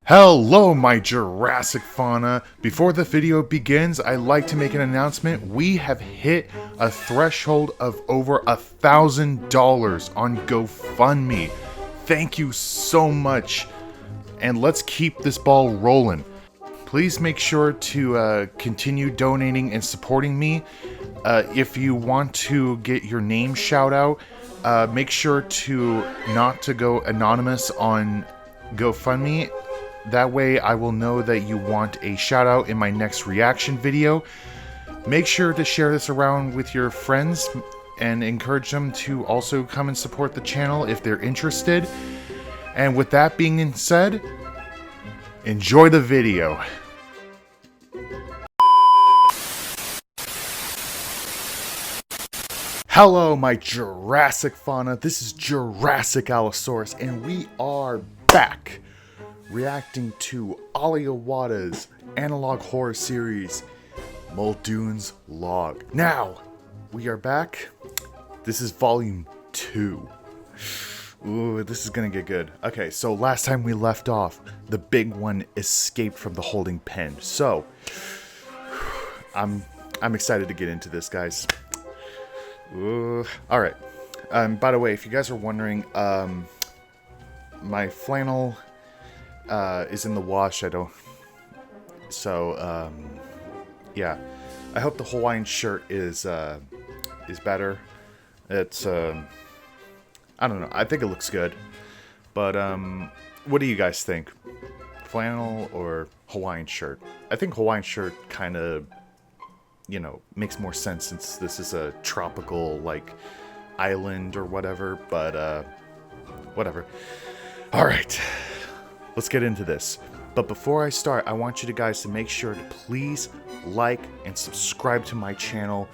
Hello, my Jurassic fauna. Before the video begins, I'd like to make an announcement. We have hit a threshold of over $1,000 on GoFundMe. Thank you so much. And let's keep this ball rolling. Please make sure to continue donating and supporting me. If you want to get your name shout out, make sure to not to go anonymous on GoFundMe. That way I will know that you want a shout out in my next reaction video. Make sure to share this around with your friends and encourage them to also come and support the channel if they're interested. And with that being said, enjoy the video. Hello, my Jurassic fauna. This is Jurassic Allosaurus, and we are back reacting to Awada's analog horror series, Muldoons Log. Now, we are back. This is volume 2. Ooh, this is gonna get good. Okay, so last time we left off, the big one escaped from the holding pen. So, I'm excited to get into this, guys. Ooh, all right. By the way, if you guys are wondering, my flannel is in the wash. Yeah. I hope the Hawaiian shirt is better. It's I don't know. I think it looks good. But what do you guys think? Flannel or Hawaiian shirt? I think Hawaiian shirt kind of, you know, makes more sense since this is a tropical like island or whatever, but whatever. All right. Let's get into this. But before I start, I want you guys to make sure to please like and subscribe to my channel.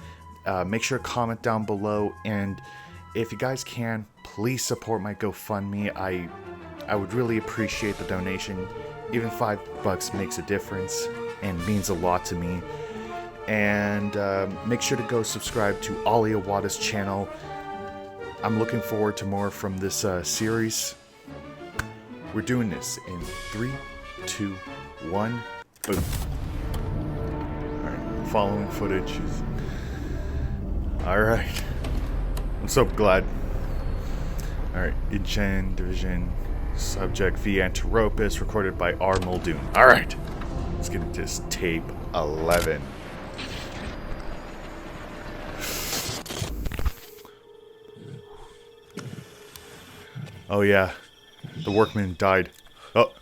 Make sure to comment down below, and if you guys can, please support my GoFundMe. I would really appreciate the donation. Even $5 makes a difference and means a lot to me. And make sure to go subscribe to Awada's channel. I'm looking forward to more from this series. We're doing this in 3, 2, 1, boom. Alright, following footage. Alright. I'm so glad. Alright, Inchen Division, Subject V. Anteropus, recorded by R. Muldoon. Alright, let's get into this tape 11. Oh yeah. The workman died. Oh.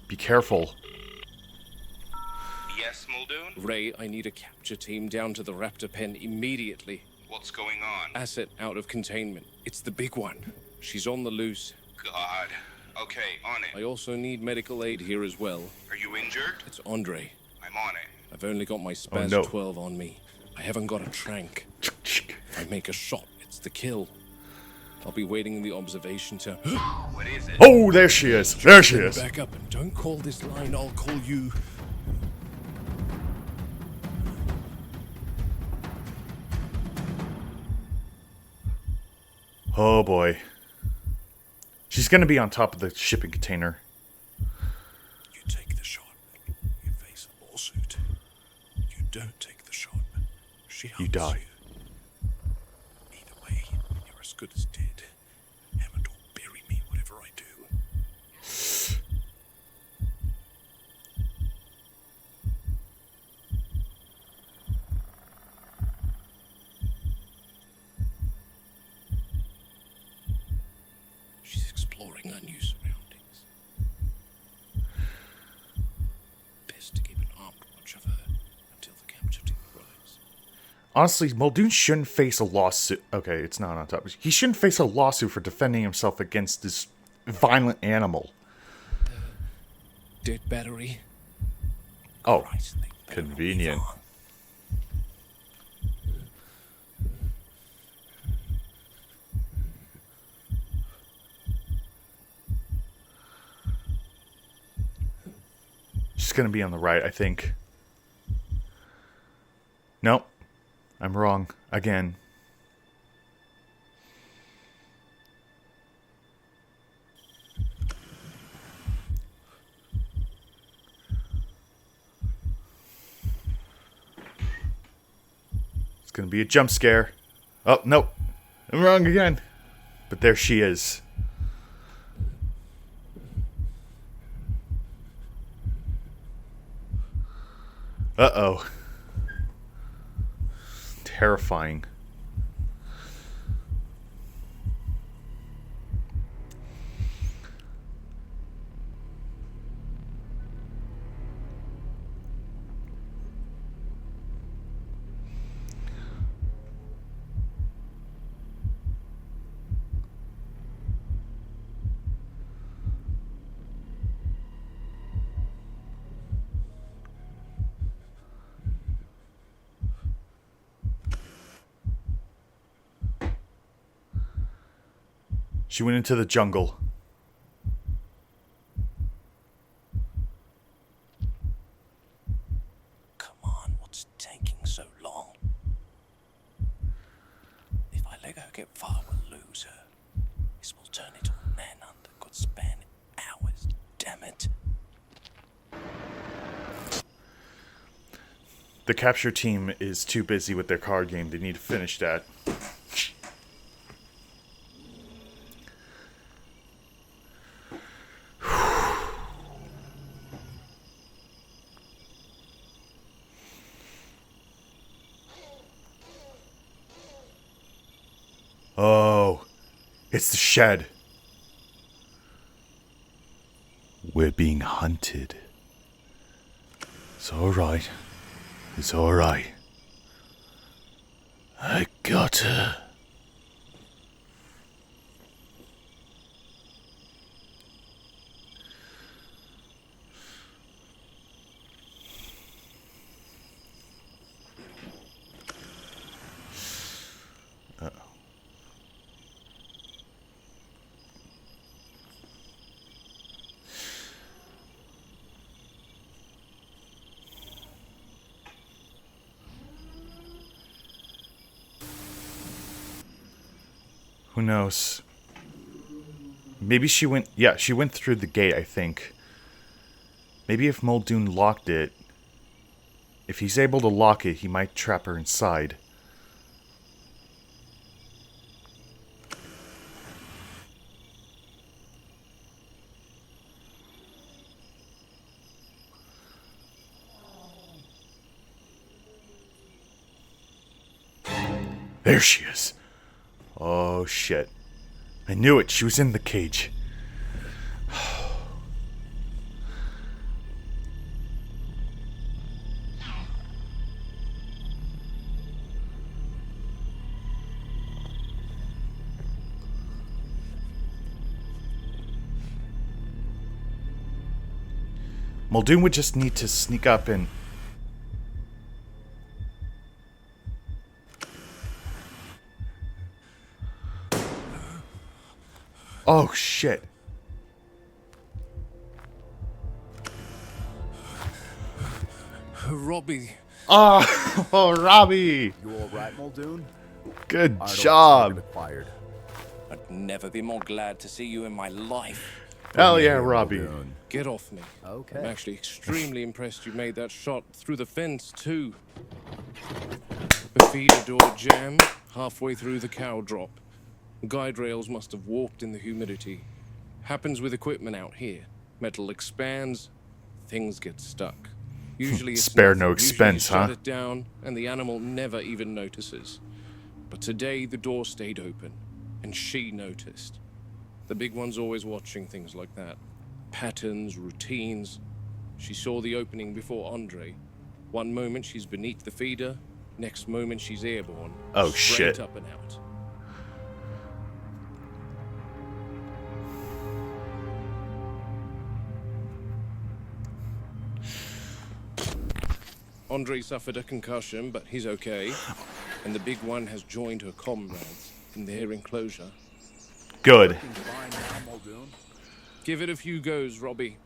Be careful. Yes, Muldoon? Ray, I need a capture team down to the raptor pen immediately. What's going on? Asset out of containment. It's the big one. She's on the loose. God. Okay, on it. I also need medical aid here as well. Are you injured? It's Andre. I'm on it. I've only got my Spaz 12 on me. I haven't got a trank. If I make a shot, it's the kill. I'll be waiting in the observation tower. What is it? Oh, there she is. There she is. Back up and don't call this line, I'll call you. Oh boy. She's gonna be on top of the shipping container. You take the shot, you face a lawsuit. You don't take the shot, she You die. Either way, you're as good as dead. Hammond will bury me, whatever I do. She's exploring her new surroundings. Best to keep an armed watch of her until the capture team arrives. Honestly, Muldoon shouldn't face a lawsuit. Okay, it's not on top. He shouldn't face a lawsuit for defending himself against this violent animal. Dead battery. Oh, Christ, they better not be convenient. far. She's gonna be on the right, I think. Nope. I'm wrong. Again. gonna be a jump scare. Oh, nope. I'm wrong again. But there she is. Uh-oh. Terrifying. She went into the jungle. Come on, what's taking so long? If I let her get far, we'll lose her. This will turn into a manhunt that could span hours. Damn it. The capture team is too busy with their card game. They need to finish that. Oh, it's the shed. We're being hunted. It's alright. It's alright. I got her. Who knows? Maybe she went... Yeah, she went through the gate, I think. Maybe if Muldoon locked it... If he's able to lock it, he might trap her inside. There she is. Oh, shit. I knew it. She was in the cage. Muldoon would just need to sneak up and... Oh, shit. Robbie. Oh, Robbie. You all right, Muldoon? Good job. Fired. I'd never be more glad to see you in my life. Hell yeah, Robbie. Get off me. Okay. I'm actually extremely impressed you made that shot through the fence, too. The feeder door jammed halfway through the cow drop. Guide rails must have warped in the humidity. Happens with equipment out here. Metal expands, things get stuck. Usually it's Spare nothing. no expense, Usually you huh? shut it down, and the animal never even notices. But today the door stayed open, and she noticed. The big one's always watching things like that. Patterns, routines. She saw the opening before Andre. One moment she's beneath the feeder, next moment she's airborne. Oh, straight shit. up and out. Andre suffered a concussion, but he's okay. And the big one has joined her comrades in their enclosure. Good. Fine now, Muldoon. Give it a few goes, Robbie.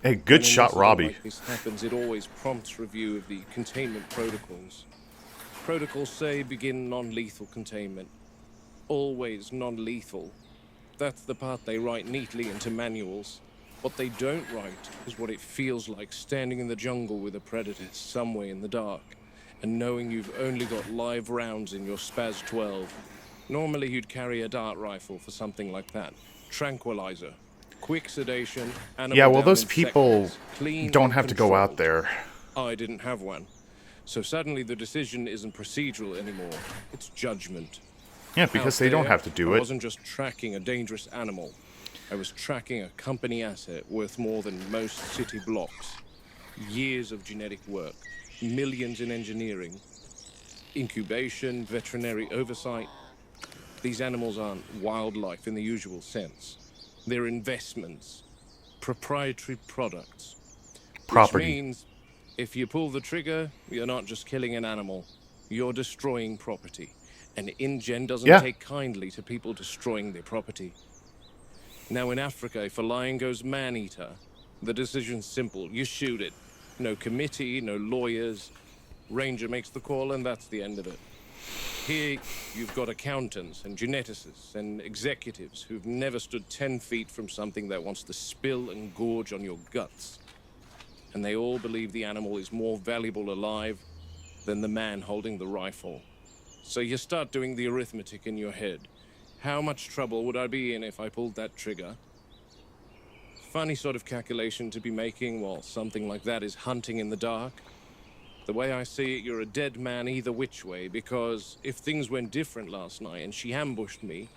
Hey, good When an shot, incident Robbie. Like this happens, it always prompts review of the containment protocols. Protocols say begin non-lethal containment. Always non-lethal. That's the part they write neatly into manuals. What they don't write is what it feels like standing in the jungle with a predator somewhere in the dark. and knowing you've only got live rounds in your Spaz 12. Normally you'd carry a dart rifle for something like that. Tranquilizer. Quick sedation, animal Yeah, well, down those in people seconds, clean don't and have to go out controlled. there. I didn't have one. So suddenly the decision isn't procedural anymore. It's judgment. Yeah, because Out they don't there, have to do I it. wasn't just tracking a dangerous animal. I was tracking a company asset worth more than most city blocks. Years of genetic work, millions in engineering, incubation, veterinary oversight. These animals aren't wildlife in the usual sense. They're investments, proprietary products. Which Property. means if you pull the trigger, you're not just killing an animal, you're destroying property. And InGen doesn't Yeah. take kindly to people destroying their property. Now in Africa, if a lion goes man-eater, the decision's simple. You shoot it. No committee, no lawyers. Ranger makes the call and that's the end of it. Here, you've got accountants and geneticists and executives who've never stood 10 feet from something that wants to spill and gorge on your guts. And they all believe the animal is more valuable alive than the man holding the rifle. So you start doing the arithmetic in your head. How much trouble would I be in if I pulled that trigger? Funny sort of calculation to be making while something like that is hunting in the dark. The way I see it, you're a dead man either which way, because if things went different last night and she ambushed me,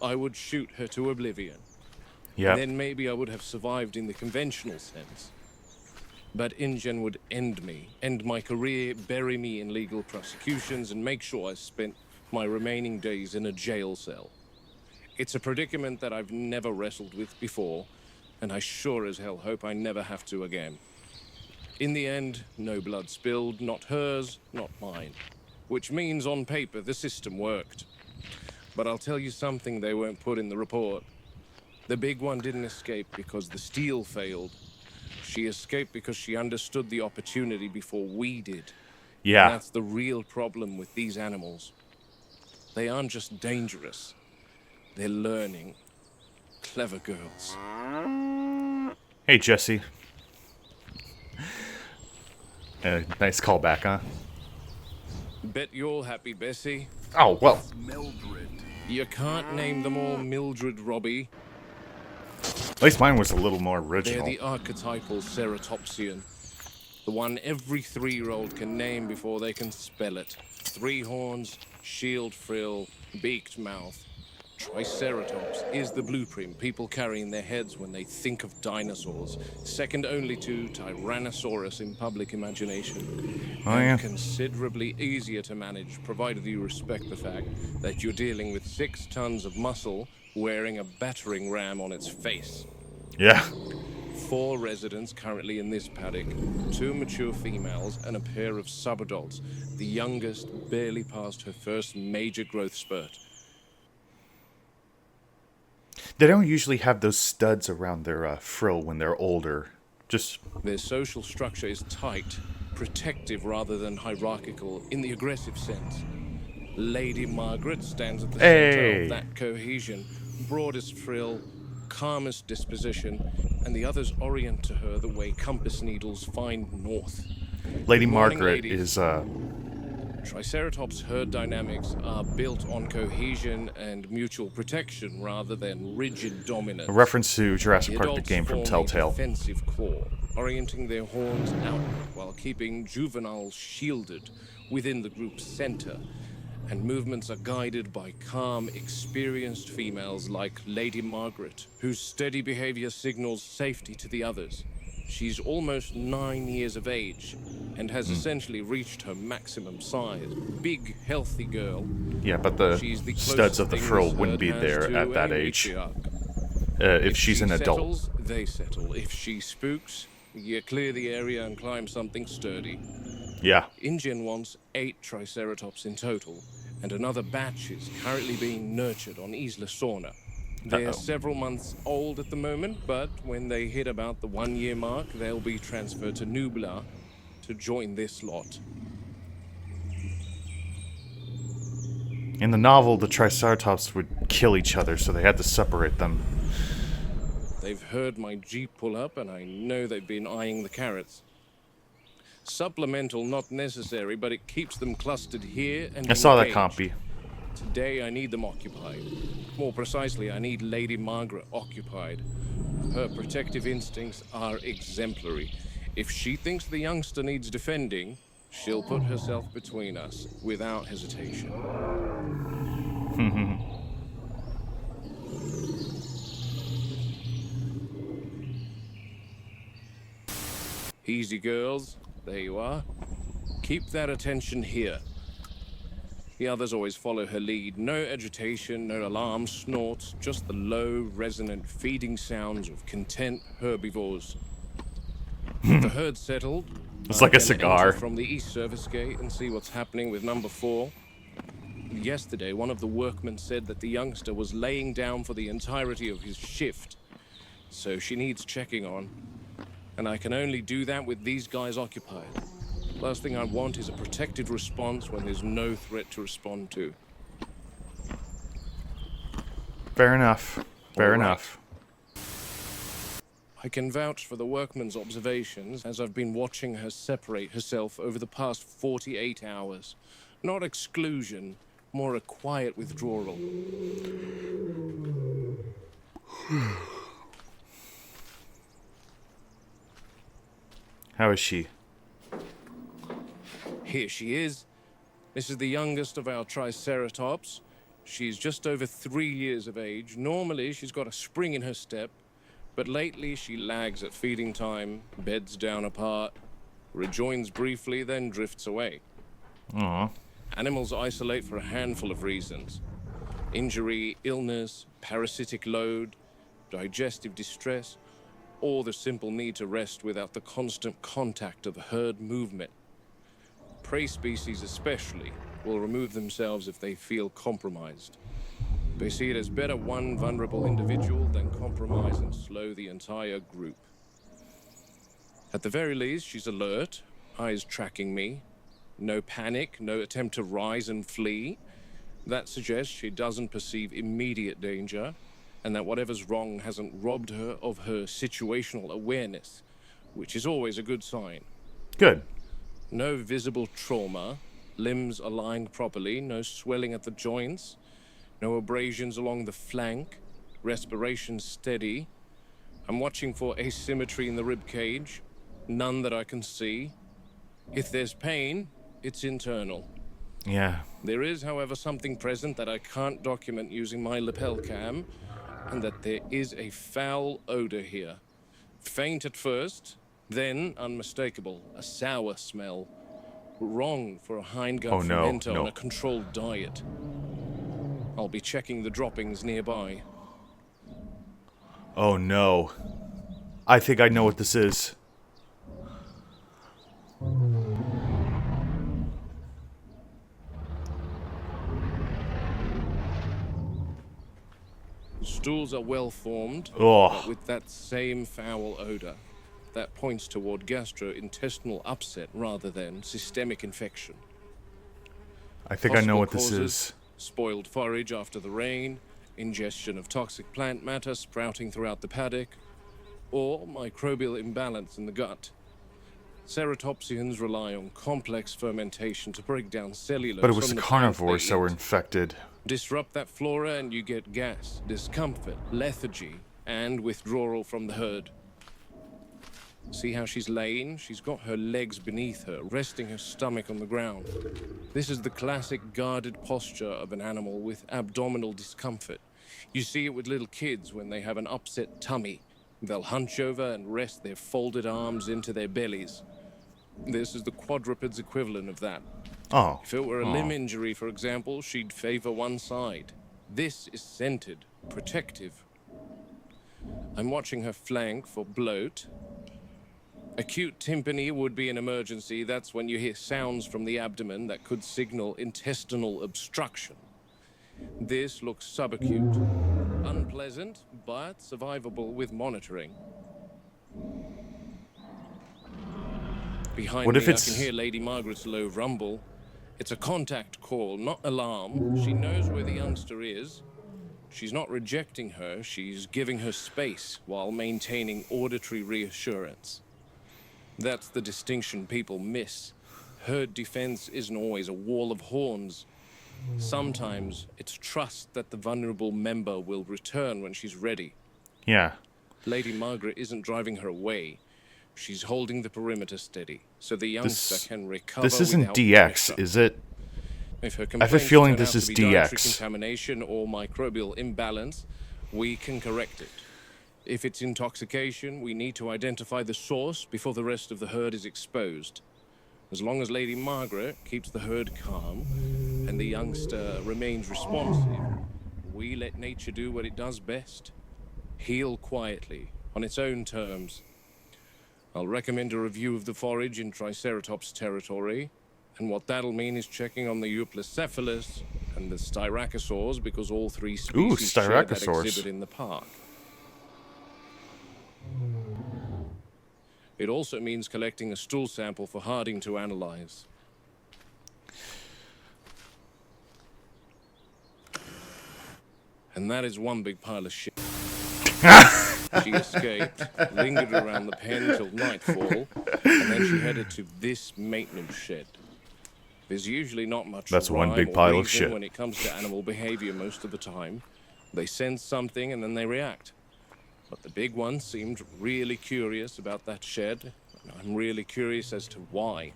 I would shoot her to oblivion. Yeah. And then maybe I would have survived in the conventional sense. But InGen would end me, end my career, bury me in legal prosecutions, and make sure I spent my remaining days in a jail cell. It's a predicament that I've never wrestled with before, and I sure as hell hope I never have to again. In the end, no blood spilled, not hers, not mine. Which means, on paper, the system worked. But I'll tell you something they won't put in the report. The big one didn't escape because the steel failed. She escaped because she understood the opportunity before we did. And Yeah. that's the real problem with these animals. They aren't just dangerous. They're learning. Clever girls. Hey, Jesse. Nice callback, huh? Bet you're happy, Bessie. Oh, well. Mildred. You can't name them all Mildred, Robbie. At least mine was a little more They're original. the archetypal ceratopsian. The one every 3-year-old can name before they can spell it. 3 horns, shield frill, beaked mouth. Triceratops is the blueprint people carry in their heads when they think of dinosaurs. Second only to Tyrannosaurus in public imagination. Oh, And yeah. considerably easier to manage, provided you respect the fact that you're dealing with 6 tons of muscle wearing a battering ram on its face. Yeah. 4 residents currently in this paddock, 2 mature females and a pair of subadults. The youngest barely passed her first major growth spurt. They don't usually have those studs around their frill when they're older. Just, Their social structure is tight, protective rather than hierarchical in the aggressive sense. Lady Margaret stands at the center Hey. of that cohesion, broadest frill, calmest disposition, and the others orient to her the way compass needles find north. Lady Good morning, Margaret ladies. is, Triceratops herd dynamics are built on cohesion and mutual protection rather than rigid dominance. a reference to Jurassic The Park, the adults game from form a Telltale. defensive claw, orienting their horns outward while keeping juveniles shielded within the group's center. And movements are guided by calm, experienced females like Lady Margaret, whose steady behavior signals safety to the others. She's almost 9 years of age and has essentially reached her maximum size. Big, healthy girl. Yeah, but the She's the studs of the closest frill thing wouldn't be this herd there has at to that a age. matriarch. If she's she an adult. settles, they settle. If she spooks, you clear the area and climb something sturdy. Yeah. InGen wants 8 Triceratops in total, and another batch is currently being nurtured on Isla Sorna. They're Uh-oh. several months old at the moment, but when they hit about the 1-year mark, they'll be transferred to Nubla to join this lot. In the novel, the Triceratops would kill each other, so they had to separate them. They've heard my Jeep pull up, and I know they've been eyeing the carrots. Supplemental, not necessary, but it keeps them clustered here and I saw that engaged. compy. Today I need them occupied. More precisely, I need Lady Margaret occupied. Her protective instincts are exemplary. If she thinks the youngster needs defending, she'll put herself between us without hesitation. Easy, girls. There you are. Keep that attention here. The others always follow her lead. No agitation, no alarm snorts, just the low, resonant feeding sounds of content herbivores. With the herd settled, It's like a I'm gonna cigar. enter from the east service gate and see what's happening with number 4. Yesterday, one of the workmen said that the youngster was laying down for the entirety of his shift, so she needs checking on. And I can only do that with these guys occupied. Last thing I want is a protected response when there's no threat to respond to. Fair enough. Fair All right. enough. I can vouch for the workman's observations as I've been watching her separate herself over the past 48 hours. Not exclusion, more a quiet withdrawal. How is she? Here she is. This is the youngest of our Triceratops. She's just over 3 years of age. Normally, she's got a spring in her step, but lately she lags at feeding time, beds down apart, rejoins briefly, then drifts away. Aw. Animals isolate for a handful of reasons. Injury, illness, parasitic load, digestive distress, or the simple need to rest without the constant contact of herd movement. Prey species especially will remove themselves if they feel compromised. They see it as better one vulnerable individual than compromise and slow the entire group. At the very least, she's alert, eyes tracking me. No panic, no attempt to rise and flee. That suggests she doesn't perceive immediate danger, and that whatever's wrong hasn't robbed her of her situational awareness, which is always a good sign. Good. No visible trauma, limbs aligned properly, no swelling at the joints, no abrasions along the flank, respiration steady. I'm watching for asymmetry in the rib cage, none that I can see. If there's pain, it's internal. Yeah. There is, however, something present that I can't document using my lapel cam, and that there is a foul odor here. Faint at first, then unmistakable, a sour smell. Wrong for a hindgut Oh, no, fermenter no. on a controlled diet. I'll be checking the droppings nearby. Oh no. I think I know what this is. Stools are well formed, Oh. but with that same foul odor. That points toward gastrointestinal upset rather than systemic infection. I think I know Possible what this causes: is. spoiled forage after the rain, ingestion of toxic plant matter sprouting throughout the paddock, or microbial imbalance in the gut. Ceratopsians rely on complex fermentation to break down cellulose But it was from the the plants carnivores they that were eat. infected. Disrupt that flora and you get gas, discomfort, lethargy, and withdrawal from the herd. See how she's laying? She's got her legs beneath her, resting her stomach on the ground. This is the classic guarded posture of an animal with abdominal discomfort. You see it with little kids when they have an upset tummy. They'll hunch over and rest their folded arms into their bellies. This is the quadruped's equivalent of that. Oh. If it were a limb injury, for example, she'd favor one side. This is centered, protective. I'm watching her flank for bloat. Acute tympany would be an emergency. That's when you hear sounds from the abdomen that could signal intestinal obstruction. This looks subacute. Unpleasant, but survivable with monitoring. Behind What me, if I it's- can hear Lady Margaret's low rumble. It's a contact call, not alarm. She knows where the youngster is. She's not rejecting her, she's giving her space while maintaining auditory reassurance. That's the distinction people miss. Herd defense isn't always a wall of horns. Sometimes it's trust that the vulnerable member will return when she's ready. Yeah. Lady Margaret isn't driving her away. She's holding the perimeter steady, so the youngster can recover. This isn't without DX, pressure. is it? If her I have a complaints feeling turn this out is to be dietary DX. contamination or microbial imbalance, we can correct it. If it's intoxication, we need to identify the source before the rest of the herd is exposed. As long as Lady Margaret keeps the herd calm and the youngster remains responsive, we let nature do what it does best. Heal quietly, on its own terms. I'll recommend a review of the forage in Triceratops territory, and what that'll mean is checking on the Euoplocephalus and the Styracosaurs, because all three species share that Styracosaurs. exhibit in the park. It also means collecting a stool sample for Harding to analyze. And that is one big pile of shit. She escaped, lingered around the pen till nightfall, and then she headed to this maintenance shed. There's usually not much That's one rhyme big or pile of reason shit. when it comes to animal behavior most of the time. They sense something and then they react. But the big one seemed really curious about that shed, and I'm really curious as to why.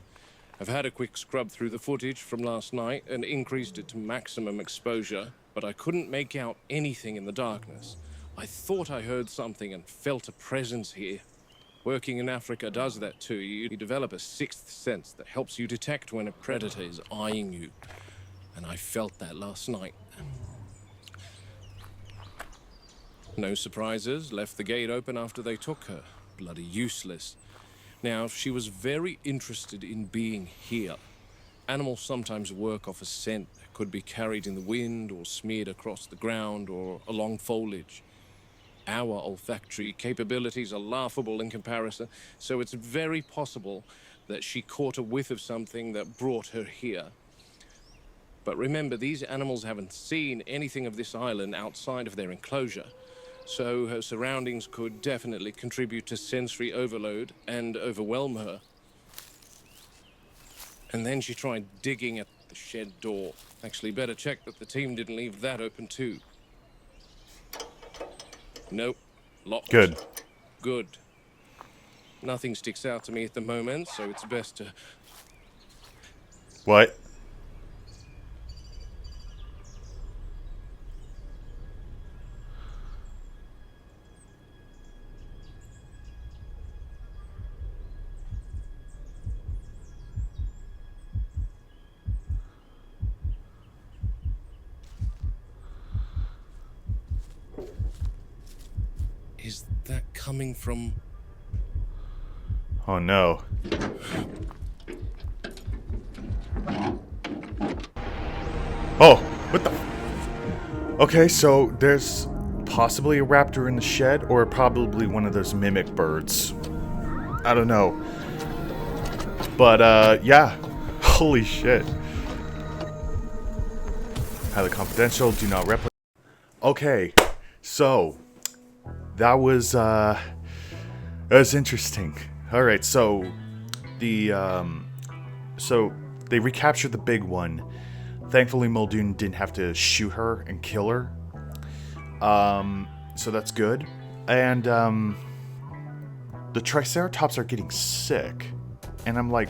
I've had a quick scrub through the footage from last night and increased it to maximum exposure, but I couldn't make out anything in the darkness. I thought I heard something and felt a presence here. Working in Africa does that to you. You develop a sixth sense that helps you detect when a predator is eyeing you. And I felt that last night. No surprises, left the gate open after they took her. Bloody useless. Now, she was very interested in being here. Animals sometimes work off a scent that could be carried in the wind or smeared across the ground or along foliage. Our olfactory capabilities are laughable in comparison, so it's very possible that she caught a whiff of something that brought her here. But remember, these animals haven't seen anything of this island outside of their enclosure, so her surroundings could definitely contribute to sensory overload and overwhelm her. And then she tried digging at the shed door. Actually, better check that the team didn't leave that open too. Nope. Locked. Good. Good. Nothing sticks out to me at the moment, so it's best to... What? Is that coming from... Oh no. Oh, what the? Okay, so there's possibly a raptor in the shed, or probably one of those mimic birds. I don't know. But, yeah. Holy shit. Highly confidential, do not replicate. Okay, so that was interesting. All right, so so they recaptured the big one. Thankfully, Muldoon didn't have to shoot her and kill her. So that's good. And the Triceratops are getting sick, and I'm like,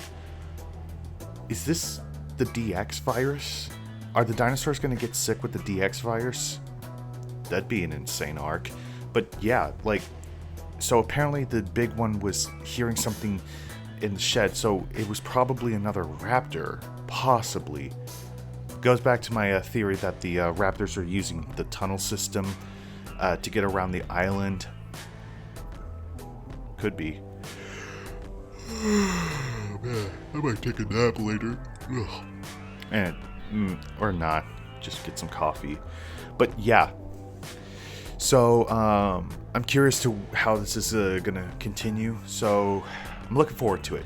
is this the DX virus? Are the dinosaurs going to get sick with the DX virus? That'd be an insane arc. But yeah, like, so apparently the big one was hearing something in the shed, so it was probably another raptor, possibly. Goes back to my theory that the raptors are using the tunnel system to get around the island. Could be. Man, I might take a nap later. Ugh. And or not, just get some coffee. But yeah. So I'm curious to how this is gonna continue. So I'm looking forward to it.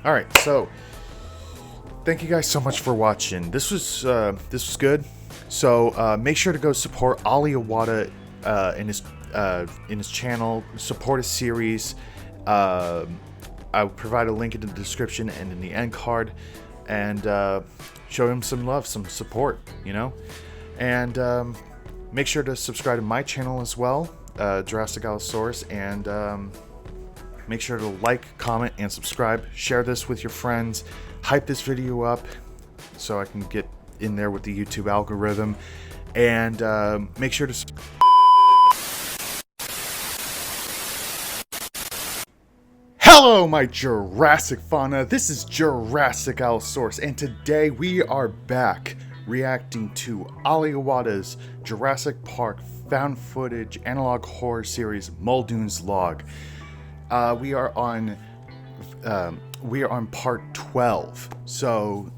All right, so thank you guys so much for watching. This was good. So make sure to go support Ali Awada in his channel. Support his series. I'll provide a link in the description and in the end card, and show him some love, some support, you know. And make sure to subscribe to my channel as well, Jurassic Allosaurus, and make sure to like, comment, and subscribe. Share this with your friends. Hype this video up so I can get in there with the YouTube algorithm. And make sure to... Hello, my Jurassic fauna. This is Jurassic Allosaurus, and today we are back reacting to Awada's Jurassic Park found footage analog horror series Muldoons log. We are on part 12, so,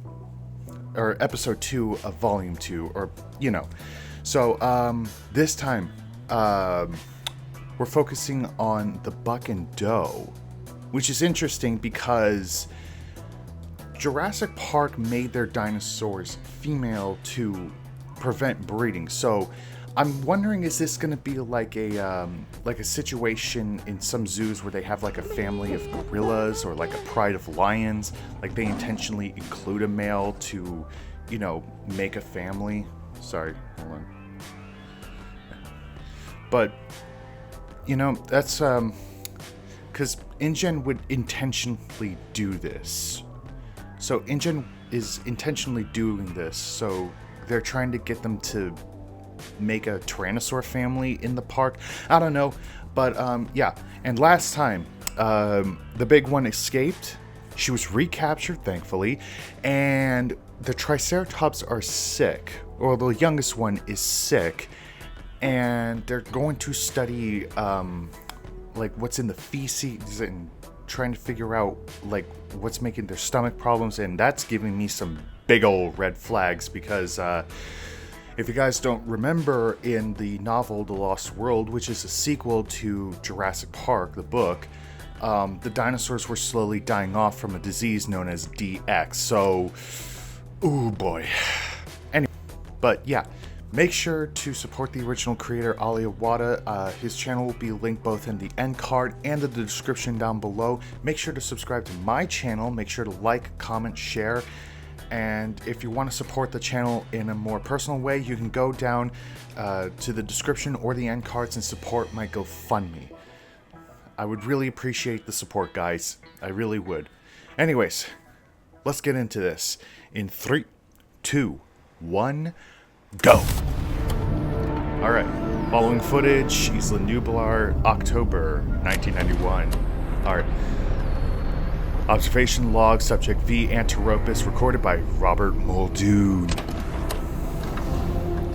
or episode 2 of volume 2, or you know. So this time we're focusing on the buck and doe, which is interesting because Jurassic Park made their dinosaurs female to prevent breeding. So I'm wondering, is this going to be like a situation in some zoos where they have like a family of gorillas or like a pride of lions, like they intentionally include a male to, you know, make a family? Sorry, hold on. But you know, that's because InGen would intentionally do this. So InGen is intentionally doing this, so they're trying to get them to make a Tyrannosaur family in the park. I don't know, but yeah. And last time, the big one escaped. She was recaptured, thankfully, and the Triceratops are sick, or the youngest one is sick, and they're going to study like what's in the feces and trying to figure out like what's making their stomach problems, and that's giving me some big old red flags because if you guys don't remember, in the novel The Lost World, which is a sequel to Jurassic Park, the book, the dinosaurs were slowly dying off from a disease known as DX. So, ooh boy. Anyway, but yeah, make sure to support the original creator, Awada. His channel will be linked both in the end card and in the description down below. Make sure to subscribe to my channel. Make sure to like, comment, share. And if you want to support the channel in a more personal way, you can go down to the description or the end cards and support my GoFundMe. I would really appreciate the support, guys. I really would. Anyways, let's get into this. In 3, 2, 1, go! Alright, following footage, Isla Nublar, October 1991. Alright. Observation log, subject V. Anteropus, recorded by Robert Muldoon.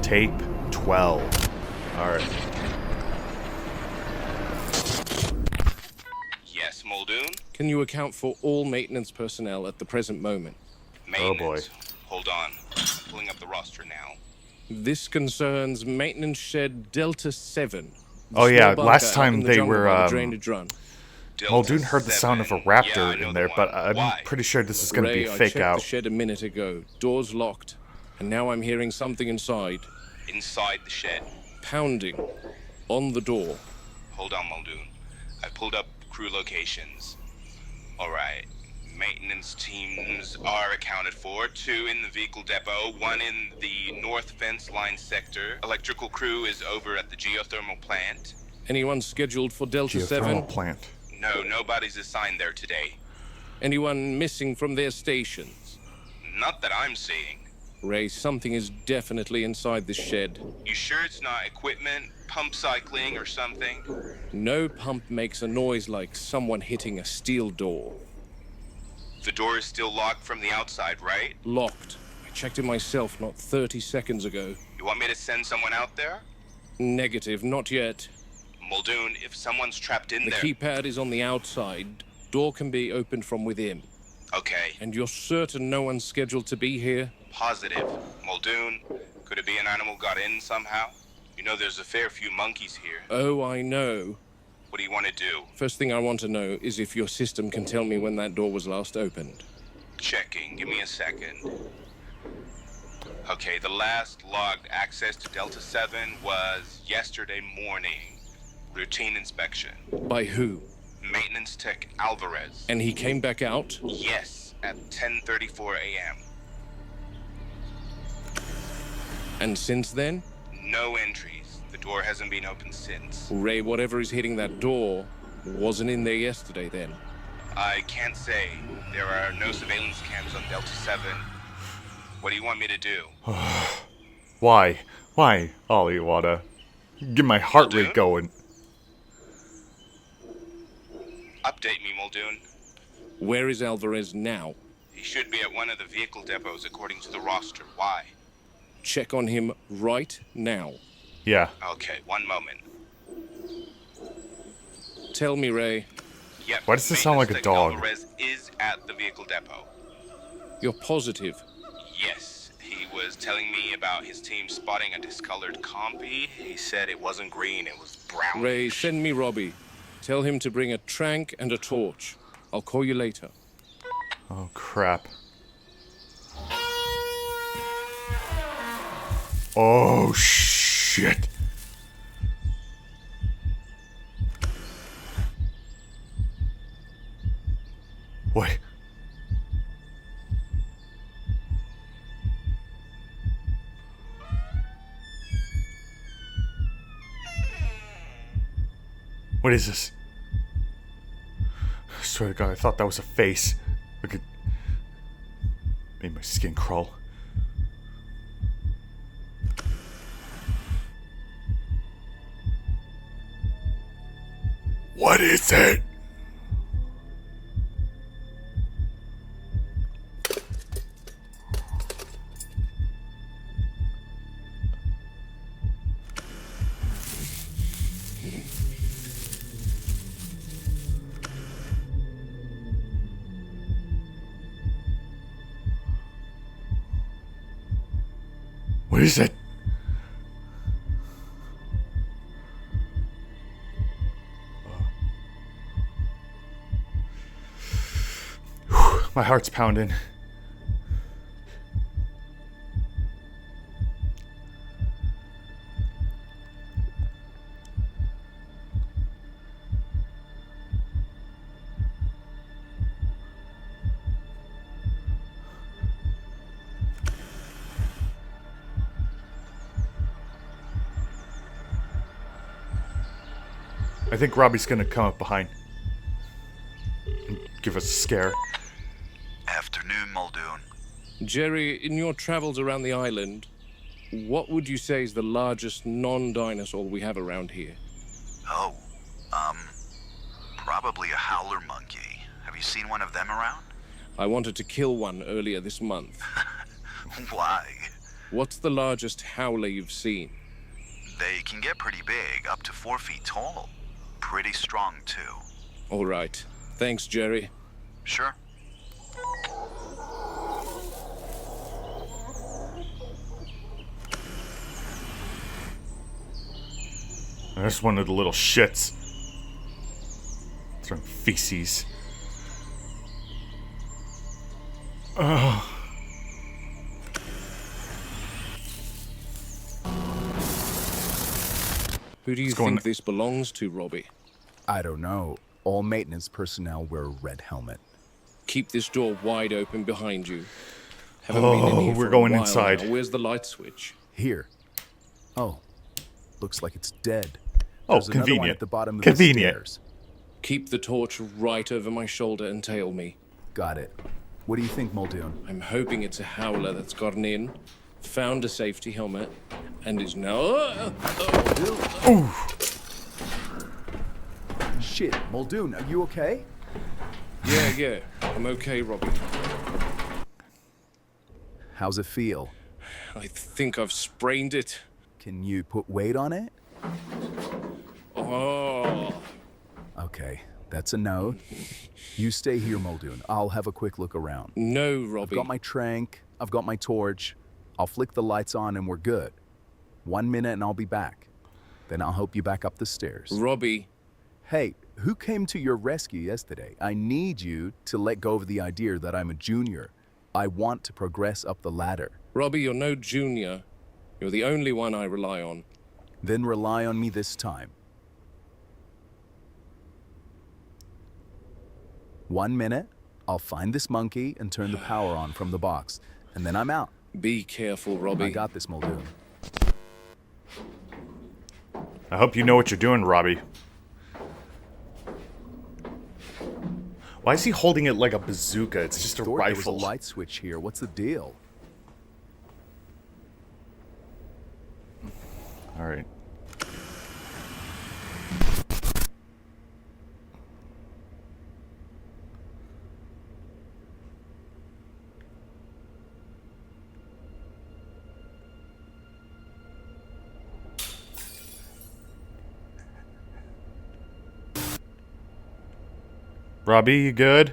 Tape 12. Alright. Yes, Muldoon? Can you account for all maintenance personnel at the present moment? Maintenance. Oh boy. Hold on. I'm pulling up the roster now. This concerns maintenance shed Delta 7. Oh yeah, Small last bunker out time in the they jungle were, by the drainage run. Muldoon heard the sound of a raptor in there, but I'm Why? pretty sure this is going to be Ray, a I fake checked out. the shed a minute ago. Doors locked. And now I'm hearing something inside. Inside the shed. Pounding. On the door. Hold on, Muldoon. I pulled up crew locations. Alright. Maintenance teams are accounted for. 2 in the vehicle depot, 1 in the north fence line sector. Electrical crew is over at the geothermal plant. Anyone scheduled for Delta 7? Geothermal plant. No, nobody's assigned there today. Anyone missing from their stations? Not that I'm seeing. Ray, something is definitely inside this shed. You sure it's not equipment, pump cycling, or something? No pump makes a noise like someone hitting a steel door. The door is still locked from the outside, right? Locked. I checked it myself not 30 seconds ago. You want me to send someone out there? Negative, not yet. Muldoon, if someone's trapped in The there... keypad is on the outside. Door can be opened from within. Okay, And you're certain no one's scheduled to be here? positive. Muldoon, could it be an animal got in somehow? You know there's a fair few monkeys here. Oh, I know. What do you want to do? First thing I want to know is if your system can tell me when that door was last opened. Checking. Give me a second. Okay, the last logged access to Delta 7 was yesterday morning. Routine inspection. By who? Maintenance Tech Alvarez. And he came back out? Yes, at 10:34 a.m. And since then? No entries. The door hasn't been opened since. Ray, whatever is hitting that door wasn't in there yesterday then. I can't say. There are no surveillance cams on Delta 7. What do you want me to do? Why? Why, Ollie Awada? Get my heart Muldoon? rate going. Update me, Muldoon. Where is Alvarez now? He should be at one of the vehicle depots according to the roster. Why? Check on him right now. Yeah. Okay, one moment. Tell me, Ray. Yep. Why does this sound like a Maintenance Tech dog? Alvarez is at the vehicle depot. You're positive? Yes, he was telling me about his team spotting a discolored compy. He said it wasn't green, it was brown. Ray, send me Robbie. Tell him to bring a trank and a torch. I'll call you later. Oh, crap. Oh, shit. What? What is this? I swear to God, I thought that was a face. Look at... made my skin crawl. What is it? What is it? My heart's pounding. I think Robbie's gonna come up behind and give us a scare. Afternoon, Muldoon. Jerry, in your travels around the island, what would you say is the largest non-dinosaur we have around here? Oh, probably a howler monkey. Have you seen one of them around? I wanted to kill one earlier this month. Why? What's the largest howler you've seen? They can get pretty big, up to 4 feet tall. Pretty strong, too. All right. Thanks, Jerry. Sure. That's one of the little shits. Throwing feces. Ugh. Who do you think this belongs to, Robbie? I don't know. All maintenance personnel wear a red helmet. Keep this door wide open behind you. Haven't been in here we're for going a while inside. now. Where's the light switch? Here. Oh, looks like it's dead. Oh, There's another one convenient. at the bottom of Convenient. the stairs. Keep the torch right over my shoulder and tail me. Got it. What do you think, Muldoon? I'm hoping it's a howler that's gotten in, found a safety helmet, and is now... Shit, Muldoon, are you okay? Yeah, I'm okay, Robbie. How's it feel? I think I've sprained it. Can you put weight on it? Oh, Okay, that's a no. You stay here, Muldoon. I'll have a quick look around. no, Robbie. I've got my trank, I've got my torch. I'll flick the lights on and we're good. 1 minute and I'll be back. Then I'll help you back up the stairs. Robbie, Hey, who came to your rescue yesterday? I need you to let go of the idea that I'm a junior. I want to progress up the ladder. Robbie, you're no junior. You're the only one I rely on. Then rely on me this time. 1 minute, I'll find this monkey and turn the power on from the box. And then I'm out. Be careful, Robbie. I got this, Muldoon. I hope you know what you're doing, Robbie. Why is he holding it like a bazooka? It's just a Thought rifle. There was a light switch here. What's the deal? All right. Robbie, you good?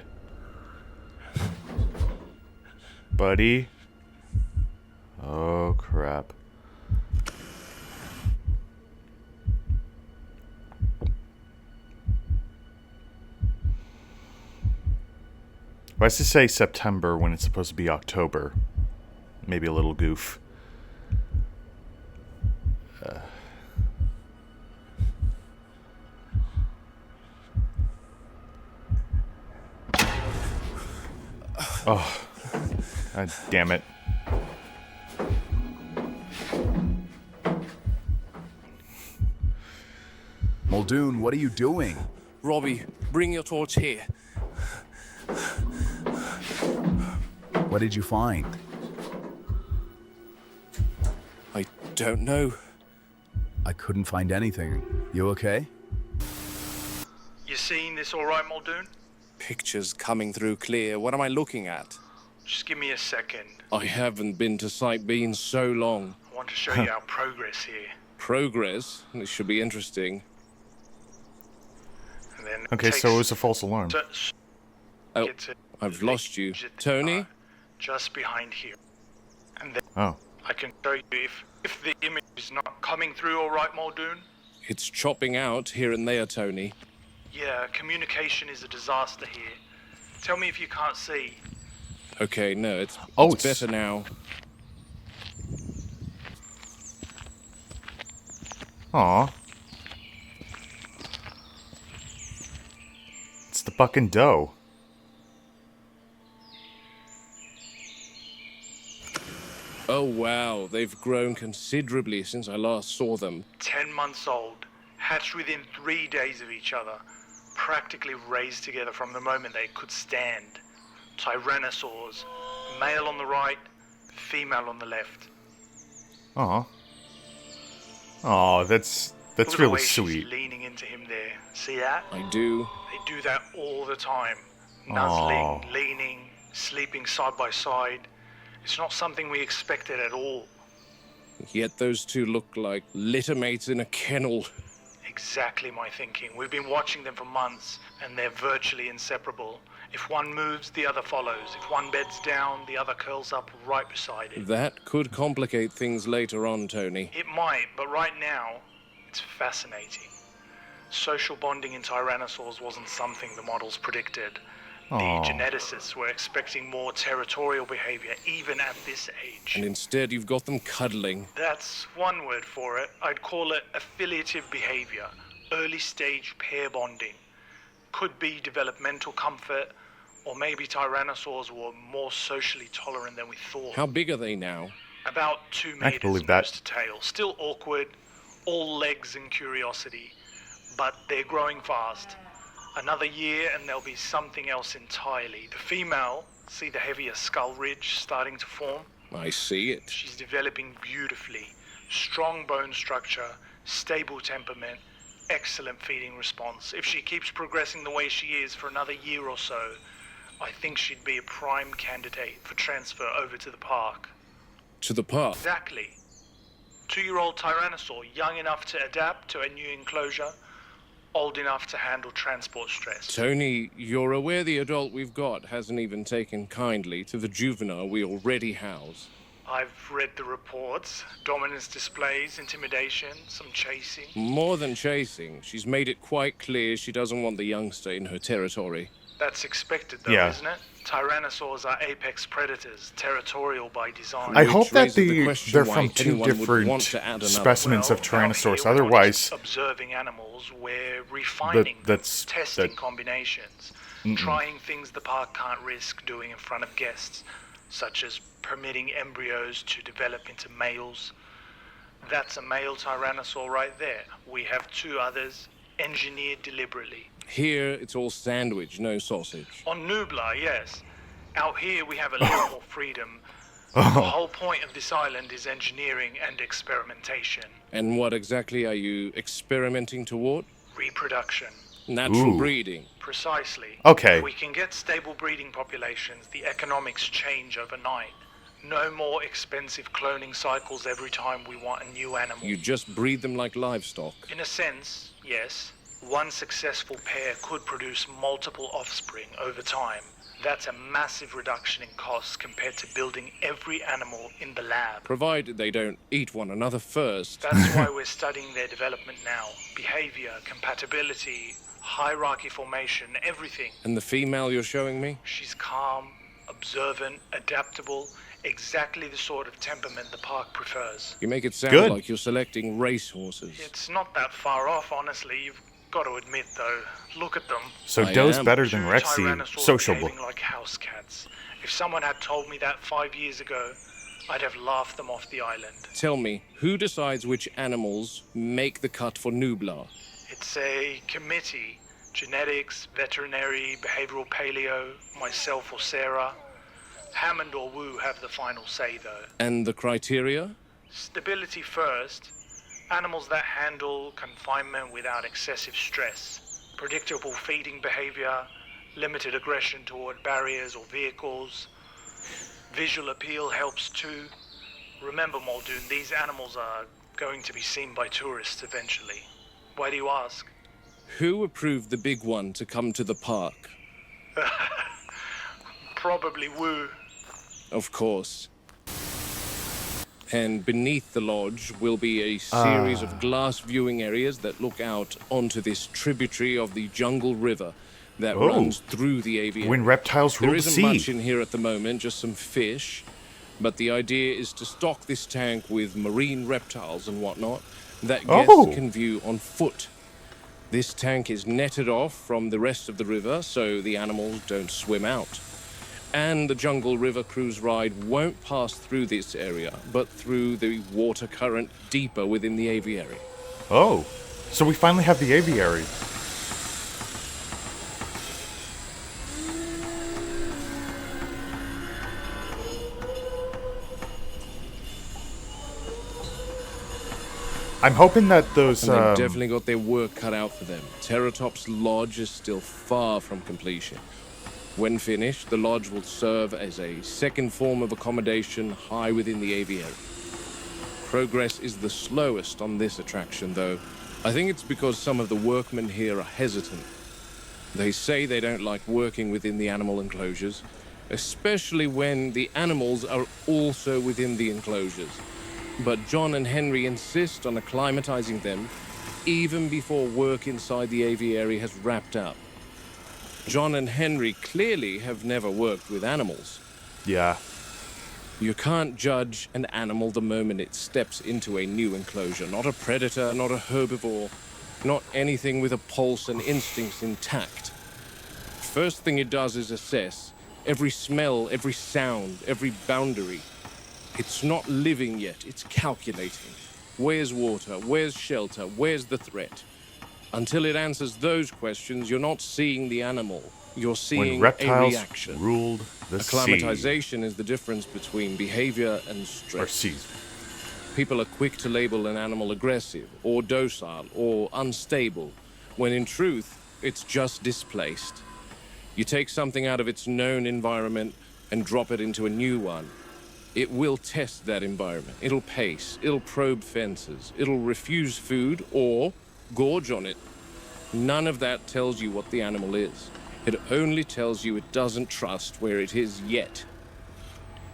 Buddy? Oh, crap. Why does it say September when it's supposed to be October? Maybe a little goof. Oh, God damn it. Muldoon, what are you doing? Robbie, bring your torch here. What did you find? I don't know. I couldn't find anything. You okay? You seeing this all right, Muldoon? Pictures coming through clear. What am I looking at? Just give me a second. I haven't been to Site B in so long. I want to show you our progress here. Progress? This should be interesting. And then Okay, so it was a false alarm. Oh, get to I've lost you. the Tony? car just behind here. And then Oh. I can show you if the image is not coming through all right, Muldoon. It's chopping out here and there, Tony. Yeah, communication is a disaster here. Tell me if you can't see. Okay, no, it's Oh, it's better now. Aw. It's the fucking dough. Oh, wow, they've grown considerably since I last saw them. 10 months old, hatched within 3 days of each other, practically raised together from the moment they could stand. Tyrannosaurs, male on the right, female on the left. Aw. Aw, that's Look at the really way sweet. She's leaning into him there. See that? I do. They do that all the time. Aw. Nuzzling, leaning, sleeping side by side. It's not something we expected at all. Yet those two look like litter mates in a kennel. Exactly my thinking. We've been watching them for months, and they're virtually inseparable. If one moves, the other follows. If one beds down, the other curls up right beside it. That could complicate things later on, Tony. It might, but right now, it's fascinating. Social bonding in tyrannosaurs wasn't something the models predicted. The Aw. geneticists were expecting more territorial behavior, even at this age. And instead you've got them cuddling. That's one word for it. I'd call it affiliative behavior, early stage pair bonding. Could be developmental comfort, or maybe tyrannosaurs were more socially tolerant than we thought. How big are they now? About 2 I can meters believe that. nose to tail. Still awkward, all legs and curiosity, but they're growing fast. Another year and there'll be something else entirely. The female, see the heavier skull ridge starting to form? I see it. She's developing beautifully. Strong bone structure, stable temperament, excellent feeding response. If she keeps progressing the way she is for another year or so, I think she'd be a prime candidate for transfer over to the park. To the park. Exactly. 2-year-old tyrannosaur, young enough to adapt to a new enclosure, old enough to handle transport stress. Tony, you're aware the adult we've got hasn't even taken kindly to the juvenile we already house. I've read the reports. Dominance displays, intimidation, some chasing. More than chasing, she's made it quite clear she doesn't want the youngster in her territory. That's expected though, Yeah. isn't it? Tyrannosaurs are apex predators, territorial by design. I hope that raises the question they're why from two anyone would different want to add another. specimens of Well, down here, Tyrannosaurus. we're not just Otherwise, observing animals, we're refining them, that's- testing that- combinations. trying things the park can't risk doing in front of guests, such as permitting embryos to develop into males. That's a male tyrannosaur right there. We have 2 others, engineered deliberately. Here, it's all sandwich, no sausage. On Nublar, yes. Out here we have a little more freedom. The Oh, whole point of this island is engineering and experimentation. And what exactly are you experimenting toward? Reproduction. Natural Ooh. breeding. Precisely. Okay. If we can get stable breeding populations, the economics change overnight. No more expensive cloning cycles every time we want a new animal. You just breed them like livestock. In a sense, yes. One successful pair could produce multiple offspring over time. That's a massive reduction in costs compared to building every animal in the lab. Provided they don't eat one another first. That's why we're studying their development now. Behavior, compatibility, hierarchy formation, everything. And the female you're showing me? She's calm, observant, adaptable, exactly the sort of temperament the park prefers. You make it sound Good. like you're selecting racehorses. It's not that far off, honestly. You've got to admit, though. Look at them. so I Doe's am. better 2 than Rexy. tyrannosaurs Sociable. behaving like house cats. If someone had told me that 5 years ago, I'd have laughed them off the island. Tell me, who decides which animals make the cut for Nublar? It's a committee. Genetics, veterinary, behavioral paleo, myself or Sarah. Hammond or Wu have the final say, though. And the criteria? Stability first. Animals that handle confinement without excessive stress. Predictable feeding behavior. Limited aggression toward barriers or vehicles. Visual appeal helps too. Remember, Muldoon, these animals are going to be seen by tourists eventually. Why do you ask? Who approved the big one to come to the park? Probably Wu. Of course. And beneath the lodge will be a series of glass viewing areas that look out onto this tributary of the Jungle River that Oh. runs through the aviary. When reptiles rule There the isn't much sea. in here at the moment, just some fish. But the idea is to stock this tank with marine reptiles and whatnot that guests Oh. can view on foot. This tank is netted off from the rest of the river so the animals don't swim out. And the Jungle River cruise ride won't pass through this area, but through the water current deeper within the aviary. Oh, so we finally have the aviary. I'm hoping that those. And they've definitely got their work cut out for them. Terratop's lodge is still far from completion. When finished, the lodge will serve as a second form of accommodation high within the aviary. Progress is the slowest on this attraction, though. I think it's because some of the workmen here are hesitant. They say they don't like working within the animal enclosures, especially when the animals are also within the enclosures. But John and Henry insist on acclimatizing them even before work inside the aviary has wrapped up. John and Henry clearly have never worked with animals. Yeah. You can't judge an animal the moment it steps into a new enclosure. Not a predator, not a herbivore, not anything with a pulse and instincts intact. First thing it does is assess every smell, every sound, every boundary. It's not living yet, it's calculating. Where's water? Where's shelter? Where's the threat? Until it answers those questions, you're not seeing the animal. You're When seeing a reptiles reaction. ruled the sea. Acclimatization is the difference between behavior and Or stress. seas. People are quick to label an animal aggressive, or docile, or unstable, when in truth, it's just displaced. You take something out of its known environment and drop it into a new one. It will test that environment. It'll pace, it'll probe fences, it'll refuse food or gorge on it. None of that tells you what the animal is. It only tells you it doesn't trust where it is yet.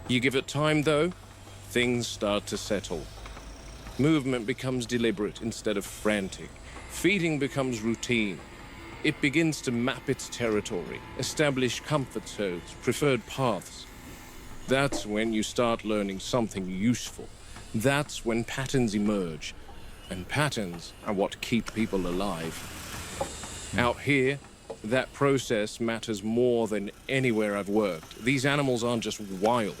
You give it time, though, things start to settle. Movement becomes deliberate instead of frantic. Feeding becomes routine. It begins to map its territory, establish comfort zones, preferred paths. That's when you start learning something useful. That's when patterns emerge. And patterns are what keep people alive. Out here, That process matters more than anywhere I've worked. These animals aren't just wild.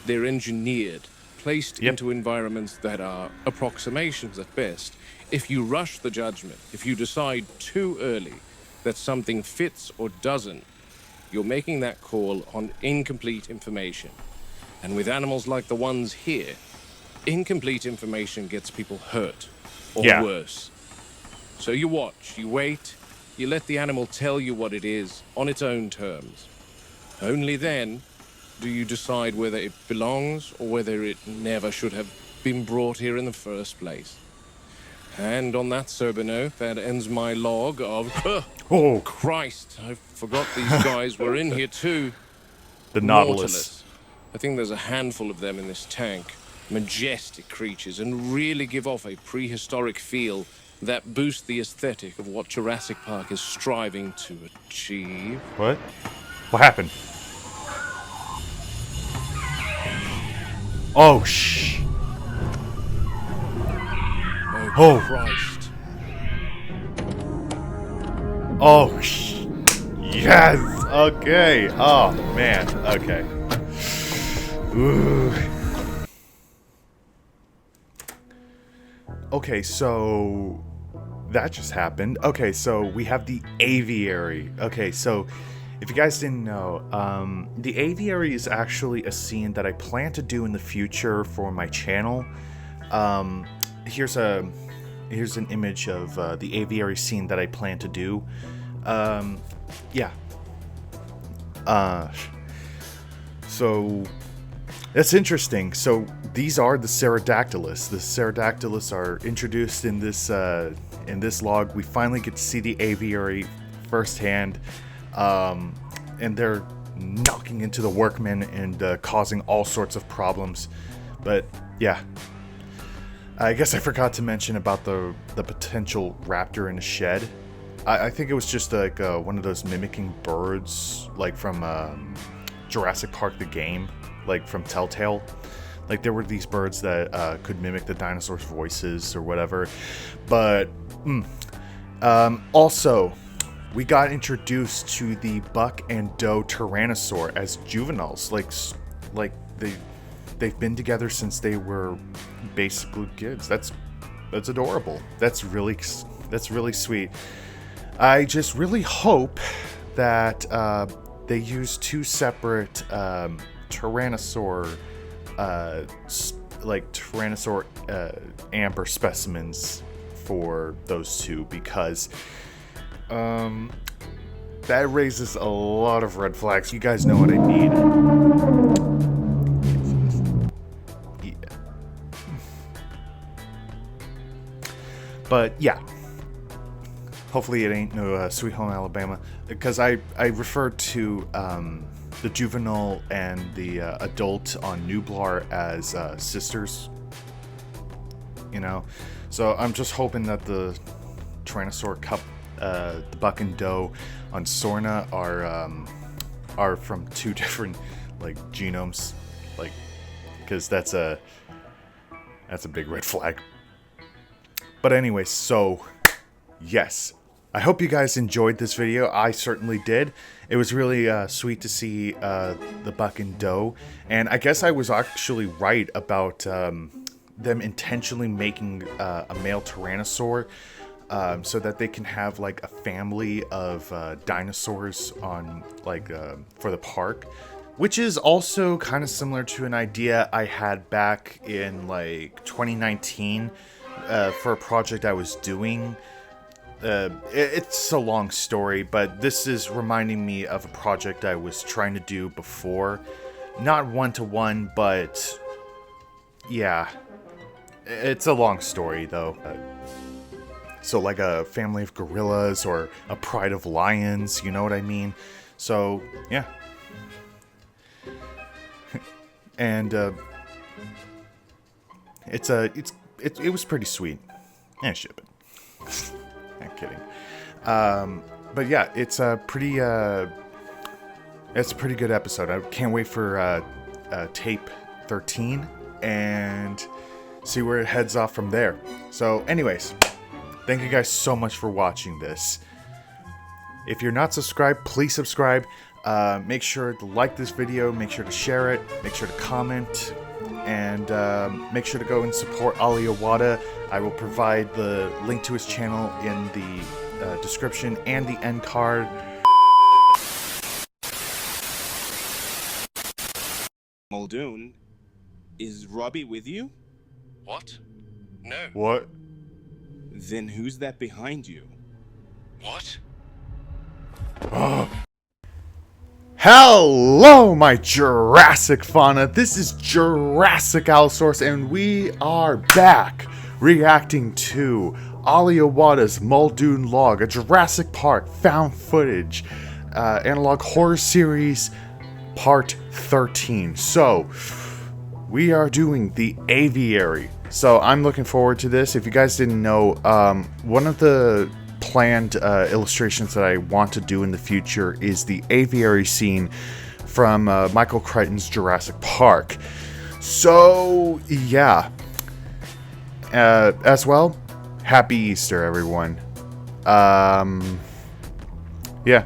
They're engineered, placed into environments that are approximations at best. If you rush the judgment, if you decide too early that something fits or doesn't, you're making that call on incomplete information. And with animals like the ones here, incomplete information gets people hurt, or worse. So you watch, you wait, you let the animal tell you what it is on its own terms. Only then do you decide whether it belongs or whether it never should have been brought here in the first place. And on that sober note, that ends my log of... Oh, Christ, I forgot these guys were in here too. The Nautilus. I think there's a handful of them in this tank. Majestic creatures, and really give off a prehistoric feel that boosts the aesthetic of what Jurassic Park is striving to achieve. What? What happened? Oh, shh. Oh, Christ. Oh, yes. Okay. Oh, man. Okay. Ooh. Okay, so that just happened. Okay, so we have the aviary. Okay, so if you guys didn't know, the aviary is actually a scene that I plan to do in the future for my channel. Here's an image of the aviary scene that I plan to do. Yeah. So that's interesting. So these are the Pterodactylus. The Pterodactylus are introduced in this log. We finally get to see the aviary firsthand, and they're knocking into the workmen and causing all sorts of problems. But yeah, I guess I forgot to mention about the potential raptor in a shed. I think it was just like one of those mimicking birds, like from Jurassic Park the game, like from Telltale. Like there were these birds that could mimic the dinosaurs' voices or whatever. But also, we got introduced to the buck and doe tyrannosaur as juveniles. Like they've been together since they were basically kids. That's adorable. That's really sweet. I just really hope that they use two separate tyrannosaur amber specimens for those two, because that raises a lot of red flags. You guys know what I mean. Yeah. But yeah, hopefully it ain't no Sweet Home Alabama, because I referred to the juvenile and the adult on Nublar as sisters, you know. So I'm just hoping that the Tyrannosaur Cup, the buck and doe on Sorna are from two different like genomes, like, because that's a big red flag. But anyway, so yes, I hope you guys enjoyed this video. I certainly did. It was really sweet to see the buck and doe, and I guess I was actually right about them intentionally making a male tyrannosaur so that they can have like a family of dinosaurs on like for the park, which is also kind of similar to an idea I had back in like 2019 for a project I was doing. It's a long story, but this is reminding me of a project I was trying to do before. Not one-to-one, but yeah, it's a long story though. So like a family of gorillas or a pride of lions, you know what I mean? So yeah. And it was pretty sweet. Yeah, ship it. Not kidding. But yeah, it's a pretty good episode. I can't wait for tape 13 and see where it heads off from there. So anyways, thank you guys so much for watching this. If you're not subscribed, please subscribe. Make sure to like this video, make sure to share it, make sure to comment, and make sure to go and support Ali Awada. I will provide the link to his channel in the description and the end card. Muldoon, is Robbie with you? What? No. What? Then who's that behind you? What? Hello, my Jurassic fauna. This is Jurassic Allosaurus, and we are back reacting to Ali Awada's Muldoon Log, a Jurassic Park found footage analog horror series, part 13. So, we are doing the aviary. So, I'm looking forward to this. If you guys didn't know, one of the planned illustrations that I want to do in the future is the aviary scene from Michael Crichton's Jurassic Park. So, yeah. As well, Happy Easter, everyone. Yeah.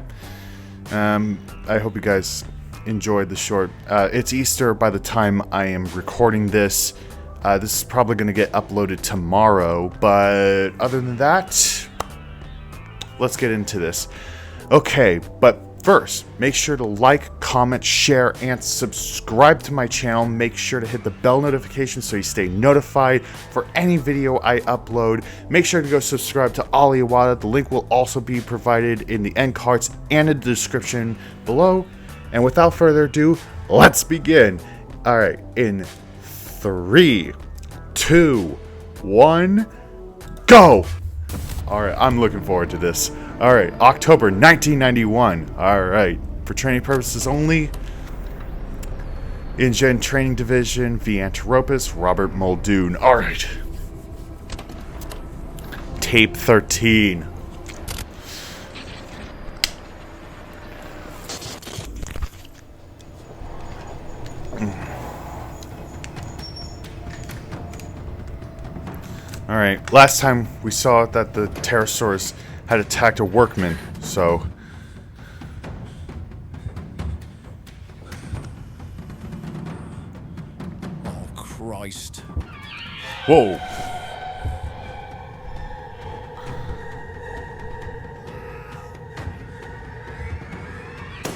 I hope you guys enjoyed the short. It's Easter by the time I am recording this. This is probably going to get uploaded tomorrow, but other than that, let's get into this. Okay, but first, make sure to like, comment, share, and subscribe to my channel. Make sure to hit the bell notification so you stay notified for any video I upload. Make sure to go subscribe to Ali Awada. The link will also be provided in the end cards and in the description below. And without further ado, let's begin. Alright, in 3, 2, 1, go! Alright, I'm looking forward to this. Alright, October 1991. Alright, for training purposes only. InGen Training Division, V. Anteropus, Robert Muldoon. Alright. Tape 13. Alright, last time we saw that the pterosaurs had attacked a workman, so... Oh, Christ. Whoa!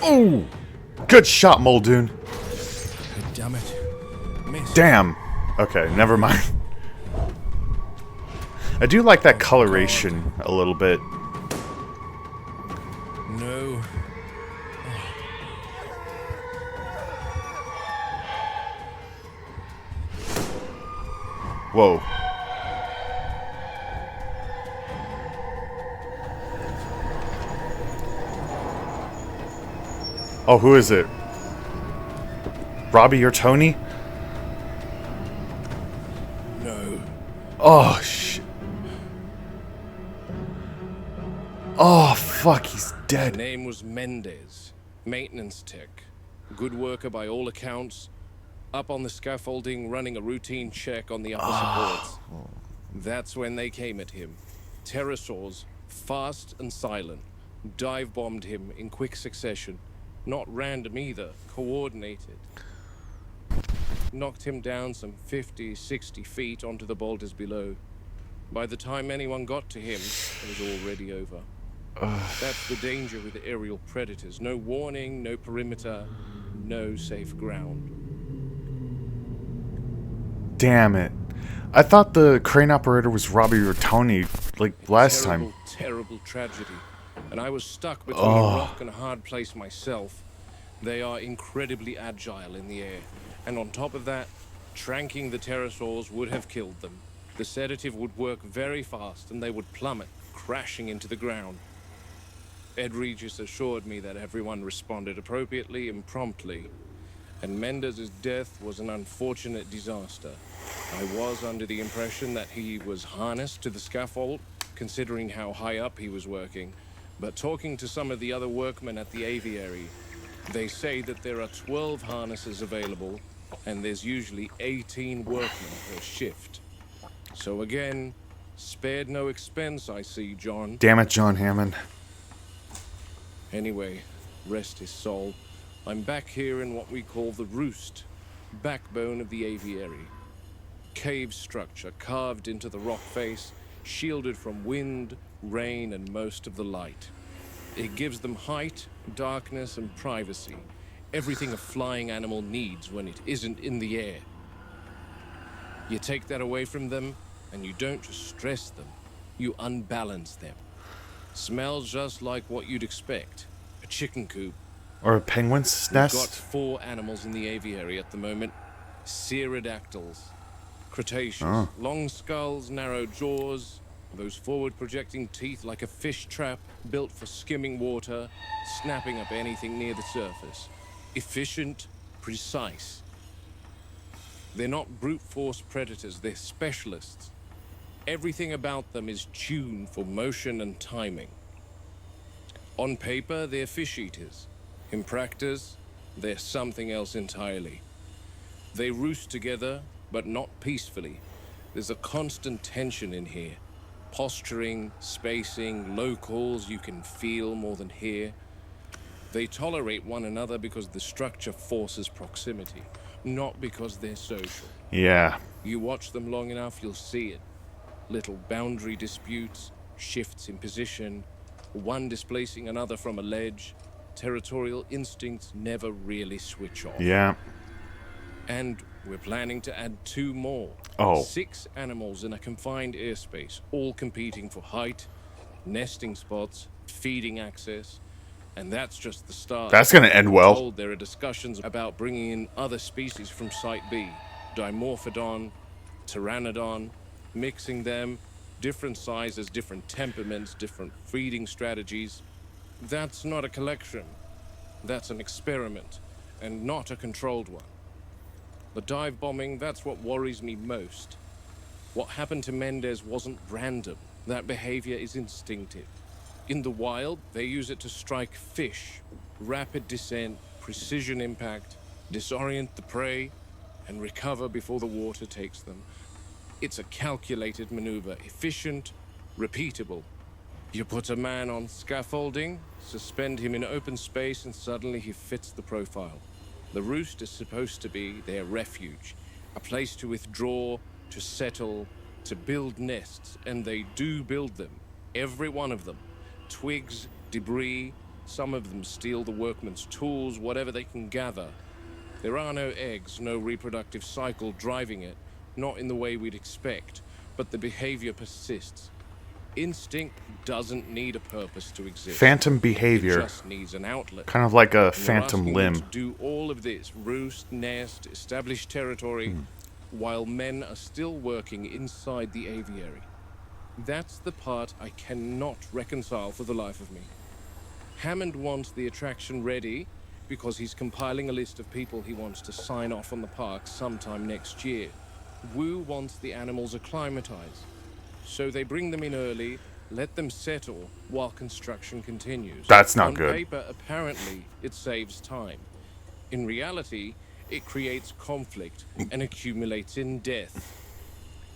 Oh! Good shot, Muldoon. Damn it. Missed. Damn. Okay, never mind. I do like that coloration a little bit. No. Whoa. Oh, who is it? Robbie or Tony? No. Oh, shit. Oh, fuck, he's His dead. name was Mendez, maintenance tech. Good worker by all accounts. Up on the scaffolding, running a routine check on the upper supports. That's when they came at him. Pterosaurs, fast and silent, dive-bombed him in quick succession. Not random either, coordinated. Knocked him down some 50, 60 feet onto the boulders below. By the time anyone got to him, it was already over. That's the danger with aerial predators. No warning, no perimeter, no safe ground. Damn it. I thought the crane operator was Robbie or Tony, like last time. Terrible tragedy. And I was stuck between a rock and a hard place myself. They are incredibly agile in the air. And on top of that, tranking the pterosaurs would have killed them. The sedative would work very fast and they would plummet, crashing into the ground. Ed Regis assured me that everyone responded appropriately and promptly, and Mendez's death was an unfortunate disaster. I was under the impression that he was harnessed to the scaffold, considering how high up he was working, but talking to some of the other workmen at the aviary, they say that there are 12 harnesses available, and there's usually 18 workmen per shift. So again, spared no expense, I see, John. Damn it, John Hammond. Anyway, rest his soul. I'm back here in what we call the roost, backbone of the aviary. Cave structure carved into the rock face, shielded from wind, rain, and most of the light. It gives them height, darkness, and privacy. Everything a flying animal needs when it isn't in the air. You take that away from them, and you don't just stress them, you unbalance them. Smells just like what you'd expect. A chicken coop. Or a penguin's We've got nest? 4 animals in the aviary at the moment. Cerodactyls. Cretaceous. Long skulls, narrow jaws, those forward-projecting teeth like a fish trap built for skimming water, snapping up anything near the surface. Efficient, precise. They're not brute force predators, they're specialists. Everything about them is tuned for motion and timing. On paper, they're fish eaters. In practice, they're something else entirely. They roost together, but not peacefully. There's a constant tension in here. Posturing, spacing, low calls you can feel more than hear. They tolerate one another because the structure forces proximity, not because they're social. Yeah. You watch them long enough, you'll see it. Little boundary disputes, shifts in position, one displacing another from a ledge. Territorial instincts never really switch off. Yeah. And we're planning to add 2 more. Oh. 6 animals in a confined airspace, all competing for height, nesting spots, feeding access. And that's just the start. That's gonna end I'm well. told there are discussions about bringing in other species from Site B. Dimorphodon, Pteranodon, mixing them, different sizes, different temperaments, different feeding strategies. That's not a collection. That's an experiment, and not a controlled one. The dive bombing, that's what worries me most. What happened to Mendez wasn't random. That behavior is instinctive. In the wild, they use it to strike fish. Rapid descent, precision impact, disorient the prey, and recover before the water takes them. It's a calculated maneuver, efficient, repeatable. You put a man on scaffolding, suspend him in open space, and suddenly he fits the profile. The roost is supposed to be their refuge, a place to withdraw, to settle, to build nests, and they do build them, every one of them. Twigs, debris, some of them steal the workman's tools, whatever they can gather. There are no eggs, no reproductive cycle driving it, not in the way we'd expect, but the behavior persists. Instinct doesn't need a purpose to exist. Phantom It behavior. just needs an outlet. Kind of like a And you're phantom asking limb. them to do all of this, roost, nest, establish territory, while men are still working inside the aviary. That's the part I cannot reconcile for the life of me. Hammond wants the attraction ready because he's compiling a list of people he wants to sign off on the park sometime next year. Wu wants the animals acclimatized. So they bring them in early, let them settle while construction continues. That's not On good. paper, apparently, it saves time. In reality, it creates conflict and accumulates in death.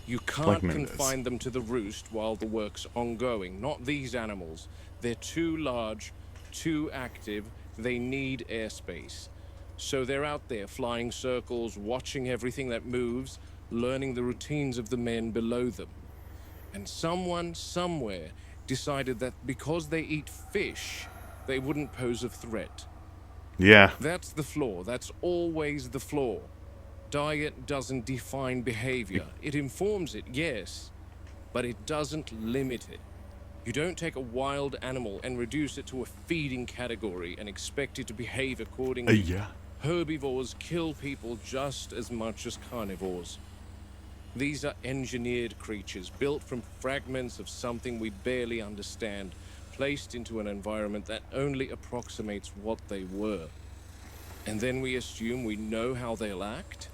You can't Mendez. confine them to the roost while the work's ongoing. Not these animals. They're too large, too active. They need airspace. So they're out there flying circles, watching everything that moves, learning the routines of the men below them. And someone somewhere decided that because they eat fish, they wouldn't pose a threat. Yeah. That's the flaw. That's always the flaw. Diet doesn't define behavior. It informs it, yes, but it doesn't limit it. You don't take a wild animal and reduce it to a feeding category and expect it to behave accordingly. Yeah. Herbivores kill people just as much as carnivores. These are engineered creatures, built from fragments of something we barely understand, placed into an environment that only approximates what they were. And then we assume we know how they'll act?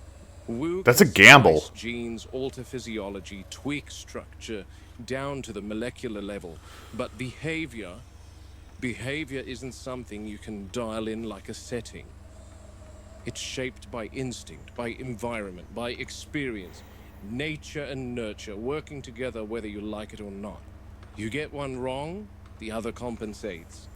Wu That's a can gamble. slice genes, alter physiology, tweak structure, down to the molecular level. But behavior isn't something you can dial in like a setting. It's shaped by instinct, by environment, by experience. Nature and nurture working together whether you like it or not. You get one wrong, the other compensates.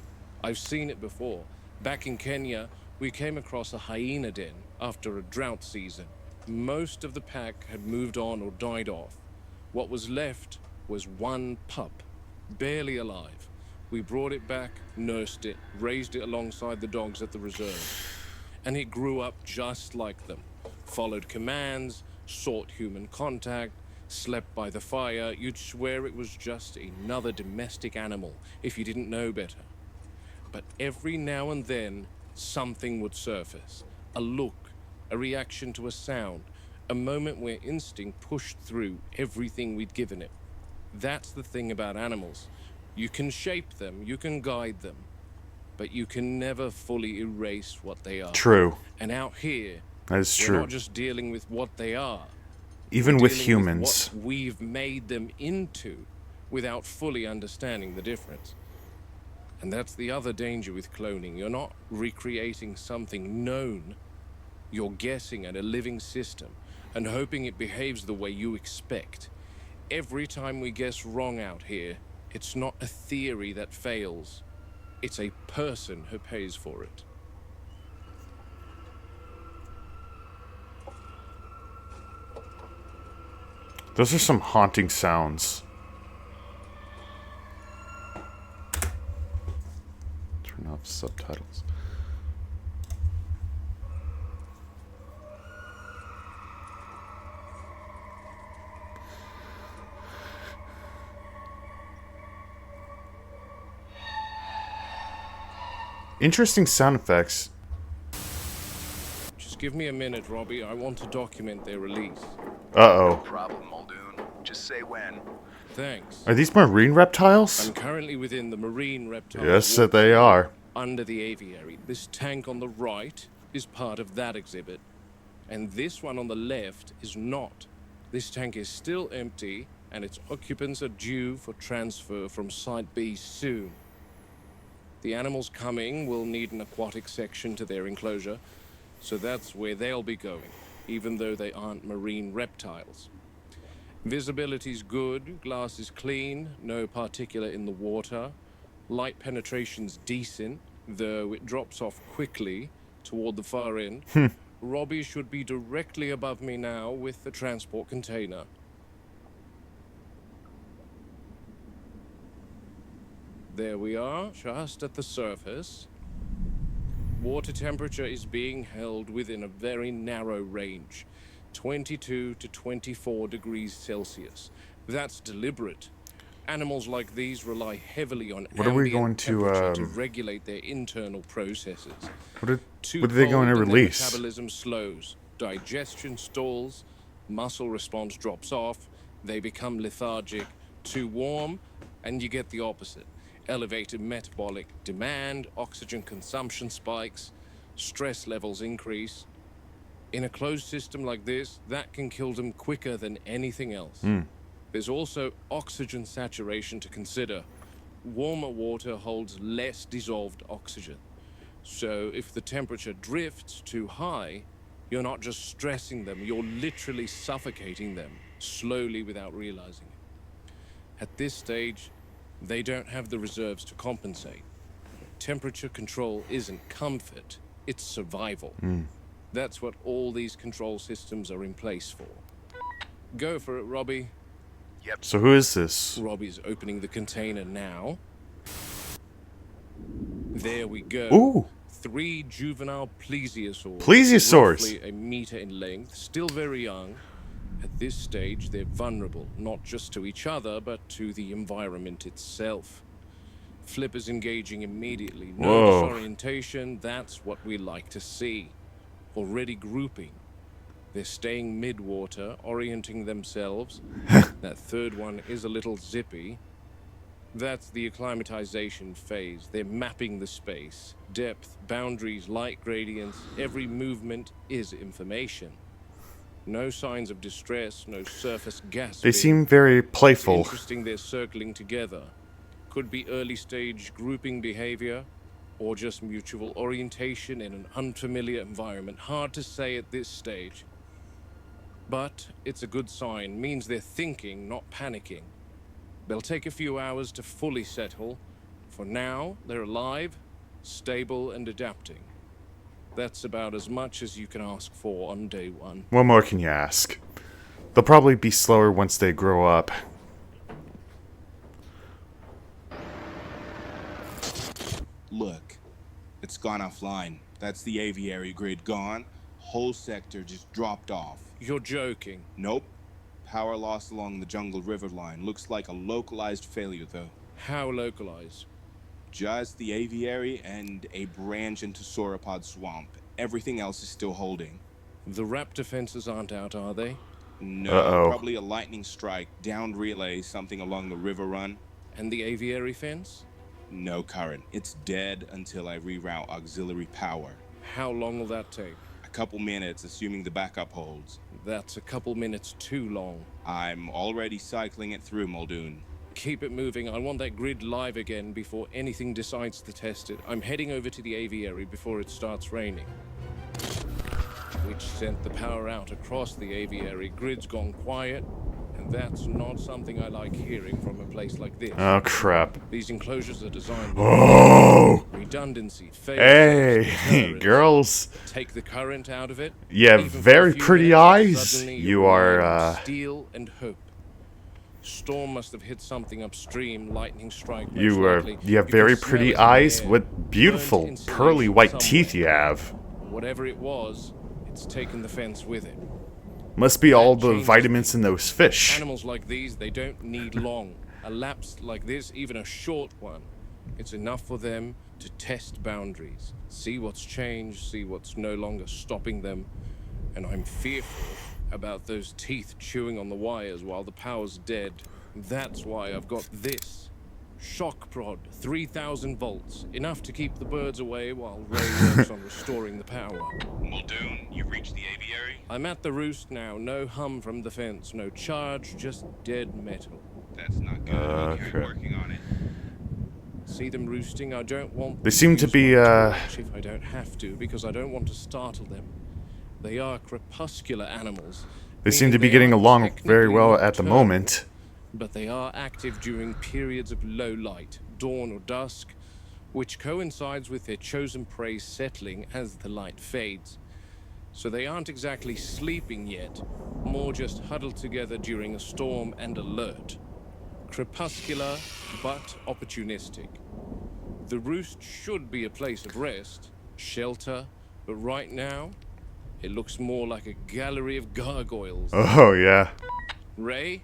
I've seen it before. Back in Kenya, we came across a hyena den after a drought season. Most of the pack had moved on or died off. What was left was one pup, barely alive. We brought it back, nursed it, raised it alongside the dogs at the reserve. And it grew up just like them. Followed commands, sought human contact, slept by the fire. You'd swear it was just another domestic animal if you didn't know better. But every now and then, something would surface. A look, a reaction to a sound, a moment where instinct pushed through everything we'd given it. That's the thing about animals. You can shape them, you can guide them, but you can never fully erase what they are. True. And out here, That is we're true. not just dealing with what they are. Even We're with dealing humans. what we've made them into without fully understanding the difference. And that's the other danger with cloning. You're not recreating something known. You're guessing at a living system and hoping it behaves the way you expect. Every time we guess wrong out here, it's not a theory that fails. It's a person who pays for it. Those are some haunting sounds. Turn off subtitles. Interesting sound effects. Just give me a minute, Robbie. I want to document their release. Uh-oh. Problem, Muldoon. Just say when. Thanks. Are these marine reptiles? I'm currently within the marine reptile. Yes, they are. Under the aviary. This tank on the right is part of that exhibit. And this one on the left is not. This tank is still empty, and its occupants are due for transfer from Site B soon. The animals coming will need an aquatic section to their enclosure, so that's where they'll be going, even though they aren't marine reptiles. Visibility's good, glass is clean, no particulate in the water. Light penetration's decent, though it drops off quickly toward the far end. Robbie should be directly above me now with the transport container. There we are, just at the surface. Water temperature is being held within a very narrow range, 22 to 24 degrees Celsius. That's deliberate. Animals like these rely heavily on What are we ambient going to, temperature to regulate their internal processes. What are Too they going to cold and their release? metabolism slows, digestion stalls, muscle response drops off, they become lethargic. Too warm, and you get the opposite. Elevated metabolic demand, oxygen consumption spikes, stress levels increase. In a closed system like this, that can kill them quicker than anything else. There's also oxygen saturation to consider. Warmer water holds less dissolved oxygen. So if the temperature drifts too high, you're not just stressing them, you're literally suffocating them, slowly without realizing it. At this stage, they don't have the reserves to compensate. Temperature control isn't comfort, it's survival. That's what all these control systems are in place for. Go for it, Robbie. So who is this? Robbie's opening the container now. There we go. Ooh. 3 juvenile plesiosaurs. Plesiosaurs. Roughly a meter in length, still very young. At this stage, they're vulnerable, not just to each other, but to the environment itself. Flipper's engaging immediately. No Whoa. disorientation, that's what we like to see. Already grouping. They're staying mid-water, orienting themselves. That third one is a little zippy. That's the acclimatization phase. They're mapping the space. Depth, boundaries, light gradients. Every movement is information. No signs of distress, no surface gasping. They seem very playful. Interesting they're circling together. Could be early stage grouping behavior, or just mutual orientation in an unfamiliar environment. Hard to say at this stage. But it's a good sign, means they're thinking, not panicking. They'll take a few hours to fully settle. For now, they're alive, stable and adapting. That's about as much as you can ask for on day one. What more can you ask? They'll probably be slower once they grow up. Look, it's gone offline. That's the aviary grid gone. Whole sector just dropped off. You're joking. Nope. Power loss along the jungle river line. Looks like a localized failure, though. How localized? Just the aviary and a branch into Sauropod Swamp. Everything else is still holding. The RAP defenses aren't out, are they? No, Uh-oh. probably a lightning strike, downed relay, something along the river run. And the aviary fence? No current. It's dead until I reroute auxiliary power. How long will that take? A couple minutes, assuming the backup holds. That's a couple minutes too long. I'm already cycling it through, Muldoon. Keep it moving. I want that grid live again before anything decides to test it. I'm heading over to the aviary before it starts raining. Which sent the power out across the aviary. Grid's gone quiet, and that's not something I like hearing from a place like this. Oh, crap. These enclosures are designed with Oh! redundancy, Hey, girls. Take the current out of it. You have even for a very few pretty minutes, eyes. suddenly You you're relying are, on steel and hope. Storm must have hit something upstream. Lightning strike. most you likely. have You very can smell pretty it in the eyes. air. What beautiful, Burnt pearly insulation white teeth somewhere. you have. Whatever it was, it's taken the fence with it. Must be all That the changes vitamins in those fish. Animals like these, they don't need long. A lapse like this, even a short one, it's enough for them to test boundaries, see what's changed, see what's no longer stopping them. And I'm fearful about those teeth chewing on the wires while the power's dead. That's why I've got this. Shock prod, 3,000 volts, enough to keep the birds away while Ray works on restoring the power. Muldoon, you reached the aviary? I'm at the roost now, no hum from the fence, no charge, just dead metal. That's not good. Okay, Okay. working on it. See them roosting? I don't want They seem to use be, my torch if I don't have to, because I don't want to startle them. They are crepuscular animals. They seem to meaning be they getting are along very technically well at the nocturnal, moment. But they are active during periods of low light, dawn or dusk, which coincides with their chosen prey settling as the light fades. So they aren't exactly sleeping yet, more just huddled together during a storm and alert. Crepuscular, but opportunistic. The roost should be a place of rest, shelter, but right now, it looks more like a gallery of gargoyles. Oh, yeah. Ray?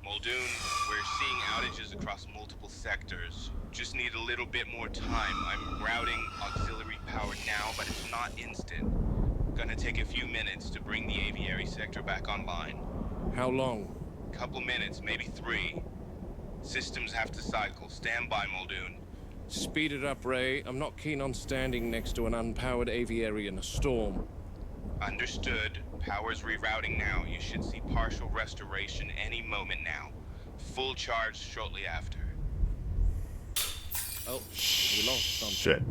Muldoon, we're seeing outages across multiple sectors. Just need a little bit more time. I'm routing auxiliary power now, but it's not instant. Gonna take a few minutes to bring the aviary sector back online. How long? Couple minutes, maybe 3. Systems have to cycle. Stand by, Muldoon. Speed it up, Ray. I'm not keen on standing next to an unpowered aviary in a storm. Understood. Power's rerouting now. You should see partial restoration any moment now. Full charge shortly after. Oh, we lost something. Shit.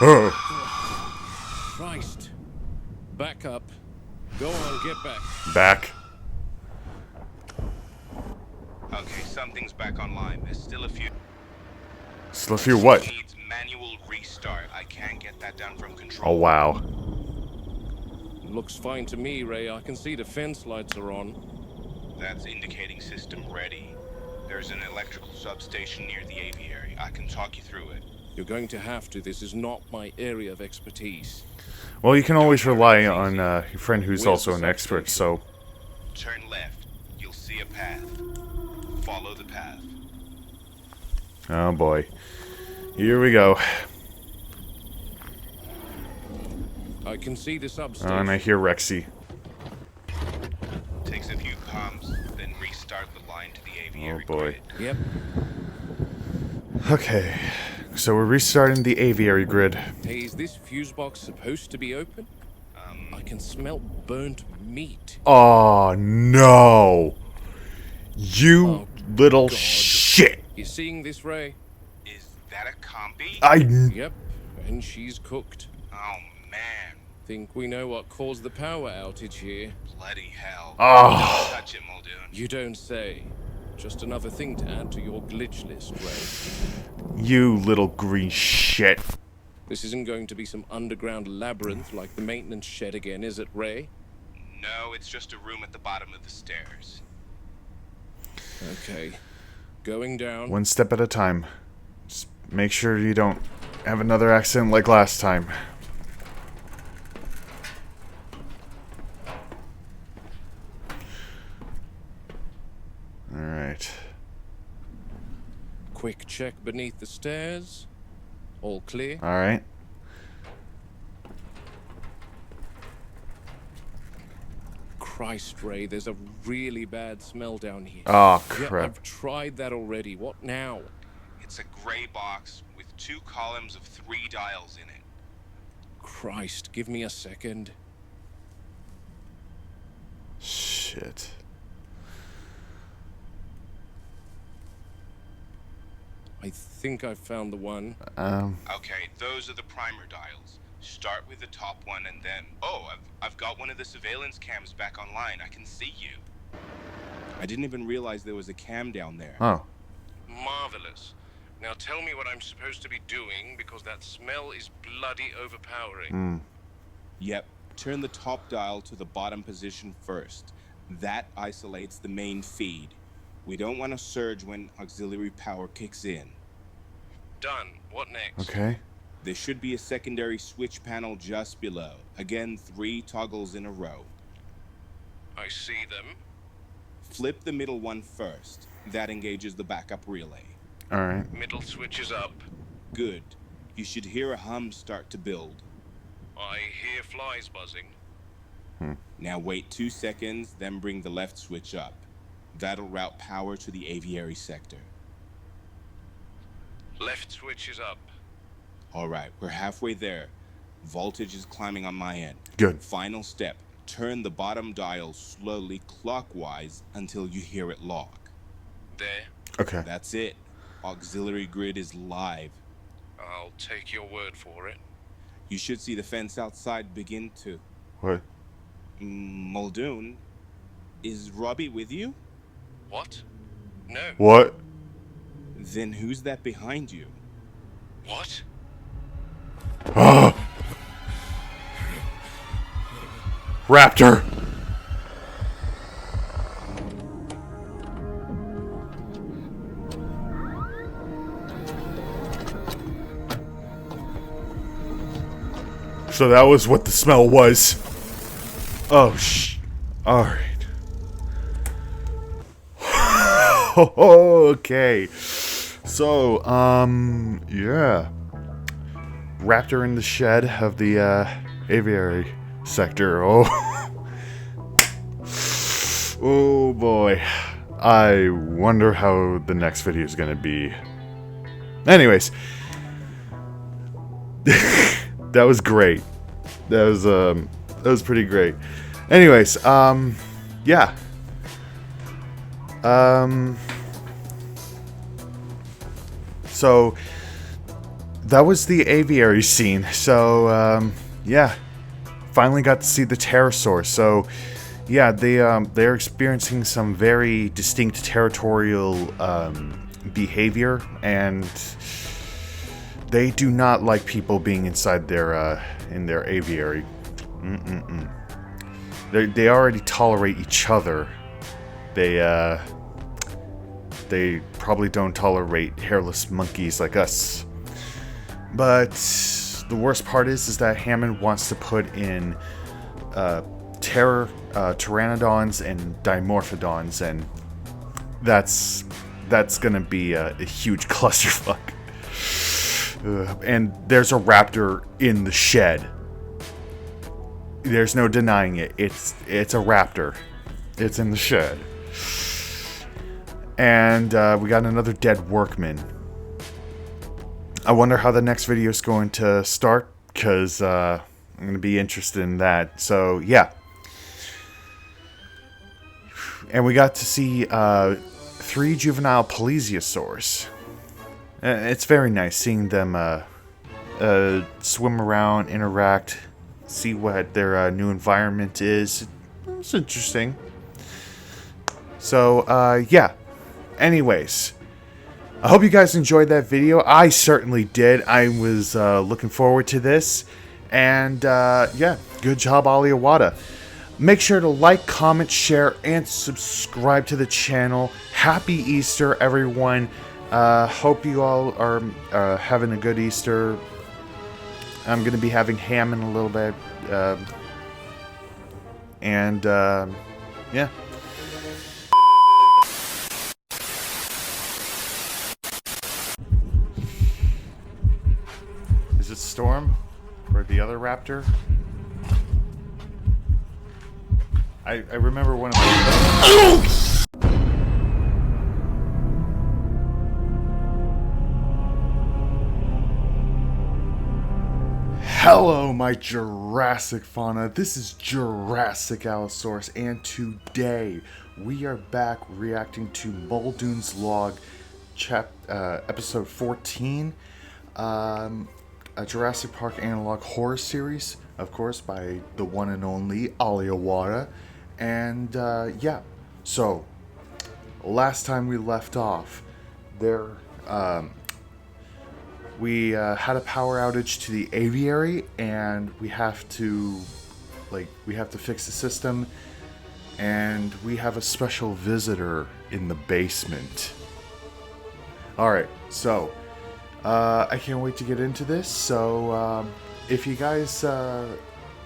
Oh. Christ. Back up. Go on, get back. Back. Okay, something's back online. There's still a few. Still a few what? Needs manual restart. I can't get that done from Oh, control. wow. Looks fine to me, Ray. I can see the fence lights are on. That's indicating system ready. There's an electrical substation near the aviary. I can talk you through it. You're going to have to. This is not my area of expertise. Well, you can always rely on your friend who's Where's also the an expert, so... Turn left. You'll see a path. Follow the path. Oh, boy. Here we go. I can see the Oh, substation. and I hear Rexy. Takes a few pumps, then restart the line to the aviary Oh, boy. grid. Yep. Okay. So we're restarting the aviary grid. Hey, is this fuse box supposed to be open? I can smell burnt meat. Oh, no. You Oh, little God. shit. You seeing this, Ray? Is that a compy? Yep. And she's cooked. Oh, man. Think we know what caused the power outage here. Bloody hell. Oh. Touch it, Muldoon. You don't say. Just another thing to add to your glitch list, Ray. You little green shit. This isn't going to be some underground labyrinth like the maintenance shed again, is it, Ray? No, it's just a room at the bottom of the stairs. Okay. Going down. One step at a time. Just make sure you don't have another accident like last time. Alright. Quick check beneath the stairs. All clear. Alright. Christ, Ray, there's a really bad smell down here. Oh, Yeah, crap. I've tried that already. What now? It's a gray box with 2 columns of 3 dials in it. Christ, give me a second. Shit. I think I've found the one. Okay, those are the primer dials. Start with the top one and then... Oh, I've got one of the surveillance cams back online. I can see you. I didn't even realize there was a cam down there. Oh. Marvelous. Now tell me what I'm supposed to be doing, because that smell is bloody overpowering. Yep. Turn the top dial to the bottom position first. That isolates the main feed. We don't want a surge when auxiliary power kicks in. Done. What next? Okay. There should be a secondary switch panel just below. Again, 3 toggles in a row. I see them. Flip the middle one first. That engages the backup relay. Alright. Middle switch is up. Good. You should hear a hum start to build. I hear flies buzzing. Now wait 2 seconds, then bring the left switch up. That'll route power to the aviary sector. Left switch is up. Alright, we're halfway there. Voltage is climbing on my end. Good. Final step. Turn the bottom dial slowly clockwise until you hear it lock. There. Okay. That's it. Auxiliary grid is live. I'll take your word for it. You should see the fence outside begin to... What? Muldoon, is Robbie with you? What? No. What? Then who's that behind you? What? Raptor! So that was what the smell was. Oh, alright. Okay. So, yeah. Raptor in the shed of the, aviary sector. Oh. Oh boy. I wonder how the next video is gonna be. Anyways. That was great. That was pretty great. Anyways, yeah. So that was the aviary scene. So, yeah. Finally got to see the pterosaur. So, yeah, they're experiencing some very distinct territorial behavior, and they do not like people being inside their in their aviary. They already tolerate each other. They probably don't tolerate hairless monkeys like us. But the worst part is that Hammond wants to put in pteranodons and dimorphodons, and that's gonna be a huge clusterfuck. And there's a raptor in the shed. There's no denying it. It's a raptor. It's in the shed. And we got another dead workman. I wonder how the next video is going to start, because I'm going to be interested in that. So, yeah. And we got to see 3 juvenile plesiosaurs. It's very nice seeing them swim around, interact, see what their new environment is. It's interesting. So, yeah. anyways, I hope you guys enjoyed that video. I certainly did. I was looking forward to this. And yeah, good job, awada. Make sure to like, comment, share, and subscribe to the channel. Happy Easter, everyone. Hope you all are having a good Easter. I'm going to be having ham in a little bit. Yeah. Is it Storm? Or the other raptor? I remember one of my... Hello, my Jurassic fauna. This is Jurassic Allosaurus, and today we are back reacting to Muldoons log, episode 14, a Jurassic Park analog horror series, of course, by the one and only awada. And yeah, so last time we left off, we had a power outage to the aviary, and we have to fix the system, and we have a special visitor in the basement. Alright, so I can't wait to get into this. So if you guys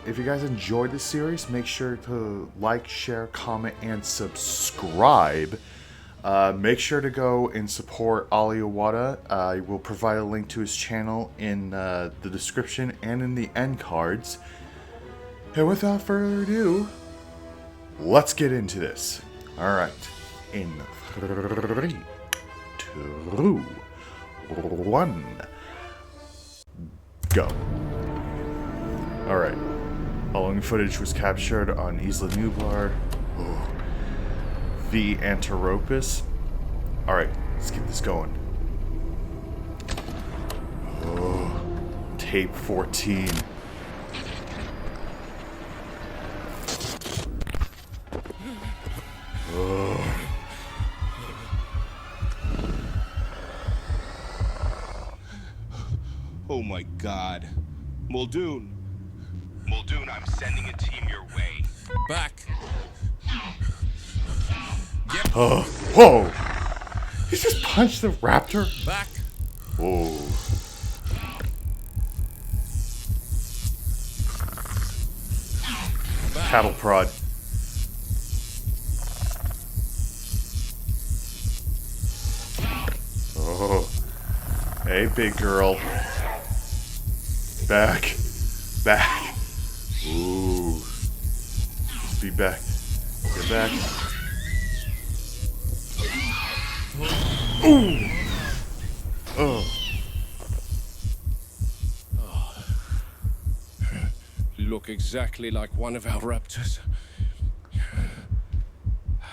enjoyed the series, make sure to like, share, comment, and subscribe. Make sure to go and support awada. I will provide a link to his channel in the description and in the end cards. And without further ado, let's get into this. Alright, in 3, 2, 1, go. Alright, following footage was captured on Isla Nublar. Oh. The Anteropus. Alright, let's get this going. Oh, tape 14. Oh. Oh my god. Muldoon, I'm sending a team your way. Back. Oh, whoa! He just punched the raptor? Back. Whoa. Back. Cattle prod. Oh. Hey, big girl. Back. Back. Ooh. Just be back. Get back. Ooh. Oh. Look exactly like one of our raptors.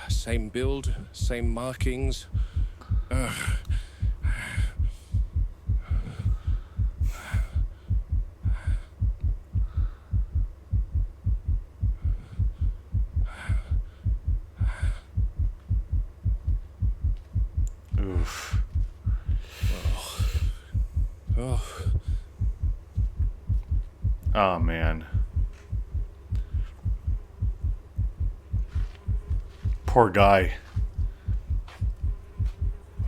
Same build, same markings. Oof. Oh. Oh, man. Poor guy.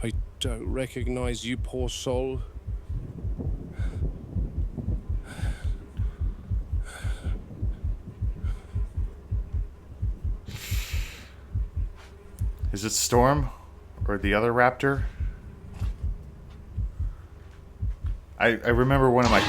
I don't recognize you, poor soul. Is it Storm? Or the other raptor? I remember one of my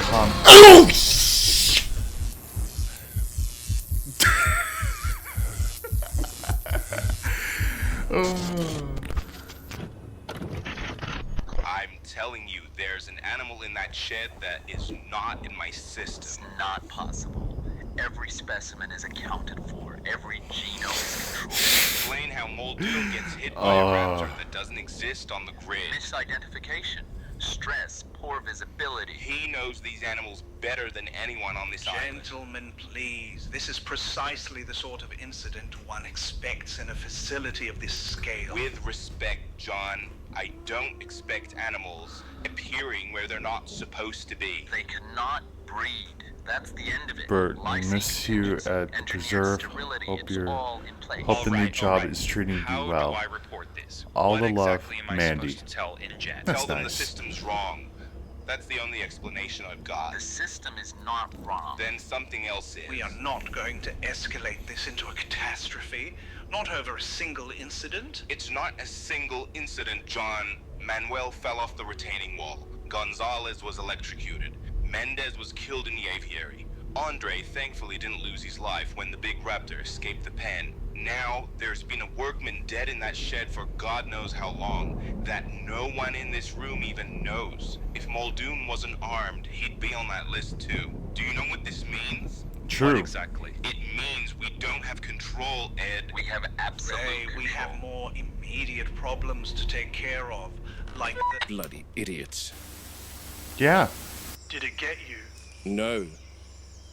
I'm telling you, there's an animal in that shed that is not in my system. It's not possible. Every specimen is accounted for. Every genome is controlled. Explain how Muldoon gets hit by a raptor that doesn't exist on the grid. Misidentification. Stress, poor visibility. He knows these animals better than anyone on this island. Gentlemen, please. This is precisely the sort of incident one expects in a facility of this scale. With respect, John, I don't expect animals appearing where they're not supposed to be. They cannot breed. That's the end of it. Bert, I Lysine miss you conditions, at engineered Preserve. sterility, Hope it's you're all in place. hope the new Alright, job alright. is treating you How well. do I report this? All What the love, exactly am I Mandy. supposed to tell InJet? That's Tell them the nice. system's wrong. That's the only explanation I've got. The system is not wrong. Then something else is. We are not going to escalate this into a catastrophe. Not over a single incident. It's not a single incident, John. Manuel fell off the retaining wall. Gonzalez was electrocuted. Mendez was killed in the aviary. Andre thankfully didn't lose his life when the big raptor escaped the pen. Now, there's been a workman dead in that shed for God knows how long, that no one in this room even knows. If Muldoon wasn't armed, he'd be on that list too. Do you know what this means? True. What exactly? It means we don't have control, Ed. We have absolute Ray, we control. have more immediate problems to take care of, like the... Bloody idiots. Yeah. Did it get you? No.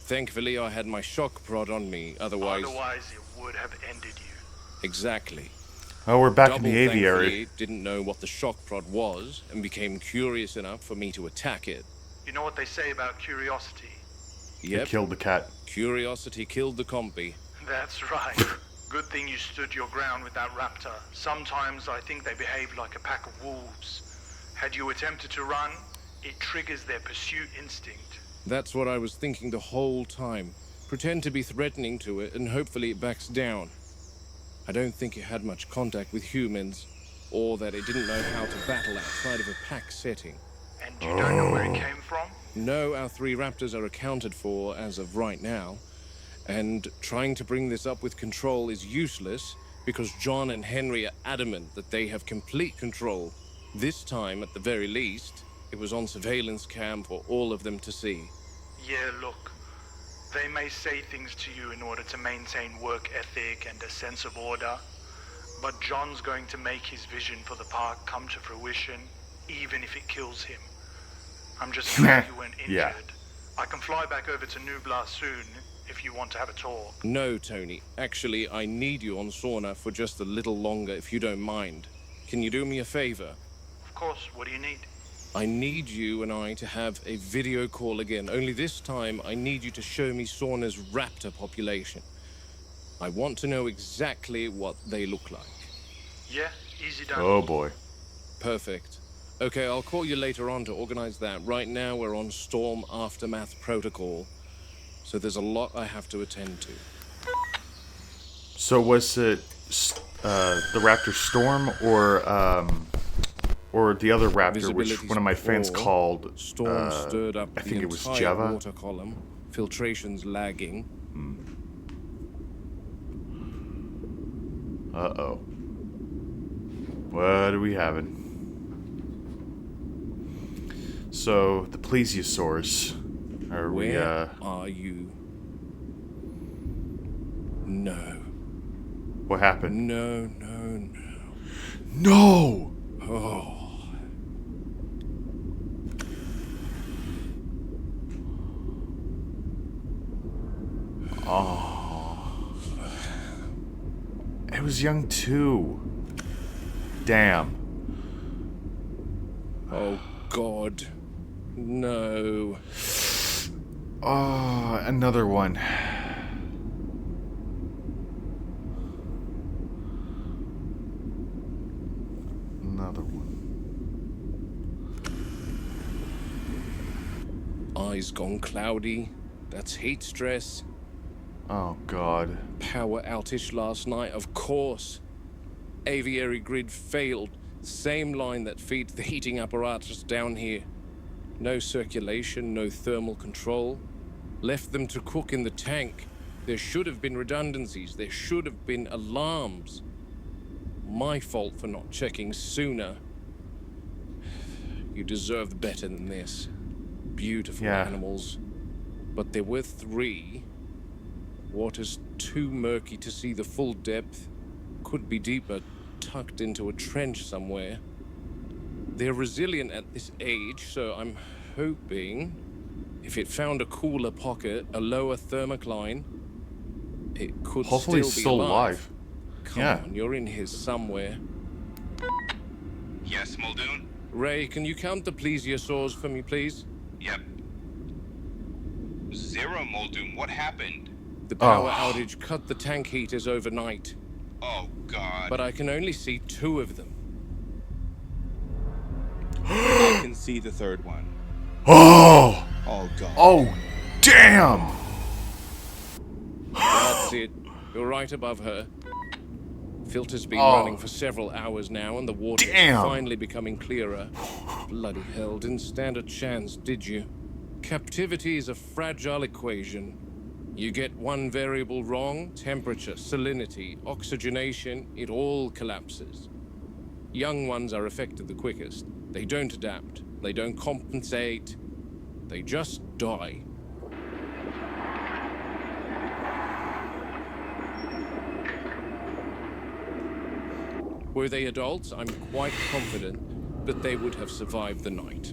Thankfully, I had my shock prod on me, otherwise... Otherwise, it would have ended you. Exactly. Oh, we're back in Double, the aviary. thankfully, didn't know what the shock prod was, and became curious enough for me to attack it. You know what they say about curiosity? They Yep, killed the cat. curiosity killed the compy. That's right. Good thing you stood your ground with that raptor. Sometimes I think they behave like a pack of wolves. Had you attempted to run, it triggers their pursuit instinct. That's what I was thinking the whole time. Pretend to be threatening to it, and hopefully it backs down. I don't think it had much contact with humans, or that it didn't know how to battle outside of a pack setting. And you don't know where it came from? No, our 3 raptors are accounted for as of right now, and trying to bring this up with control is useless because John and Henry are adamant that they have complete control. This time, at the very least, it was on surveillance cam for all of them to see. Yeah, look. They may say things to you in order to maintain work ethic and a sense of order, but John's going to make his vision for the park come to fruition, even if it kills him. I'm just glad you weren't injured. Yeah. I can fly back over to Nublar soon if you want to have a talk. No, Tony. Actually, I need you on Sauna for just a little longer if you don't mind. Can you do me a favor? Of course, what do you need? I need you and I to have a video call again, only this time I need you to show me Sauna's raptor population. I want to know exactly what they look like. Yeah, easy done. Oh boy. Perfect. Okay, I'll call you later on to organize that. Right now we're on Storm Aftermath Protocol, so there's a lot I have to attend to. So was it the Raptor Storm or the other Raptor, which Visibility's one of my fans poor. called Storm stirred up I the think it was entire Java. water column. Filtration's lagging. Uh-oh. What are we having? So, the plesiosaurs. Are we, Where are you? No. what happened? No, no, no. No! Oh. It was young too. Damn. Oh, God. No. Oh, another one. Another one. Eyes gone cloudy. That's heat stress. Oh, God. Power outage last night, of course. Aviary grid failed. Same line that feeds the heating apparatus down here. No circulation, no thermal control. Left them to cook in the tank. There should have been redundancies. There should have been alarms. My fault for not checking sooner. You deserved better than this. Beautiful Yeah. animals. But there were 3. Water's too murky to see the full depth. Could be deeper, tucked into a trench somewhere. They're resilient at this age, so I'm hoping if it found a cooler pocket, a lower thermocline, it could Hopefully still it's be still alive. alive. Come Yeah. on, you're in here somewhere. Yes, Muldoon? Ray, can you count the plesiosaurs for me, please? Yep. Zero, Muldoon. What happened? The power Oh. outage cut the tank heaters overnight, Oh, God. but I can only see 2 of them. I can see the third one. Oh! Oh, God. Oh, damn! That's it. You're right above her. Filter's been Oh. running for several hours now, and the water's Damn. finally becoming clearer. Bloody hell, didn't stand a chance, did you? Captivity is a fragile equation. You get one variable wrong, temperature, salinity, oxygenation, it all collapses. Young ones are affected the quickest. They don't adapt. They don't compensate. They just die. Were they adults, I'm quite confident that they would have survived the night.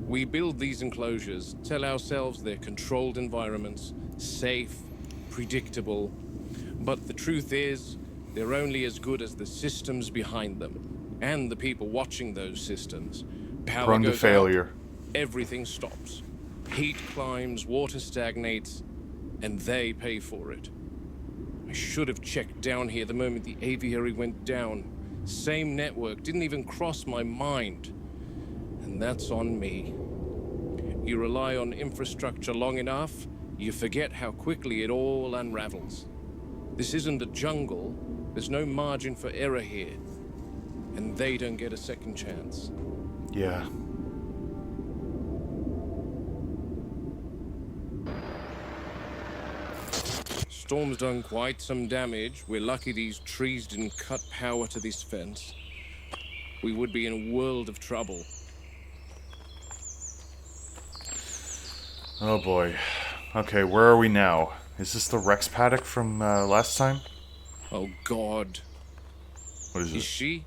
We build these enclosures, tell ourselves they're controlled environments, safe, predictable. But the truth is, they're only as good as the systems behind them, and the people watching those systems. Power Prone to goes out, failure. everything stops. Heat climbs, water stagnates, and they pay for it. I should have checked down here the moment the aviary went down. Same network, didn't even cross my mind. And that's on me. You rely on infrastructure long enough, you forget how quickly it all unravels. This isn't a jungle, there's no margin for error here. And they don't get a second chance. Yeah. Storm's done quite some damage. We're lucky these trees didn't cut power to this fence. We would be in a world of trouble. Oh boy. Okay, where are we now? Is this the Rex paddock from last time? Oh God. What is Is it? she?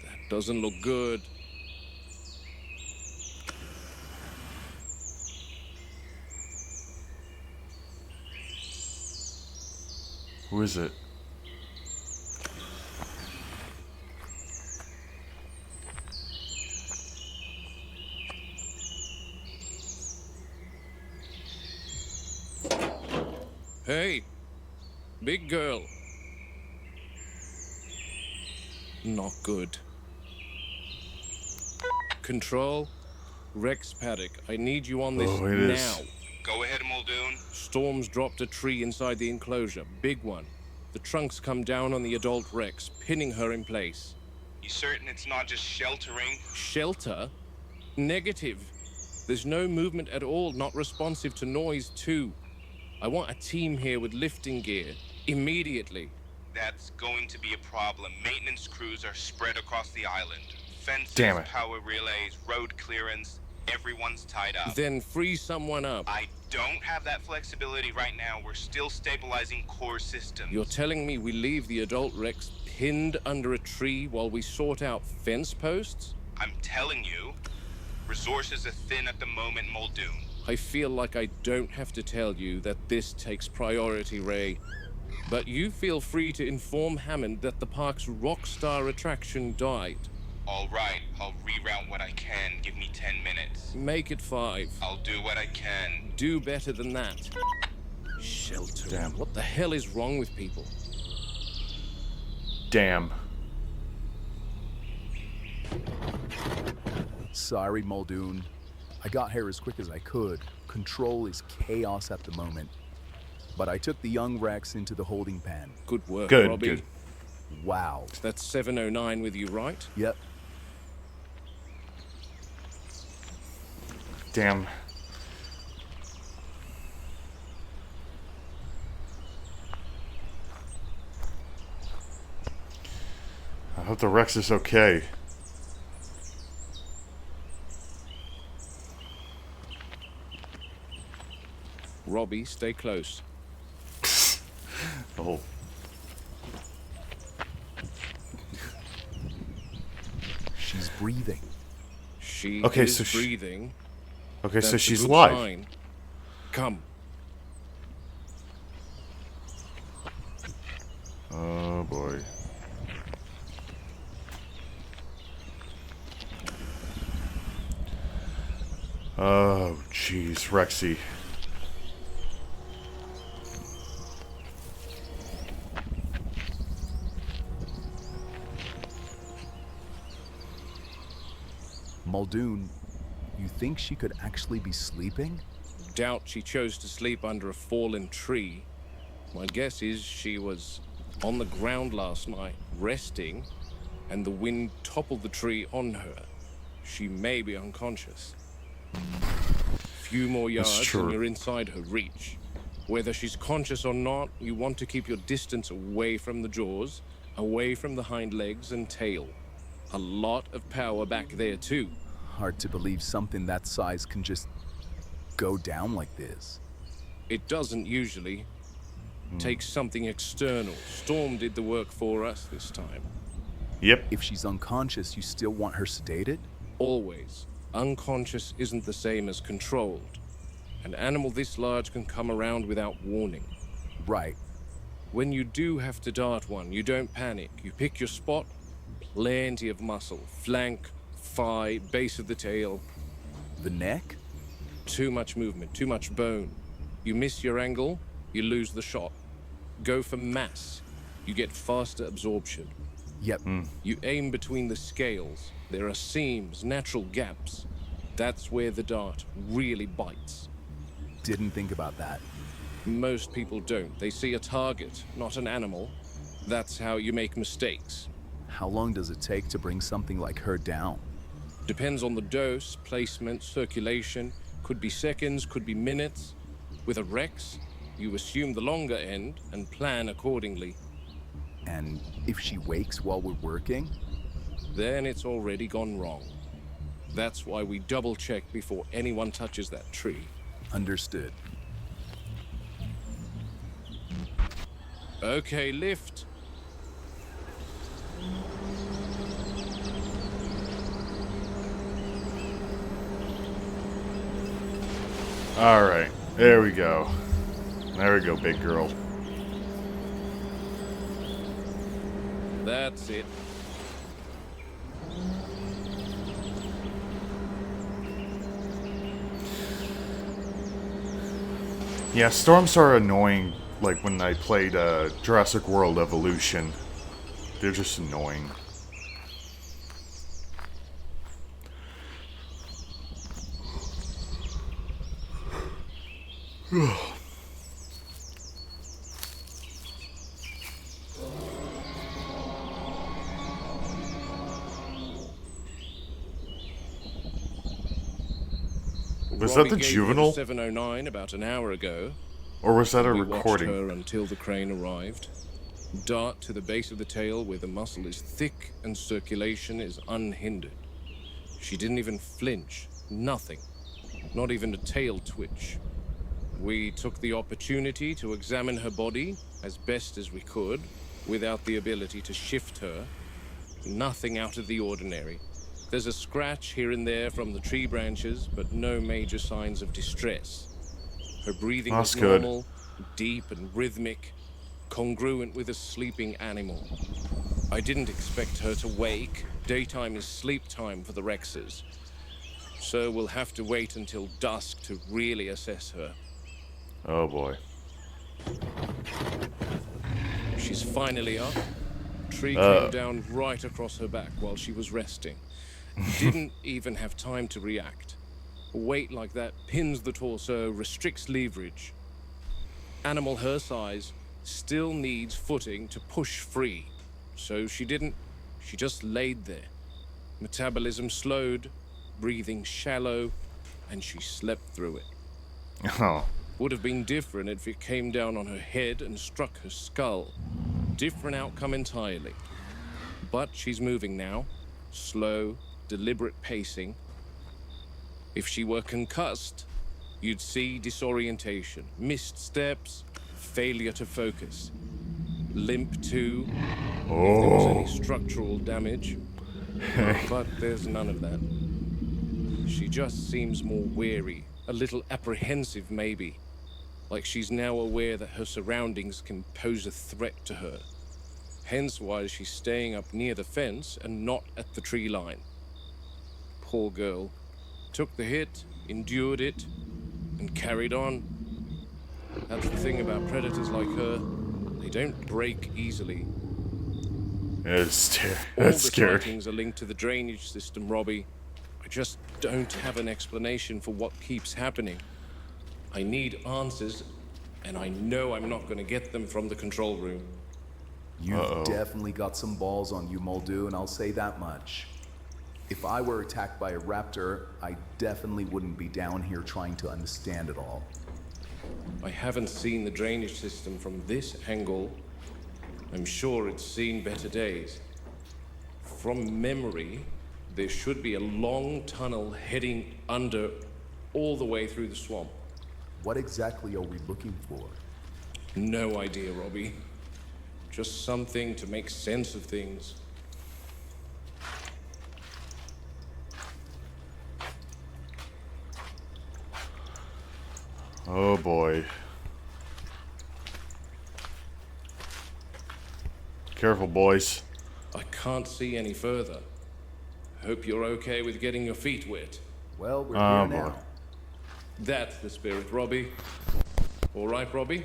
That doesn't look good. Who is it? Hey, big girl. Not good. Control, Rex Paddock, I need you on this Oh, it now. is. Go ahead, Muldoon. Storm's dropped a tree inside the enclosure, big one. The trunks come down on the adult Rex, pinning her in place. You certain it's not just sheltering? Shelter? Negative. There's no movement at all, not responsive to noise too. I want a team here with lifting gear, immediately. That's going to be a problem. Maintenance crews are spread across the island. Fences, Damn it. power relays, road clearance, everyone's tied up. Then free someone up. I don't have that flexibility right now. We're still stabilizing core systems. You're telling me we leave the adult Rex pinned under a tree while we sort out fence posts? I'm telling you, resources are thin at the moment, Muldoon. I feel like I don't have to tell you that this takes priority, Ray. But you feel free to inform Hammond that the park's rock star attraction died. All right, I'll reroute what I can. Give me 10 minutes. Make it 5. I'll do what I can. Do better than that. Shelter. Damn. What the hell is wrong with people? Damn. Sorry, Muldoon. I got here as quick as I could. Control is chaos at the moment. But I took the young Rex into the holding pen. Good work, Good, Robbie. good. Wow. That's 709 with you, right? Yep. Damn. I hope the Rex is okay. Robbie, stay close. Oh. She's breathing. She Okay, is so breathing. Okay, so That's a she's good alive. sign. Come. Oh boy. Oh jeez, Rexy. Muldoon, you think she could actually be sleeping? Doubt she chose to sleep under a fallen tree. My guess is she was on the ground last night, resting, and the wind toppled the tree on her. She may be unconscious. Few more That's yards true. and you're inside her reach. Whether she's conscious or not, you want to keep your distance away from the jaws, away from the hind legs and tail. A lot of power back there too. Hard to believe something that size can just go down like this. It doesn't usually. Takes something external. Storm did the work for us this time. Yep. If she's unconscious, you still want her sedated? Always. Unconscious isn't the same as controlled. An animal this large can come around without warning. Right. When you do have to dart one, you don't panic. You pick your spot, plenty of muscle, flank, thigh, base of the tail. The neck? Too much movement, too much bone. You miss your angle, you lose the shot. Go for mass, you get faster absorption. Yep. You aim between the scales. There are seams, natural gaps. That's where the dart really bites. Didn't think about that. Most people don't. They see a target, not an animal. That's how you make mistakes. How long does it take to bring something like her down? Depends on the dose, placement, circulation. Could be seconds, could be minutes. With a Rex, you assume the longer end and plan accordingly. And if she wakes while we're working? Then it's already gone wrong. That's why we double check before anyone touches that tree. Understood. Okay, lift. Alright, there we go. There we go, big girl. That's it. Yeah, storms are annoying, like when I played Jurassic World Evolution. They're just annoying. Was that Robbie the gave her juvenile? 709 about an hour ago. Or was that a We recording? watched her until the crane arrived. Dart to the base of the tail where the muscle is thick and circulation is unhindered. She didn't even flinch. Nothing. Not even a tail twitch. We took the opportunity to examine her body as best as we could, without the ability to shift her. Nothing out of the ordinary. There's a scratch here and there from the tree branches, but no major signs of distress. Her breathing That's was good. normal, deep and rhythmic, congruent with a sleeping animal. I didn't expect her to wake. Daytime is sleep time for the Rexes. So we'll have to wait until dusk to really assess her. Oh boy. She's finally up. Tree came down right across her back while she was resting. Didn't even have time to react. A weight like that pins the torso, restricts leverage. Animal her size still needs footing to push free. So she didn't. She just laid there. Metabolism slowed, breathing shallow, and she slept through it. Oh. Would have been different if it came down on her head and struck her skull. Different outcome entirely. But she's moving now. Slow, deliberate pacing. If she were concussed, you'd see disorientation, missed steps, failure to focus. Limp too, if there was any structural damage. But there's none of that. She just seems more wary, a little apprehensive maybe. Like she's now aware that her surroundings can pose a threat to her. Hence why she's staying up near the fence and not at the tree line. Poor girl. Took the hit, endured it, and carried on. That's the thing about predators like her. They don't break easily. It's All the scared. sightings are linked to the drainage system, Robbie. I just don't have an explanation for what keeps happening. I need answers, and I know I'm not going to get them from the control room. You've definitely got some balls on you, Muldoon, I'll say that much. If I were attacked by a raptor, I definitely wouldn't be down here trying to understand it all. I haven't seen the drainage system from this angle. I'm sure it's seen better days. From memory, there should be a long tunnel heading under all the way through the swamp. What exactly are we looking for? No idea, Robbie. Just something to make sense of things. Oh boy. Careful, boys. I can't see any further. Hope you're okay with getting your feet wet. Well, we're Oh, here now. boy. That's the spirit, Robbie. All right, Robbie?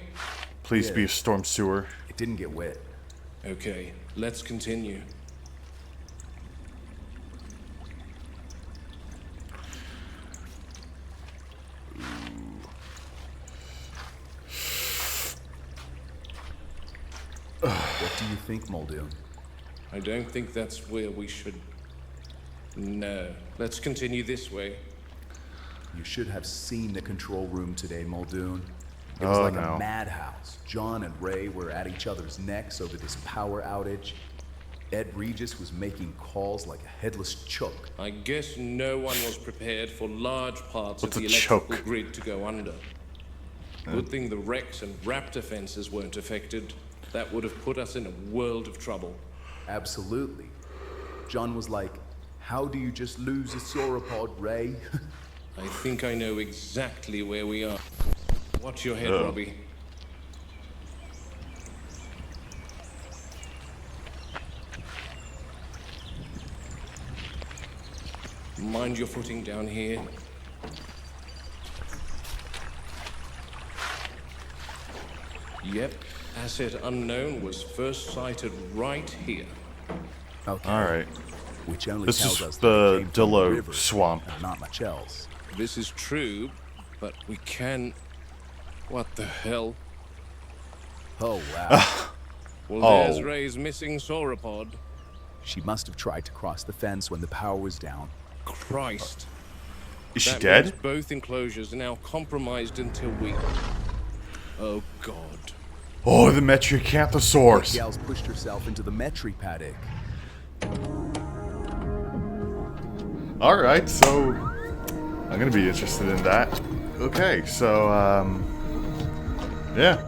Please Yeah. be a storm sewer. It didn't get wet. Okay, let's continue. What do you think, Muldoon? I don't think that's where we should... No, let's continue this way. You should have seen the control room today, Muldoon. It was Oh, like no. a madhouse. John and Ray were at each other's necks over this power outage. Ed Regis was making calls like a headless chook. I guess no one was prepared for large parts What's of a the electrical choke? grid to go under. Good thing the Rex and Raptor fences weren't affected. That would have put us in a world of trouble. Absolutely. John was like, how do you just lose a sauropod, Ray? I think I know exactly where we are. Watch your head, Oh. Robbie. Mind your footing down here. Yep, asset unknown was first sighted right here. Okay. All right. Which only This tells is us the that it came from Dillo river swamp. and not much else. This is true, but we can... What the hell? Oh, wow. Well, Oh. there's Ray's missing sauropod. She must have tried to cross the fence when the power was down. Christ. Is she That dead? means both enclosures are now compromised until we... Oh, God. Oh, the Metriacanthosaurus. Gal's pushed herself into the Metri paddock. All right, so I'm gonna be interested in that. Okay, so yeah.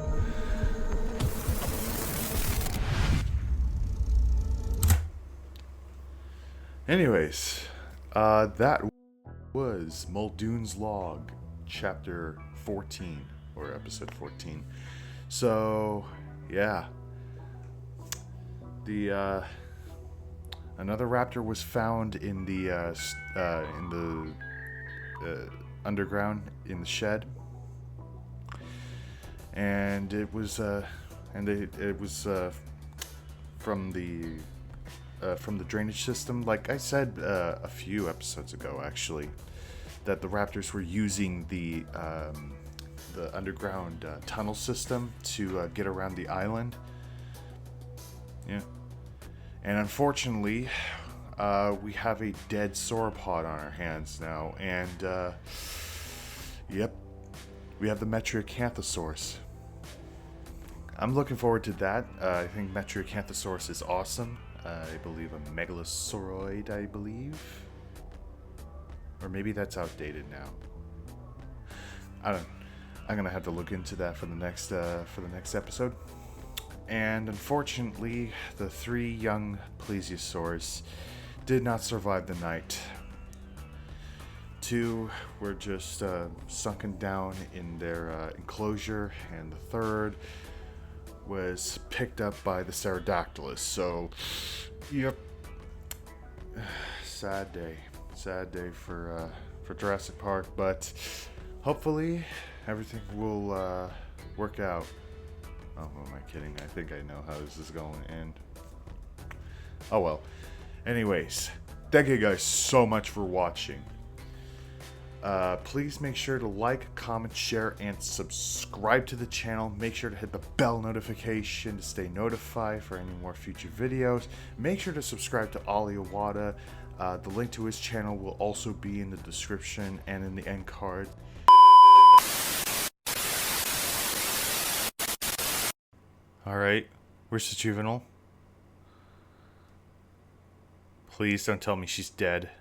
Anyways, that was Muldoon's Log, chapter 14 or episode 14. So yeah, the another raptor was found in the underground in the shed, and it was from the drainage system. Like I said a few episodes ago, actually, that the raptors were using the underground tunnel system to get around the island. Yeah. And unfortunately, we have a dead sauropod on our hands now, and yep, we have the Metriacanthosaurus. I'm looking forward to that. I think Metriacanthosaurus is awesome. I believe a megalosauroid, I believe. Or maybe that's outdated now. I'm gonna have to look into that for the next episode. And unfortunately, the three young plesiosaurs did not survive the night. 2 were just sunken down in their enclosure, and the 3rd was picked up by the pterodactylus. So, yep, sad day for Jurassic Park, but hopefully everything will work out. Oh, who am I kidding? I think I know how this is going to end. Oh well. Anyways, thank you guys so much for watching. Please make sure to like, comment, share, and subscribe to the channel. Make sure to hit the bell notification to stay notified for any more future videos. Make sure to subscribe to awada. The link to his channel will also be in the description and in the end card. Alright, where's the juvenile? Please don't tell me she's dead.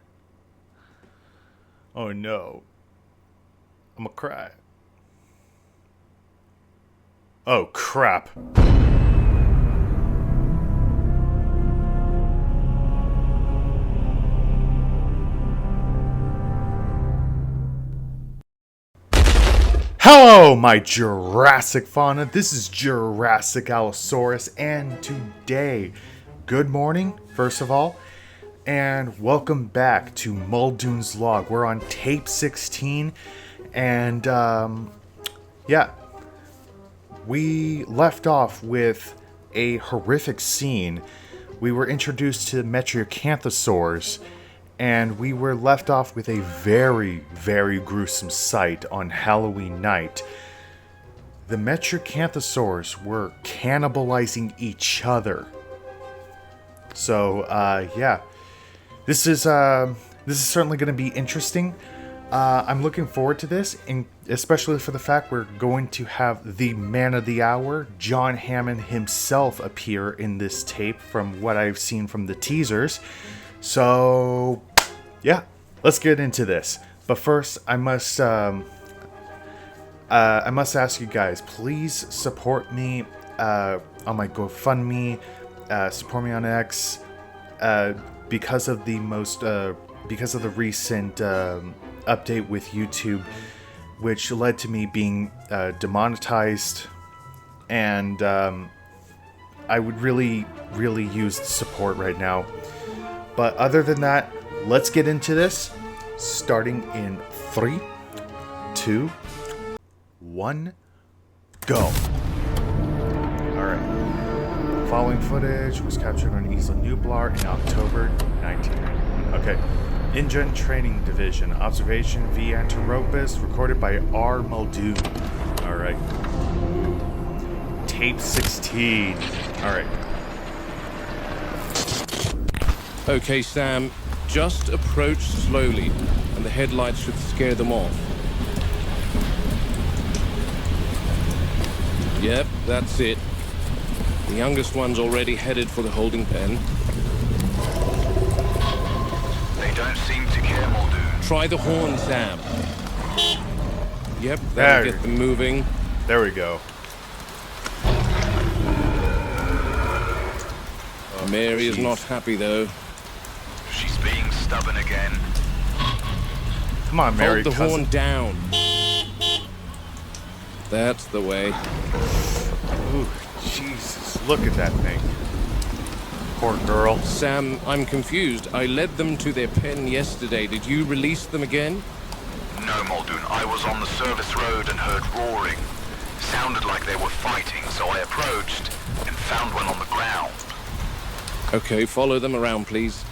Oh no. I'm gonna cry. Oh crap. Hello, my Jurassic fauna. This is Jurassic Allosaurus, and today, good morning, first of all, and welcome back to Muldoons Log. We're on tape 16, and yeah, we left off with a horrific scene. We were introduced to Metriacanthosaurs, and we were left off with a very, very gruesome sight on Halloween night. The Metriacanthosaurs were cannibalizing each other. So, yeah. This is certainly going to be interesting. I'm looking forward to this, and especially for the fact we're going to have the man of the hour, John Hammond himself, appear in this tape from what I've seen from the teasers. So, yeah, let's get into this. But first, I must ask you guys, please support me on my GoFundMe, support me on X, because of the recent update with YouTube, which led to me being demonetized, and I would really use the support right now. But other than that, let's get into this, starting in 3, 2, 1, go. Alright. The following footage was captured on Isla Nublar in October 1991. Okay. InGen Training Division. Observation V. Anteropus, recorded by R. Muldoon. Alright. Tape 16. Alright. Okay, Sam, just approach slowly, and the headlights should scare them off. Yep, that's it. The youngest one's already headed for the holding pen. They don't seem to care, Muldoon. Try the horn, Sam. Yep, that'll get them moving. There we go. Mary is not happy, though. She's being stubborn again. Come on, Mary. Hold the horn down. That's the way. Ooh, Jesus. Look at that thing. Poor girl. Sam, I'm confused. I led them to their pen yesterday. Did you release them again? No, Muldoon. I was on the service road and heard roaring. Sounded like they were fighting, so I approached and found one on the ground. Okay, follow them around, please.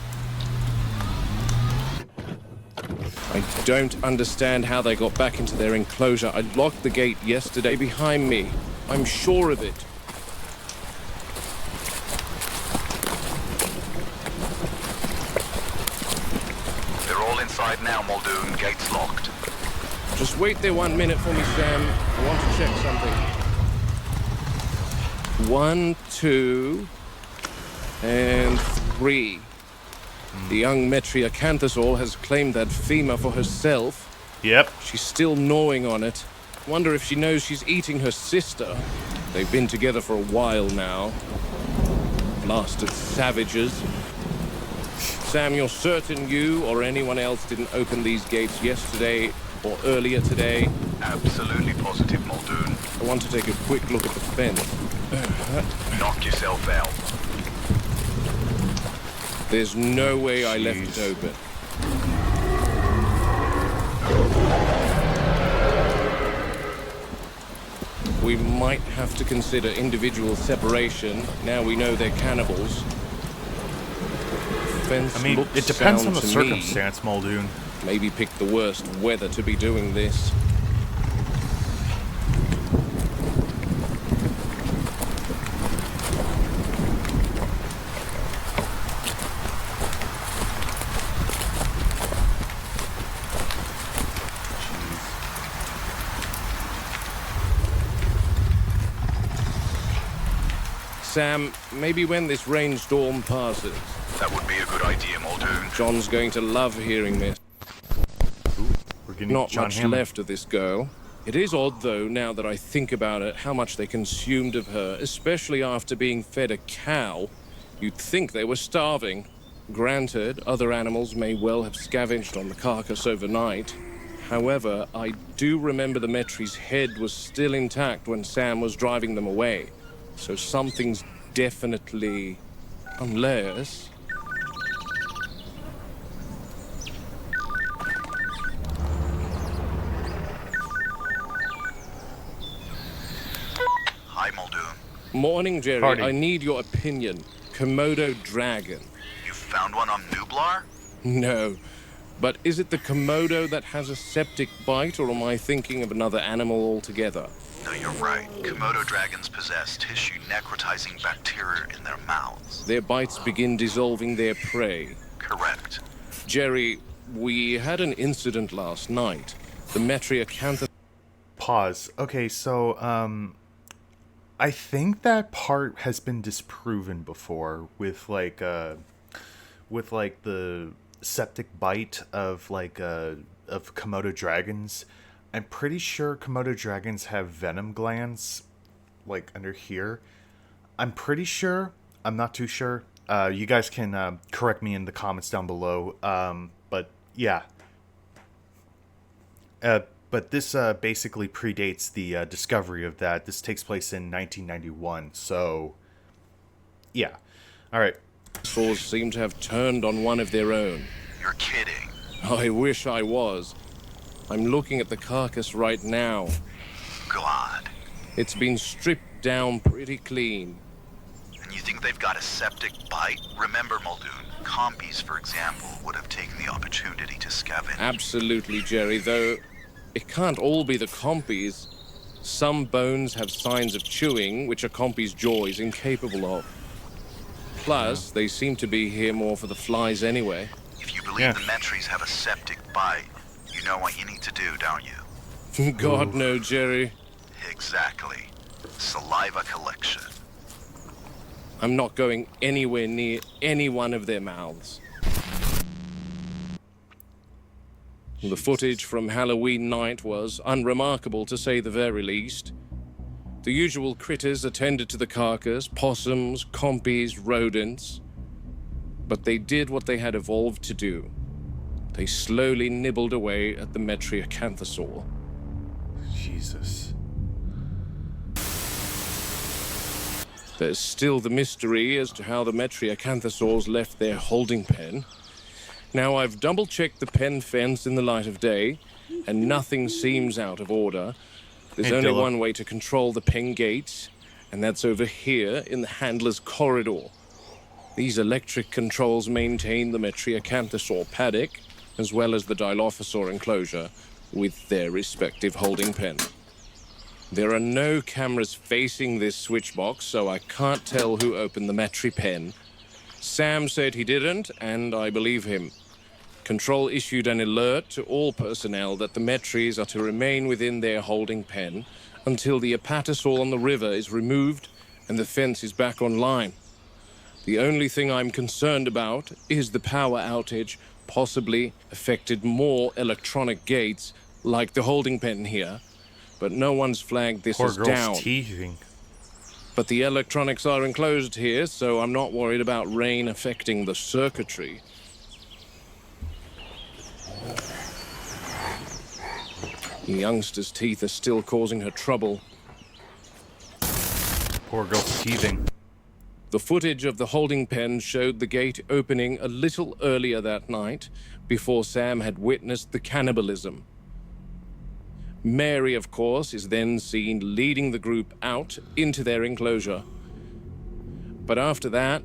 I don't understand how they got back into their enclosure. I locked the gate yesterday behind me. I'm sure of it. They're all inside now, Muldoon. Gate's locked. Just wait there 1 minute for me, Sam. I want to check something. 1, 2, and 3. The young Metriacanthosaur has claimed that femur for herself. Yep. She's still gnawing on it. Wonder if she knows she's eating her sister. They've been together for a while now. Blasted savages. Sam, you're certain you or anyone else didn't open these gates yesterday or earlier today? Absolutely positive, Muldoon. I want to take a quick look at the fence. Knock yourself out. There's no way I left it open. We might have to consider individual separation. Now we know they're cannibals. Fence I mean, looks it depends on sound the to circumstance, Muldoon. Me. Maybe pick the worst weather to be doing this. Sam, maybe when this rainstorm passes. That would be a good idea, Muldoon. John's going to love hearing this. We're getting Not John much Hammond. left of this girl. It is odd, though, now that I think about it, how much they consumed of her, especially after being fed a cow. You'd think they were starving. Granted, other animals may well have scavenged on the carcass overnight. However, I do remember the Metri's head was still intact when Sam was driving them away. So something's definitely... unless... Hi, Muldoon. Morning, Jerry. Party. I need your opinion. Komodo dragon. You found one on Nublar? No. But is it the Komodo that has a septic bite, or am I thinking of another animal altogether? No, you're right. Komodo dragons possess tissue necrotizing bacteria in their mouths. Their bites begin dissolving their prey. Correct. Jerry, we had an incident last night. The Metriacantha... Pause. Okay, so, I think that part has been disproven before with, like, the septic bite of, of Komodo dragons. I'm pretty sure Komodo dragons have venom glands, like, under here. I'm pretty sure. I'm not too sure. You guys can correct me in the comments down below. But, yeah. But this basically predates the discovery of that. This takes place in 1991, so... yeah. Alright. Dinosaurs seem to have turned on one of their own. You're kidding. I wish I was. I'm looking at the carcass right now. God. It's been stripped down pretty clean. And you think they've got a septic bite? Remember, Muldoon, compies, for example, would have taken the opportunity to scavenge. Absolutely, Jerry, though it can't all be the compies. Some bones have signs of chewing, which a compy's jaw is incapable of. Plus, they seem to be here more for the flies anyway. If you believe the Metries have a septic bite, you know what you need to do, don't you? God, no, Jerry. Exactly. Saliva collection. I'm not going anywhere near any one of their mouths. The footage from Halloween night was unremarkable, to say the very least. The usual critters attended to the carcass, possums, compies, rodents. But they did what they had evolved to do. They slowly nibbled away at the Metriacanthosaur. Jesus. There's still the mystery as to how the Metriacanthosaurs left their holding pen. Now, I've double-checked the pen fence in the light of day, and nothing seems out of order. There's Hey, only Dilla. one way to control the pen gates, and that's over here in the handler's corridor. These electric controls maintain the Metriacanthosaur paddock, as well as the Dilophosaur enclosure, with their respective holding pen. There are no cameras facing this switch box, so I can't tell who opened the Metri pen. Sam said he didn't, and I believe him. Control issued an alert to all personnel that the Metris are to remain within their holding pen until the Apatosaur on the river is removed and the fence is back online. The only thing I'm concerned about is the power outage possibly affected more electronic gates, like the holding pen here, but no one's flagged this Poor as girl's down. teething. But the electronics are enclosed here, so I'm not worried about rain affecting the circuitry. The youngster's teeth are still causing her trouble. Poor girl's teething. The footage of the holding pen showed the gate opening a little earlier that night, before Sam had witnessed the cannibalism. Mary, of course, is then seen leading the group out into their enclosure. But after that,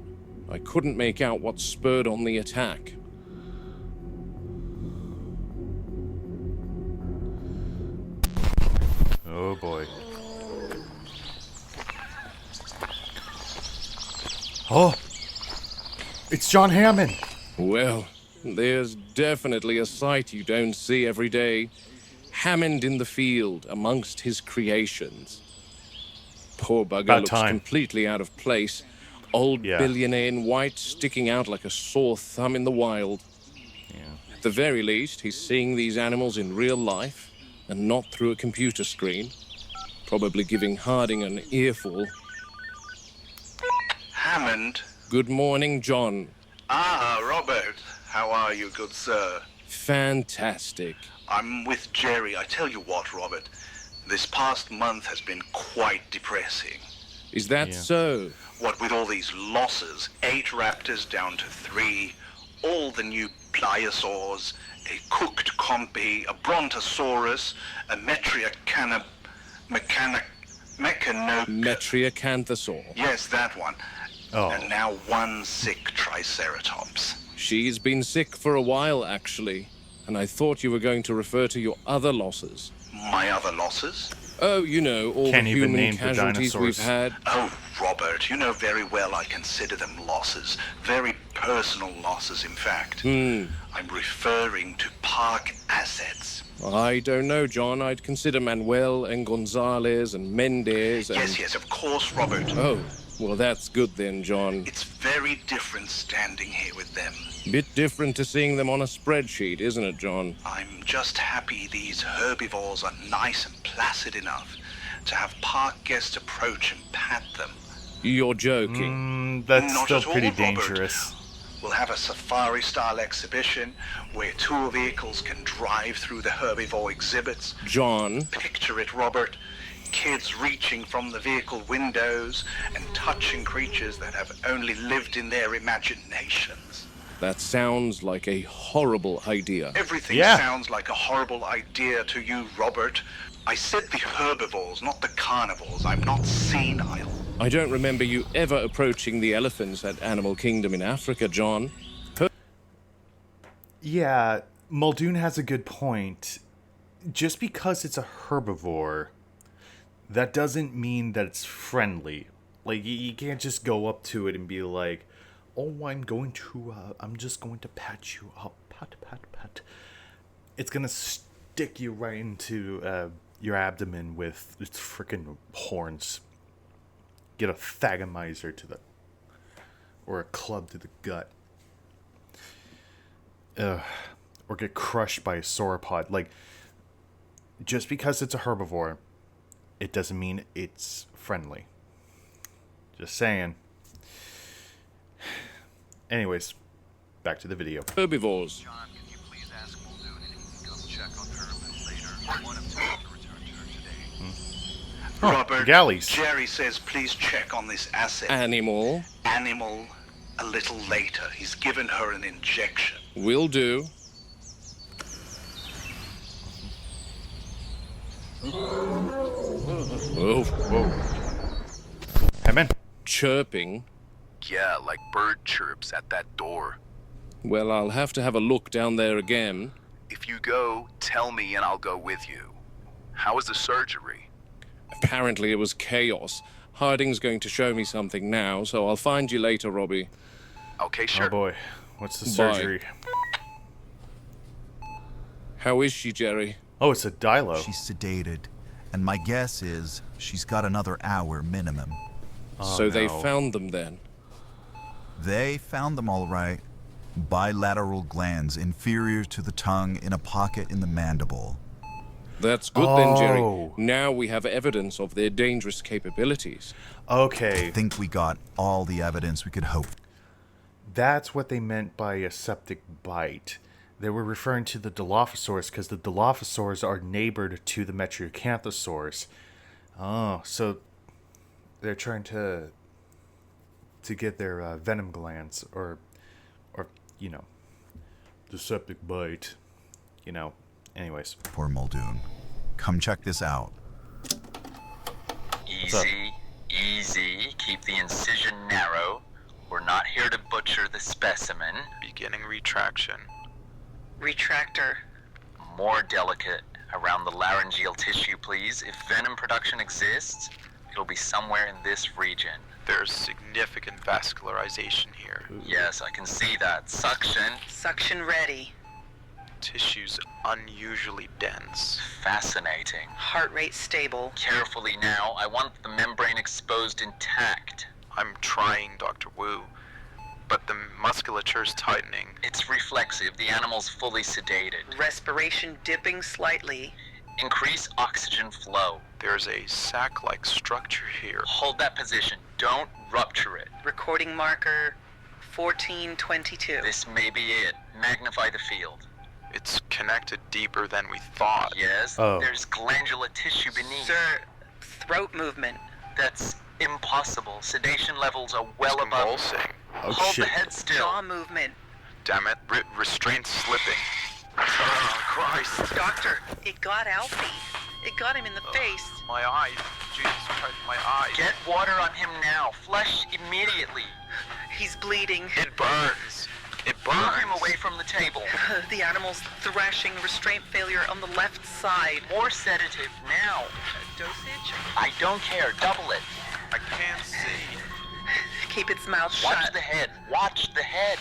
I couldn't make out what spurred on the attack. Oh boy. Oh! It's John Hammond! Well, there's definitely a sight you don't see every day. Hammond in the field amongst his creations. Poor bugger About looks time. completely out of place. Old Yeah. billionaire in white sticking out like a sore thumb in the wild. Yeah. At the very least, he's seeing these animals in real life and not through a computer screen. Probably giving Harding an earful. Hammond. Good morning, John. Ah, Robert. How are you, good sir? Fantastic. I'm with Jerry. I tell you what, Robert. This past month has been quite depressing. Is that Yeah. so? What with all these losses, 8 raptors down to 3, all the new pliosaurs, a cooked compy, a brontosaurus, a mechanopus. Metriacanthosaur. Yes, that one. Oh. And now 1 sick triceratops. She's been sick for a while, actually. And I thought you were going to refer to your other losses. My other losses? Oh, you know, all Can't the even human name the casualties we've dinosaurs. had. Oh, Robert, you know very well I consider them losses. Very personal losses, in fact. I'm referring to park assets. I don't know, John. I'd consider Manuel and Gonzalez and Mendez and... Yes, of course, Robert. Oh, well, that's good then, John. It's very different standing here with them. Bit different to seeing them on a spreadsheet, isn't it, John? I'm just happy these herbivores are nice and placid enough to have park guests approach and pat them. You're joking. That's Not still at all, pretty Robert. dangerous. We'll have a safari-style exhibition where tour vehicles can drive through the herbivore exhibits. John, Picture it, Robert. Kids reaching from the vehicle windows and touching creatures that have only lived in their imaginations. that sounds like a horrible idea. Everything Yeah. sounds like a horrible idea to you, Robert. I said the herbivores, not the carnivores. I'm not senile. I don't remember you ever approaching the elephants at Animal Kingdom in Africa, John. Yeah, Muldoon has a good point. Just because it's a herbivore, that doesn't mean that it's friendly. Like, you can't just go up to it and be like, oh, I'm just going to pat you up. Pat, pat, pat. It's gonna stick you right into your abdomen with its freaking horns. Get a thagomizer or a club to the gut. Or get crushed by a sauropod. Like, just because it's a herbivore, it doesn't mean it's friendly. Just saying. Anyways, back to the video. Herbivores. John, can you please ask Muldoon if he can come check on her a little later? One of two to return to her today. Robert, galleys. Jerry says please check on this asset. Animal. Animal a little later. He's given her an injection. Will do. Oh, Whoa. Hey, man. chirping. Yeah, like bird chirps at that door. Well, I'll have to have a look down there again. If you go, tell me and I'll go with you. How was the surgery? Apparently it was chaos. Harding's going to show me something now, so I'll find you later, Robbie. Okay, sure. Oh boy. What's the Bye. surgery? How is she, Jerry? Oh, it's a Dilo. She's sedated, and my guess is she's got another hour minimum. So they no. found them then. They found them all right. Bilateral glands inferior to the tongue in a pocket in the mandible. That's good then, Jerry. Oh. Now we have evidence of their dangerous capabilities. Okay. I think we got all the evidence we could hope. That's what they meant by a septic bite. They were referring to the Dilophosaurs because the Dilophosaurs are neighbored to the Metriacanthosaurs. Oh, so they're trying to get their venom glands, or you know, the septic bite. You know, anyways. Poor Muldoon. Come check this out. Easy, easy. Keep the incision narrow. We're not here to butcher the specimen. Beginning retraction. Retractor. More delicate. Around the laryngeal tissue, please. If venom production exists, it'll be somewhere in this region. There's significant vascularization here. Yes, I can see that. Suction. Suction ready. Tissue's unusually dense. Fascinating. Heart rate stable. Carefully now. I want the membrane exposed intact. I'm trying, Dr. Wu, but the musculature's tightening. It's reflexive. The animal's fully sedated. Respiration dipping slightly. Increase oxygen flow. There's a sac-like structure here. Hold that position. Don't rupture it. Recording marker 1422. This may be it. Magnify the field. It's connected deeper than we thought. Yes, there's glandular tissue beneath. Sir, throat movement. That's impossible. Sedation levels are well above. Convulsing. Oh, Hold shit. the head still. Jaw movement. Damn it, restraint slipping. Oh, Christ. Doctor, it got Alfie. It got him in the face. My eyes. Jesus Christ, my eyes. Get water on him now. Flush immediately. He's bleeding. It burns. It burns. Move him away from the table. The animal's thrashing. Restraint failure on the left side. More sedative now. Dosage? I don't care. Double it. I can't see. Keep its mouth shut. Watch the head. Watch the head.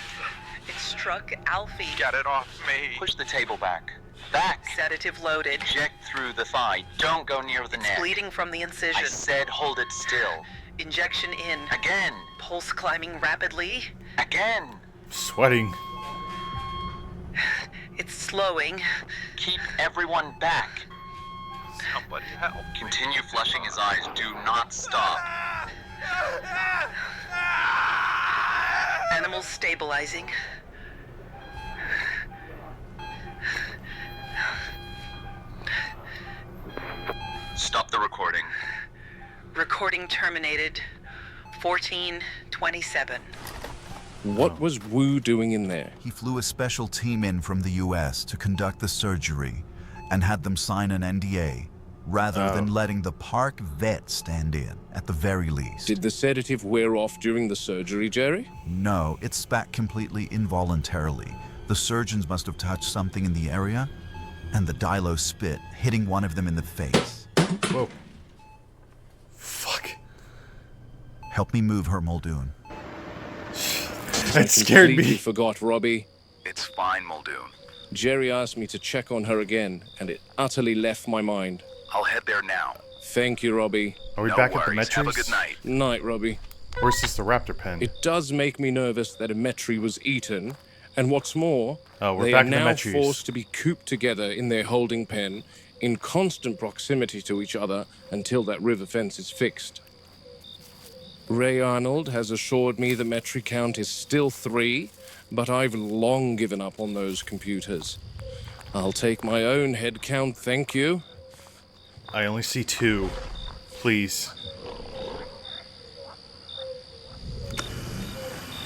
It struck Alfie. Get it off me. Push the table back. Back. Sedative loaded. Inject through the thigh. Don't go near the neck. Bleeding from the incision. I said hold it still. Injection in. Again. Pulse climbing rapidly. Again. Sweating. It's slowing. Keep everyone back. Somebody help. Continue flushing his eyes. Do not stop. Animal stabilizing. Stop the recording. Recording terminated. 1427. What was Wu doing in there? He flew a special team in from the US to conduct the surgery and had them sign an NDA rather than letting the park vet stand in, at the very least. Did the sedative wear off during the surgery, Jerry? No, it spat completely involuntarily. The surgeons must have touched something in the area, and the Dilo spit, hitting one of them in the face. Whoa. Fuck. Help me move her, Muldoon. That scared Completely me. forgot, Robbie. It's fine, Muldoon. Jerry asked me to check on her again, and it utterly left my mind. I'll head there now. Thank you, Robbie. Are we No back worries. at the Have a Metries? good night. Night, Robbie. Where's this the raptor pen? It does make me nervous that a Metri was eaten, and what's more, Oh, we're they back are in the now Metries. forced to be cooped together in their holding pen in constant proximity to each other until that river fence is fixed. Ray Arnold has assured me the Metri count is still 3, but I've long given up on those computers. I'll take my own head count, thank you. I only see 2. Please.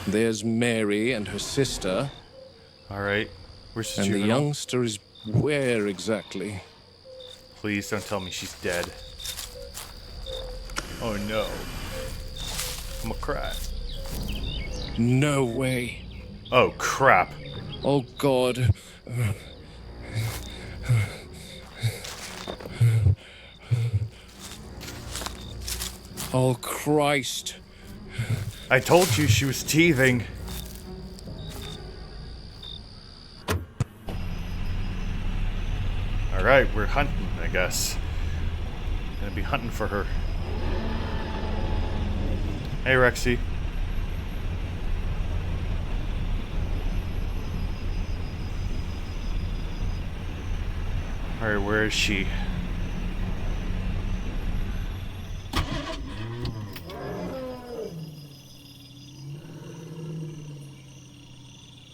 There's Mary and her sister, Alright. Where's the and the juvenile? youngster is where exactly? Please don't tell me she's dead. Oh no. I'm gonna cry. No way. Oh crap. Oh God. Oh Christ. I told you she was teething. Alright, we're hunting, I guess. Gonna be hunting for her. Hey, Rexy. Alright, where is she?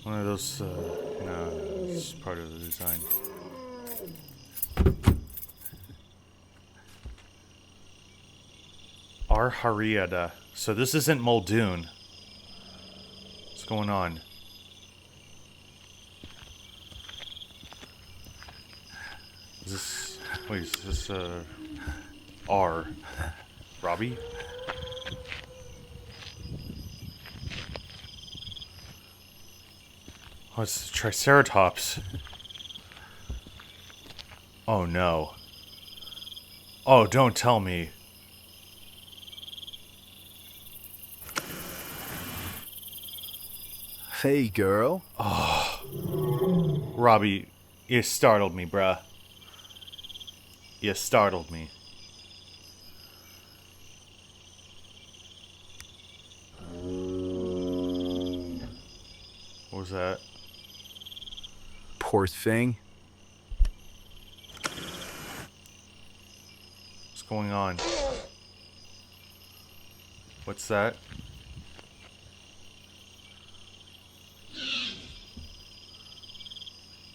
One of those, no, It's part of the design. Our Hariada. So this isn't Muldoon. What's going on? Is this... Wait, is this, R? Robbie? Oh, it's the Triceratops. Oh, no. Oh, don't tell me. Hey, girl. Oh. Robbie, you startled me, bruh. You startled me. What was that? Poor thing. What's going on? What's that?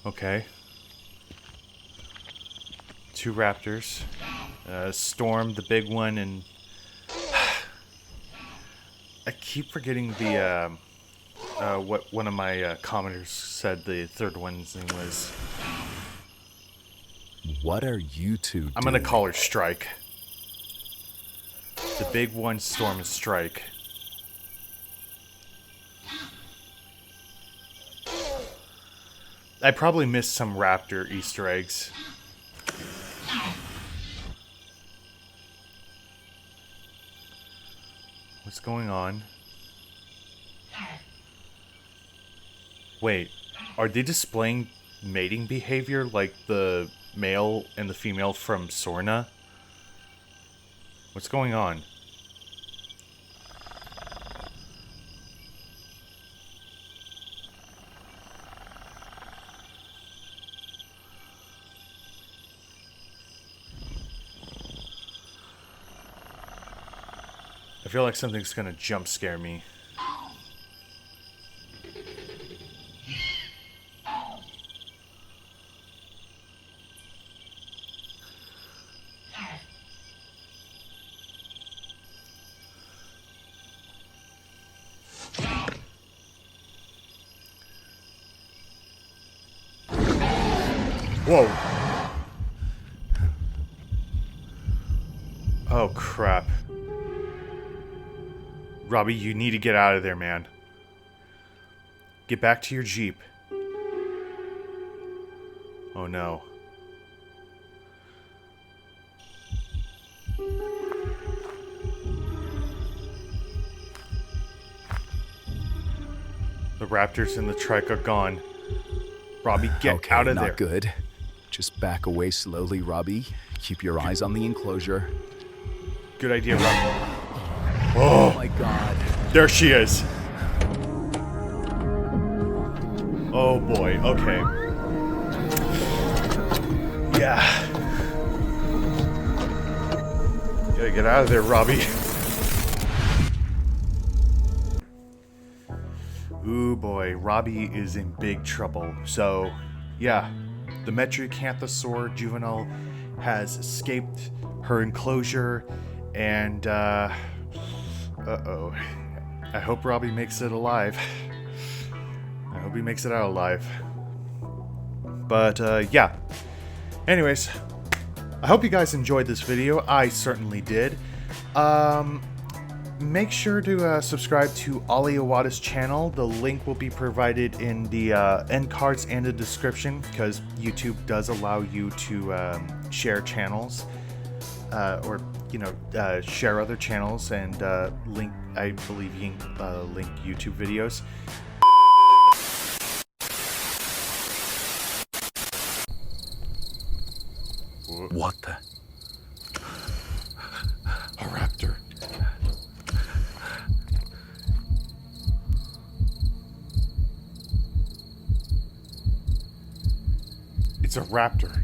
Okay. 2 raptors. Storm, the big one, and... I keep forgetting the, what one of my commenters said the third one's name was. What are you two doing? I'm gonna call her Strike. The big one, Storm, is Strike. I probably missed some raptor Easter eggs. What's going on? Wait, are they displaying mating behavior like the male and the female from Sorna? What's going on? I feel like something's gonna jump scare me. Whoa. Oh, crap. Robbie, you need to get out of there, man. Get back to your Jeep. Oh, no. The raptors and the trike are gone. Robbie, get out of there. Not good. Just back away slowly, Robbie. Keep your eyes on the enclosure. Good idea, Robbie. Oh my god. There she is. Oh boy, okay. Yeah. Gotta get out of there, Robbie. Ooh boy, Robbie is in big trouble. So, yeah, the Metriacanthosaur juvenile has escaped her enclosure, and uh-oh. I hope Robbie makes it alive. I hope he makes it out alive. But, yeah. Anyways, I hope you guys enjoyed this video. I certainly did. Make sure to subscribe to Ali Awada's channel. The link will be provided in the end cards and the description, because YouTube does allow you to share channels. Or, you know, share other channels and link, I believe you can link YouTube videos. What the? A raptor. It's a raptor.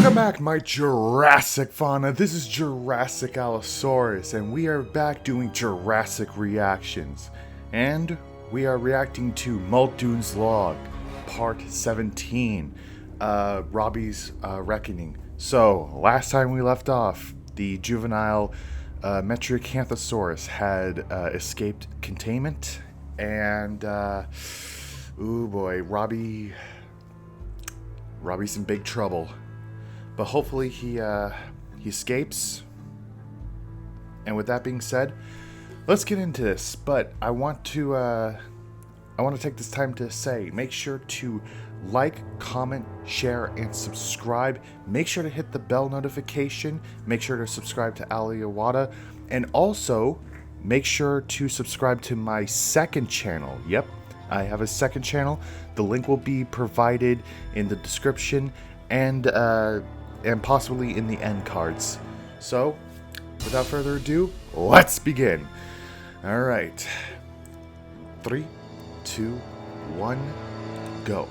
Welcome back, my Jurassic fauna. This is Jurassic Allosaurus, and we are back doing Jurassic reactions. And we are reacting to Muldoons Log, Part 17, Robbie's Reckoning. So, last time we left off, the juvenile Metriacanthosaurus had escaped containment, and, ooh boy, Robbie's in big trouble. But hopefully he escapes. And with that being said, let's get into this. But I want to take this time to say, make sure to like, comment, share, and subscribe. Make sure to hit the bell notification. Make sure to subscribe to awada, and also make sure to subscribe to my second channel. Yep, I have a second channel. The link will be provided in the description and possibly in the end cards. So, without further ado, let's begin. All right. 3, 2, 1, go.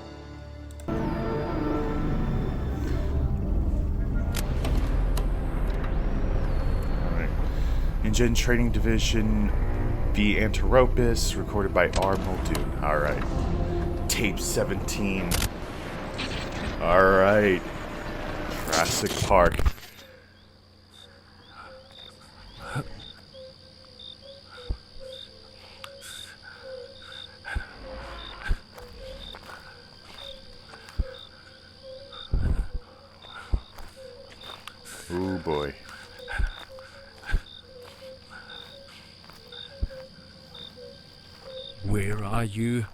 Alright. Engine Training Division B. Anteropus, recorded by R. Muldoon. Alright. Tape 17. Alright. Jurassic Park. Oh boy. Where are you?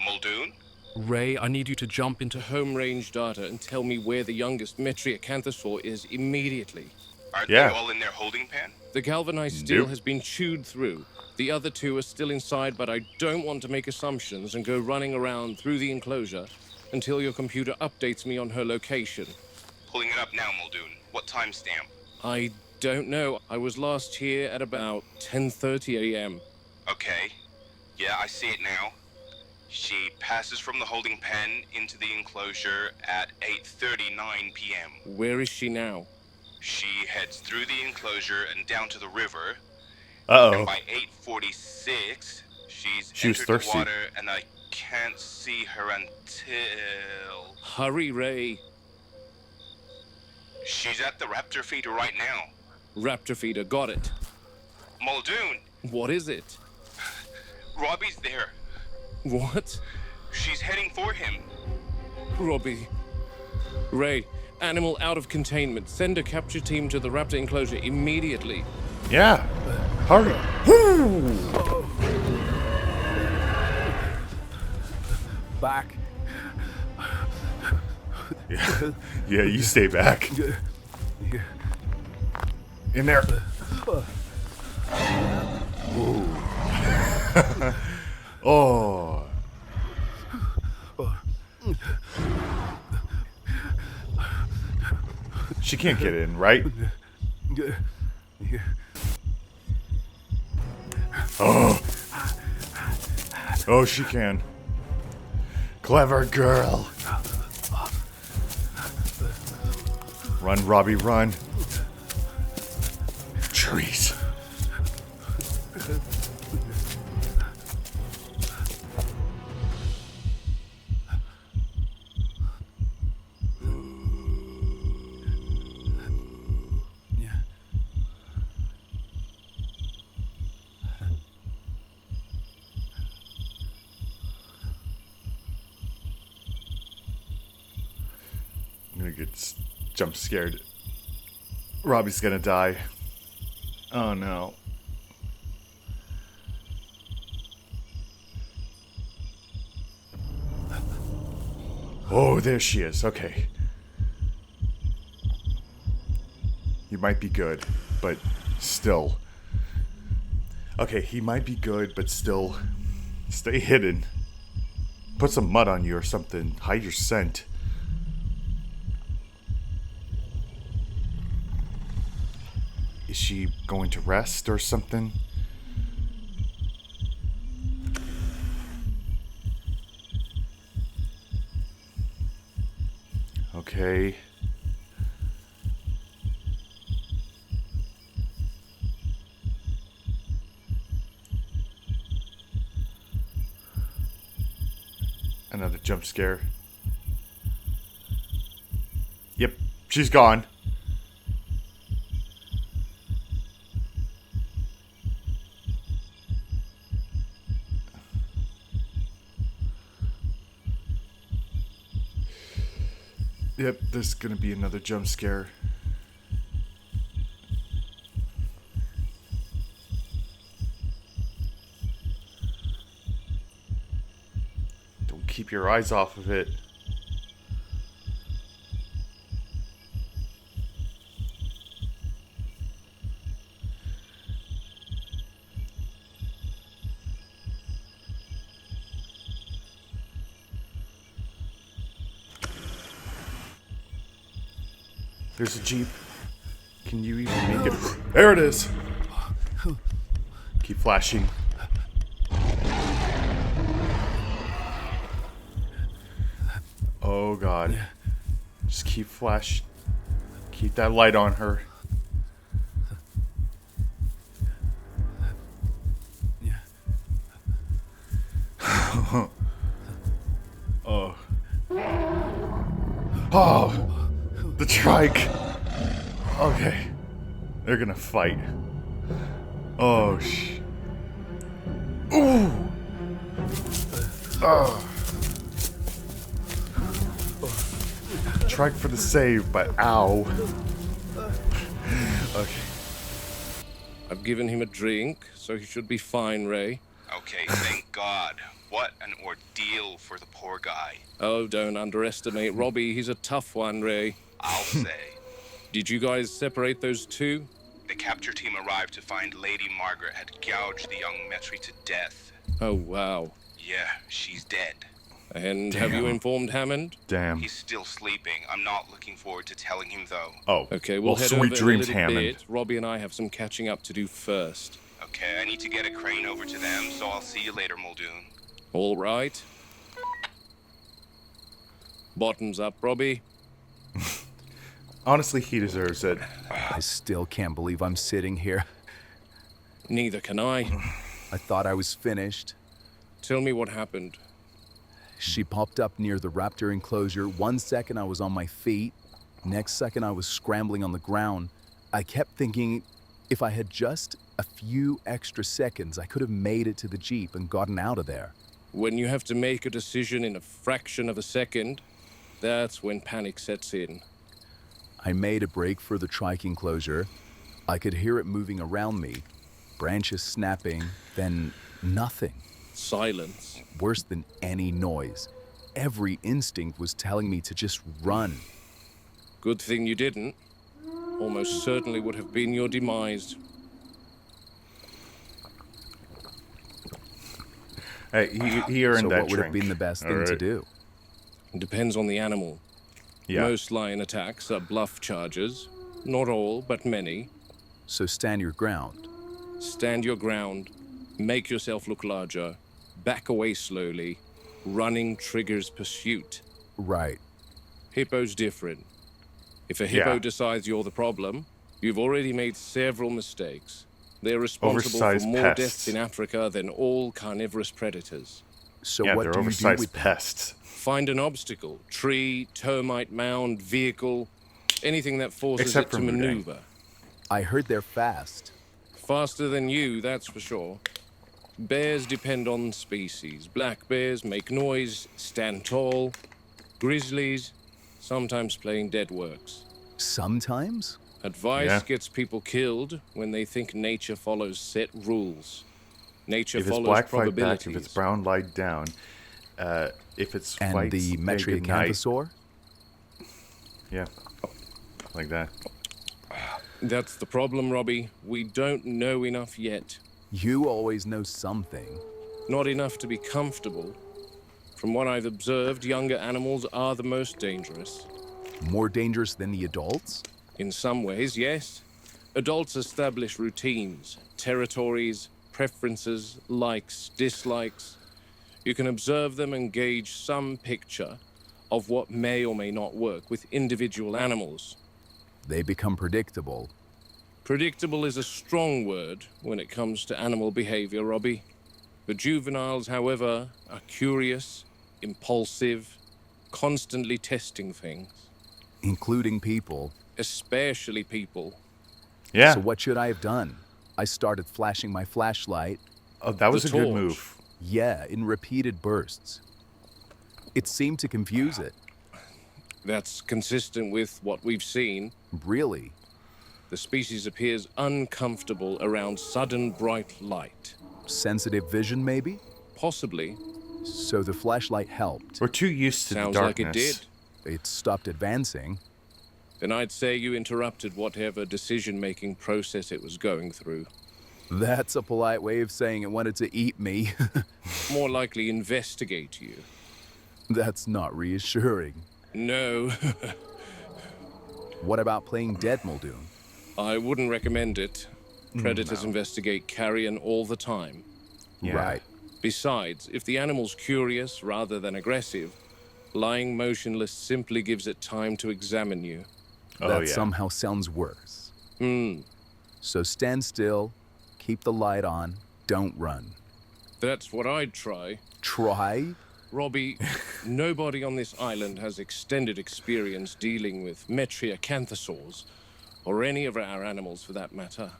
Muldoon? Ray, I need you to jump into home range data and tell me where the youngest Metriacanthosaur is immediately. Aren't they all in their holding pen? The galvanized steel has been chewed through. The other two are still inside, but I don't want to make assumptions and go running around through the enclosure until your computer updates me on her location. Pulling it up now, Muldoon. What timestamp? I don't know. I was last here at about 10:30 a.m. Okay. Yeah, I see it now. She passes from the holding pen into the enclosure at 8:39 p.m. Where is she now? She heads through the enclosure and down to the river. Uh-oh. And by 8:46, she's She was entered thirsty. the water, and I can't see her until... Hurry, Ray. She's at the raptor feeder right now. Raptor feeder, got it. Muldoon, What is it? Robbie's there. What? She's heading for him. Robbie. Ray, animal out of containment. Send a capture team to the raptor enclosure immediately. Yeah. Hurry. Back. Yeah. Yeah, you stay back. In there. Ooh. Oh. She can't get in, right? Oh. Oh, she can. Clever girl. Run, Robbie, run. Trees. I'm gonna get jump scared. Robbie's gonna die. Oh no. Oh, there she is. Okay. You might be good, but still. Okay, he might be good, but still. Stay hidden. Put some mud on you or something. Hide your scent. Is she going to rest or something? Okay. Another jump scare. Yep, she's gone. Yep, there's gonna be another jump scare. Don't keep your eyes off of it. There's a Jeep. Can you even make it? There it is! Keep flashing. Oh god. Just keep flash. Keep that light on her. Oh. Oh! The trike! Okay. They're gonna fight. Oh, Ooh! Oh. Trike for the save, but ow. Okay. I've given him a drink, so he should be fine, Ray. Okay, thank God. What an ordeal for the poor guy. Oh, don't underestimate Robbie. He's a tough one, Ray. I'll say. Did you guys separate those two? The capture team arrived to find Lady Margaret had gouged the young Metri to death. Oh, wow. Yeah, she's dead. And have you informed Hammond? Damn. He's still sleeping. I'm not looking forward to telling him, though. Oh. Okay, we'll head sweet over dreams, in a little Hammond. bit. Robbie and I have some catching up to do first. Okay, I need to get a crane over to them, so I'll see you later, Muldoon. All right. Bottoms up, Robbie. Honestly, he deserves it. I still can't believe I'm sitting here. Neither can I. I thought I was finished. Tell me what happened. She popped up near the raptor enclosure. 1 second I was on my feet. Next second I was scrambling on the ground. I kept thinking if I had just a few extra seconds, I could have made it to the Jeep and gotten out of there. When you have to make a decision in a fraction of a second, that's when panic sets in. I made a break for the trike enclosure. I could hear it moving around me. Branches snapping, then nothing. Silence. Worse than any noise. Every instinct was telling me to just run. Good thing you didn't. Almost certainly would have been your demise. Hey, he earned so that what would have drink. been the best thing to do? It depends on the animal. Yeah. Most lion attacks are bluff charges. Not all, but many. So stand your ground. Stand your ground. Make yourself look larger. Back away slowly. Running triggers pursuit. Right. Hippo's different. If a hippo Yeah. decides you're the problem, you've already made several mistakes. They're responsible Oversized for more pests. deaths in Africa than all carnivorous predators. So Yeah, what they're do you do oversized with pests. Find an obstacle, tree, termite mound, vehicle, anything that forces Except it for to Mudang. maneuver. I heard they're fast. Faster than you, that's for sure. Bears depend on species. Black bears make noise, stand tall. Grizzlies, sometimes playing dead works. Sometimes? Advice Yeah. gets people killed when they think nature follows set rules. Nature If it's follows black, fight probabilities. back. If it's brown, lie down. If it's And white, the say goodnight. Metriacanthosaur? Yeah, like that. That's the problem, Robbie. We don't know enough yet. You always know something. Not enough to be comfortable. From what I've observed, younger animals are the most dangerous. More dangerous than the adults? In some ways, yes. Adults establish routines, territories, preferences, likes, dislikes. You can observe them and gauge some picture of what may or may not work with individual animals. They become predictable. Predictable is a strong word when it comes to animal behavior, Robbie. The juveniles, however, are curious, impulsive, constantly testing things. Including people. Especially people. Yeah. So what should I have done? I started flashing my flashlight. Oh, that was The a good torch. move. Yeah, in repeated bursts. It seemed to confuse it. That's consistent with what we've seen. Really? The species appears uncomfortable around sudden bright light. Sensitive vision, maybe? Possibly. So the flashlight helped. We're too used to Sounds the like darkness. it did. It stopped advancing. Then I'd say you interrupted whatever decision-making process it was going through. That's a polite way of saying it wanted to eat me. More likely investigate you. That's not reassuring. No. What about playing dead, Muldoon? I wouldn't recommend it. Predators investigate carrion all the time. Yeah. Right. Besides, if the animal's curious rather than aggressive, lying motionless simply gives it time to examine you. That somehow sounds worse. So stand still, keep the light on, don't run. That's what I'd try. Try? Robbie, nobody on this island has extended experience dealing with metriacanthosaurs, or any of our animals for that matter.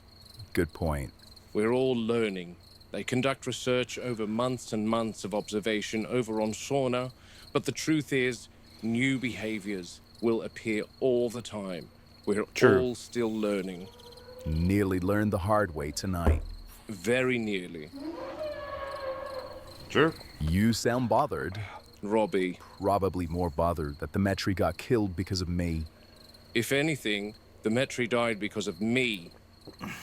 Good point. We're all learning. They conduct research over months and months of observation over on Sauna, but the truth is, new behaviors will appear all the time. We're all still learning. Nearly learned the hard way tonight. Very nearly. True. You sound bothered. Robbie. Probably more bothered that the Metri got killed because of me. If anything, the Metri died because of me.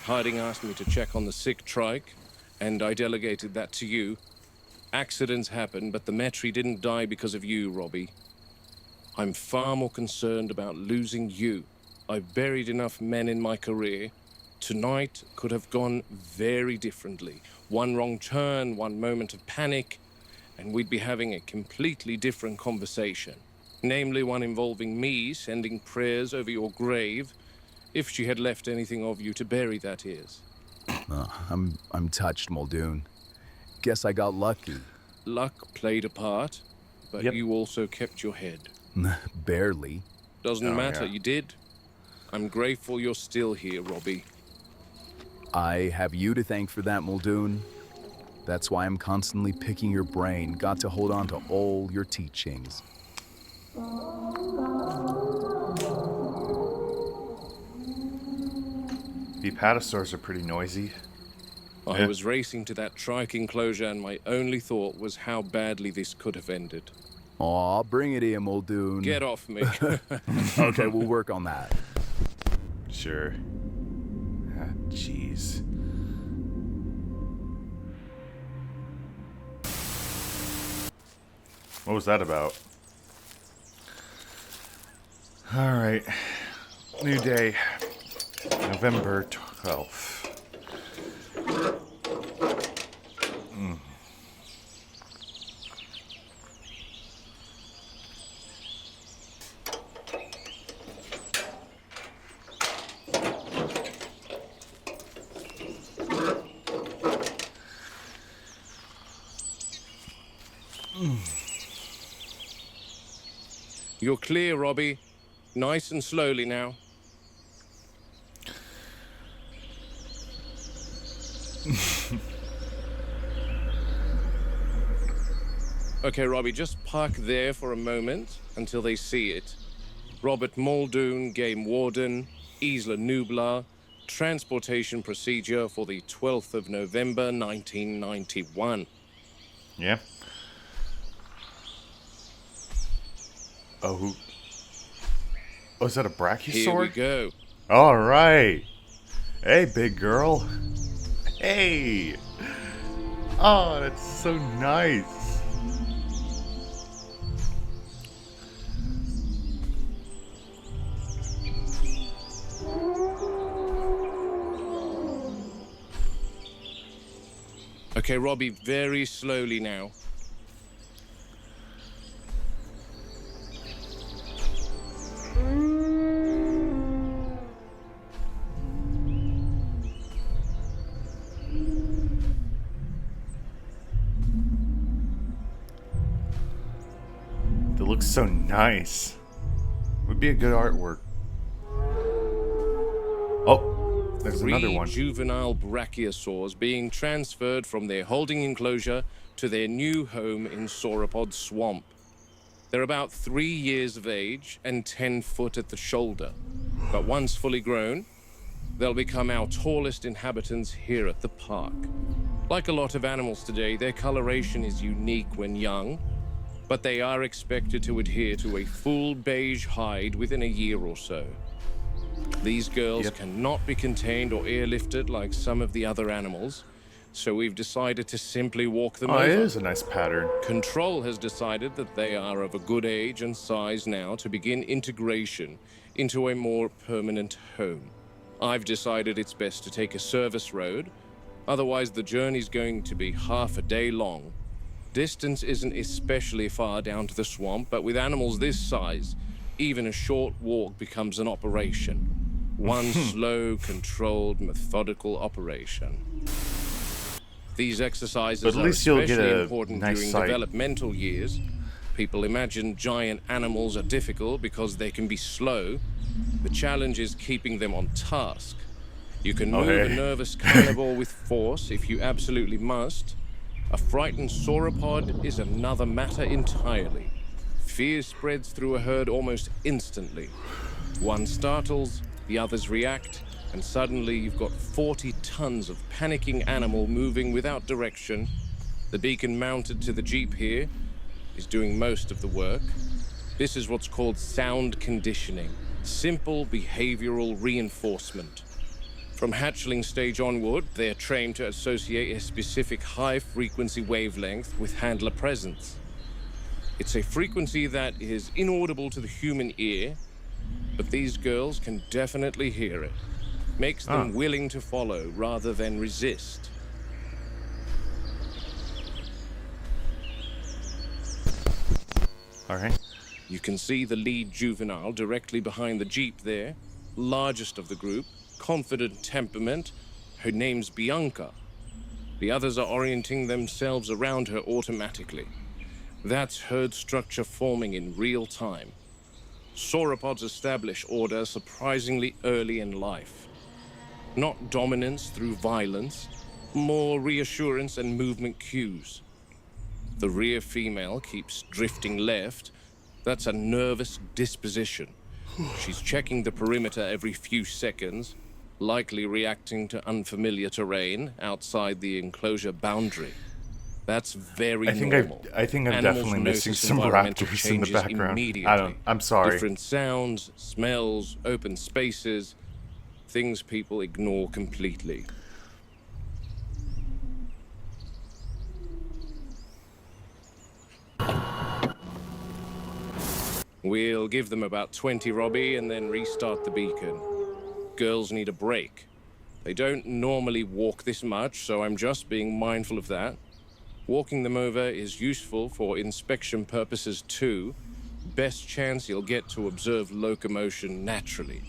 Harding asked me to check on the sick trike, and I delegated that to you. Accidents happen, but the Metri didn't die because of you, Robbie. I'm far more concerned about losing you. I've buried enough men in my career. Tonight could have gone very differently. One wrong turn, one moment of panic, and we'd be having a completely different conversation. Namely, one involving me sending prayers over your grave, if she had left anything of you to bury, that is. I'm touched, Muldoon. Guess I got lucky. Luck played a part, but you also kept your head. Barely. Doesn't matter, you did. I'm grateful you're still here, Robbie. I have you to thank for that, Muldoon. That's why I'm constantly picking your brain. Got to hold on to all your teachings. The apatosaurs are pretty noisy. I was racing to that trike enclosure, and my only thought was how badly this could have ended. Aw, bring it in, Muldoon. Get off me. Okay, we'll work on that. Sure. Ah, jeez. What was that about? All right. New day. November 12th. You're clear, Robbie. Nice and slowly now. Okay, Robbie, just park there for a moment until they see it. Robert Muldoon, Game Warden, Isla Nublar, transportation procedure for the 12th of November, 1991. Yeah. Oh, who? Oh, is that a brachiosaur? Here we go. All right. Hey, big girl. Hey. Oh, that's so nice. Okay, Robbie, very slowly now. It looks so nice. Would be a good artwork. Oh, there's another one. Juvenile brachiosaurs being transferred from their holding enclosure to their new home in Sauropod Swamp. They're about 3 years of age and 10 foot at the shoulder. But once fully grown, they'll become our tallest inhabitants here at the park. Like a lot of animals today, their coloration is unique when young, but they are expected to adhere to a full beige hide within a year or so. These girls cannot be contained or airlifted like some of the other animals, so we've decided to simply walk them over. It is a nice pattern. Control has decided that they are of a good age and size now to begin integration into a more permanent home. I've decided it's best to take a service road, otherwise the journey's going to be half a day long. Distance isn't especially far down to the swamp, but with animals this size, even a short walk becomes an operation. One slow, controlled, methodical operation. These exercises are especially important during developmental years. People imagine giant animals are difficult because they can be slow. The challenge is keeping them on task. You can move a nervous carnivore with force if you absolutely must. A frightened sauropod is another matter entirely. Fear spreads through a herd almost instantly. One startles, the others react, and suddenly you've got 40 tons of panicking animal moving without direction. The beacon mounted to the Jeep here is doing most of the work. This is what's called sound conditioning, simple behavioral reinforcement. From hatchling stage onward, they're trained to associate a specific high-frequency wavelength with handler presence. It's a frequency that is inaudible to the human ear, but these girls can definitely hear it. Makes them willing to follow rather than resist. All right. You can see the lead juvenile directly behind the Jeep there, largest of the group, confident temperament. Her name's Bianca. The others are orienting themselves around her automatically. That's herd structure forming in real time. Sauropods establish order surprisingly early in life. Not dominance through violence, more reassurance and movement cues. The rear female keeps drifting left. That's a nervous disposition. She's checking the perimeter every few seconds, likely reacting to unfamiliar terrain outside the enclosure boundary. That's very normal. I think I'm Animals definitely missing notice some environmental raptors in the changes background. I'm sorry. Different sounds, smells, open spaces, things people ignore completely. We'll give them about 20, Robbie, and then restart the beacon. Girls need a break. They don't normally walk this much, so I'm just being mindful of that. Walking them over is useful for inspection purposes too. Best chance you'll get to observe locomotion naturally.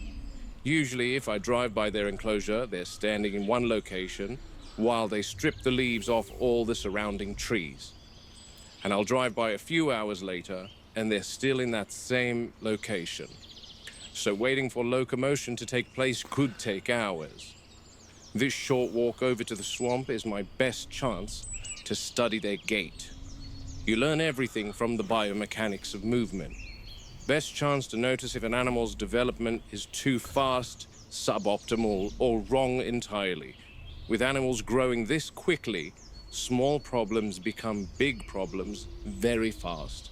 Usually, if I drive by their enclosure, they're standing in one location while they strip the leaves off all the surrounding trees. And I'll drive by a few hours later, and they're still in that same location. So waiting for locomotion to take place could take hours. This short walk over to the swamp is my best chance to study their gait. You learn everything from the biomechanics of movement. Best chance to notice if an animal's development is too fast, suboptimal, or wrong entirely. With animals growing this quickly, small problems become big problems very fast.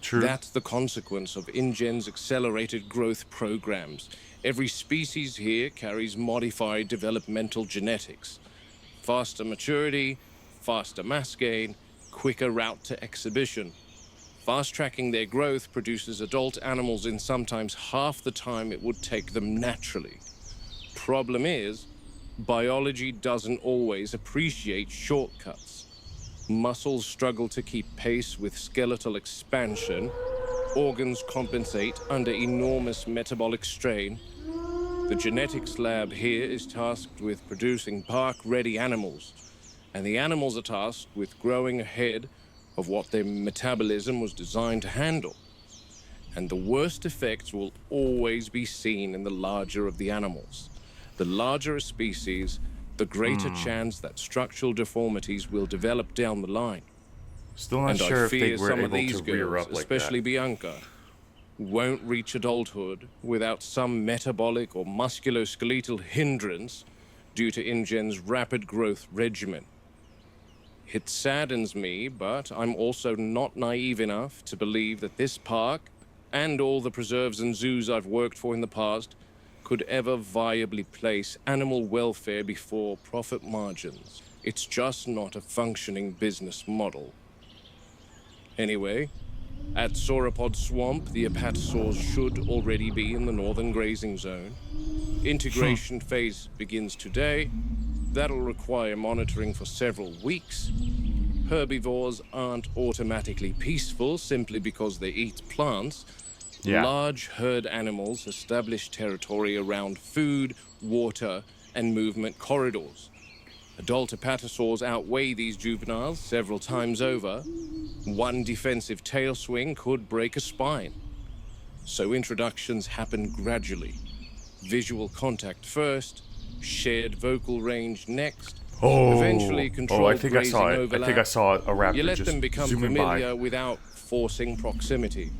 True. That's the consequence of InGen's accelerated growth programs. Every species here carries modified developmental genetics. Faster maturity, faster mass gain, quicker route to exhibition. Fast-tracking their growth produces adult animals in sometimes half the time it would take them naturally. Problem is, biology doesn't always appreciate shortcuts. Muscles struggle to keep pace with skeletal expansion. Organs compensate under enormous metabolic strain. The genetics lab here is tasked with producing park-ready animals, and the animals are tasked with growing ahead of what their metabolism was designed to handle. And the worst effects will always be seen in the larger of the animals. The larger a species, the greater chance that structural deformities will develop down the line. Still not And sure I if they fear were some of able these to rear girls, up like especially that. Bianca, won't reach adulthood without some metabolic or musculoskeletal hindrance due to InGen's rapid growth regimen. It saddens me, but I'm also not naive enough to believe that this park, and all the preserves and zoos I've worked for in the past, could ever viably place animal welfare before profit margins. It's just not a functioning business model. Anyway, at Sauropod Swamp, the apatosaurs should already be in the northern grazing zone. Integration phase begins today. That'll require monitoring for several weeks. Herbivores aren't automatically peaceful simply because they eat plants. Yeah. Large herd animals establish territory around food, water, and movement corridors. Adult apatosaurs outweigh these juveniles several times over. One defensive tail swing could break a spine. So introductions happen gradually. Visual contact first, shared vocal range next. Eventually controlled I think I saw it. overlap. I think I saw a raptor You let just them become zooming familiar by. without forcing proximity.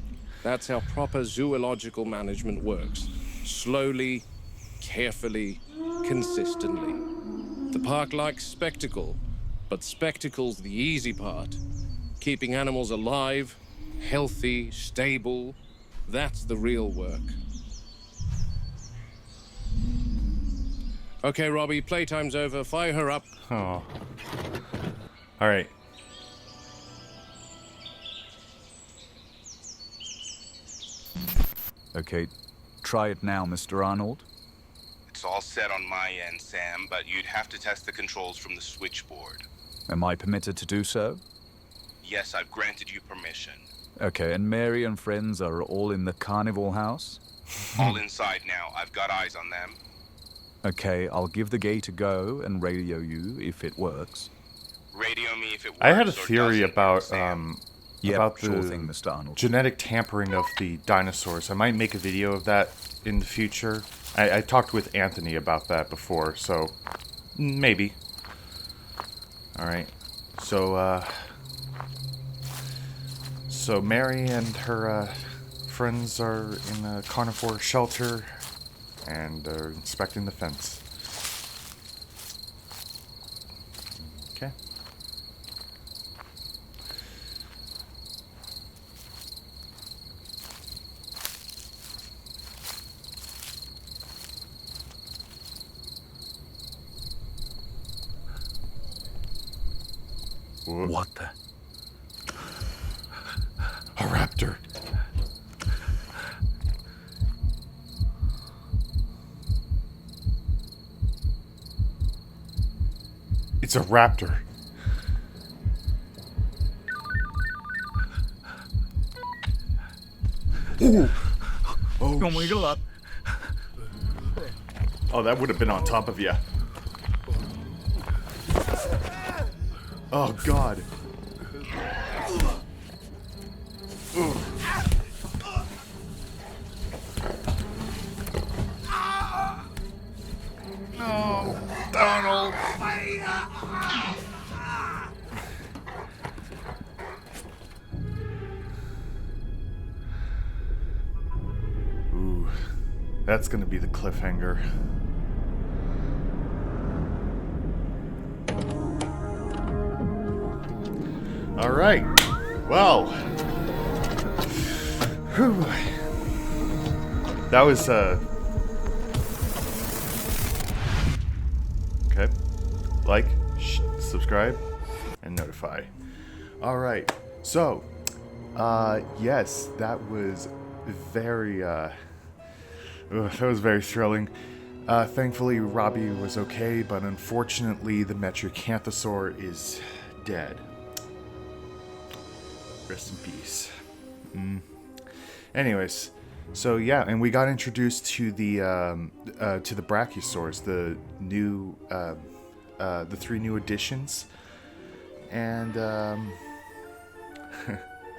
That's how proper zoological management works. Slowly, carefully, consistently. The park likes spectacle, but spectacle's the easy part. Keeping animals alive, healthy, stable, that's the real work. Okay, Robbie, playtime's over. Fire her up. Oh. All right. Okay, try it now, Mr. Arnold. It's all set on my end, Sam, but you'd have to test the controls from the switchboard. Am I permitted to do so? Yes, I've granted you permission. Okay, and Mary and friends are all in the carnival house? All inside now. I've got eyes on them. Okay, I'll give the gate a go and radio you if it works. Radio me if it works. I had a or theory doesn't, about Sam. about the sure thing, Mr. Arnold. genetic tampering of the dinosaurs. I might make a video of that in the future. I talked with Anthony about that before, so maybe. All right. So Mary and her friends are in a carnivore shelter and are inspecting the fence. Okay. What the? A raptor. It's a raptor. Ooh. Oh, oh, that would have been on top of you. Oh, God. Ooh. No, Donald. Ooh, that's gonna be the cliffhanger. All right. Well, whew. That was okay. Like, subscribe, and notify. Alright, so, yes, that was very, that was very thrilling. Thankfully, Robbie was okay, but unfortunately, the Metricanthosaur is dead. Rest in peace. Anyways, so yeah, and we got introduced to the Brachiosaurs, the new, the 3 new additions, and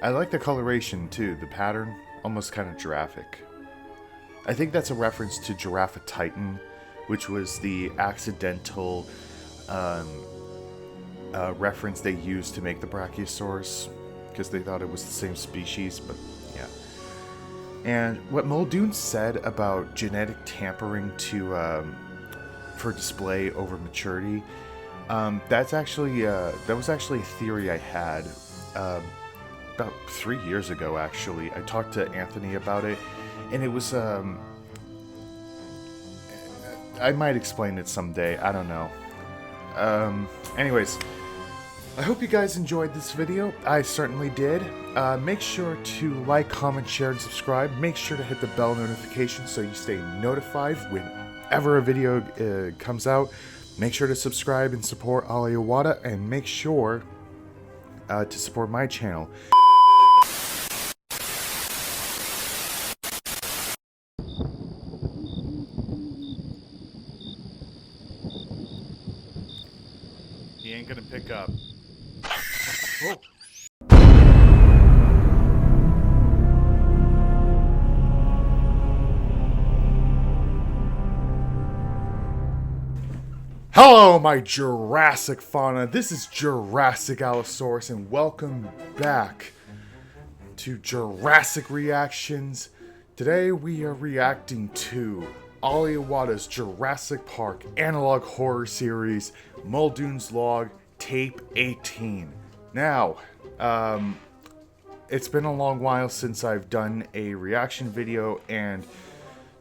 I like the coloration too. The pattern, almost kind of giraffic. I think that's a reference to Giraffa Titan, which was the accidental reference they used to make the Brachiosaurs, because they thought it was the same species, but yeah. And what Muldoons said about genetic tampering for display over maturity, that was actually a theory I had about 3 years ago. Actually, I talked to Anthony about it, and it was I might explain it someday. I don't know. Anyways, I hope you guys enjoyed this video. I certainly did. Make sure to like, comment, share, and subscribe. Make sure to hit the bell notification so you stay notified whenever a video comes out. Make sure to subscribe and support Awada, and make sure to support my channel. He ain't gonna pick up. Oh. Hello, my Jurassic fauna. This is Jurassic Allosaurus, and welcome back to Jurassic Reactions. Today we are reacting to Ollie Awada's Jurassic Park analog horror series, Muldoons Log Tape 18. Now, it's been a long while since I've done a reaction video, and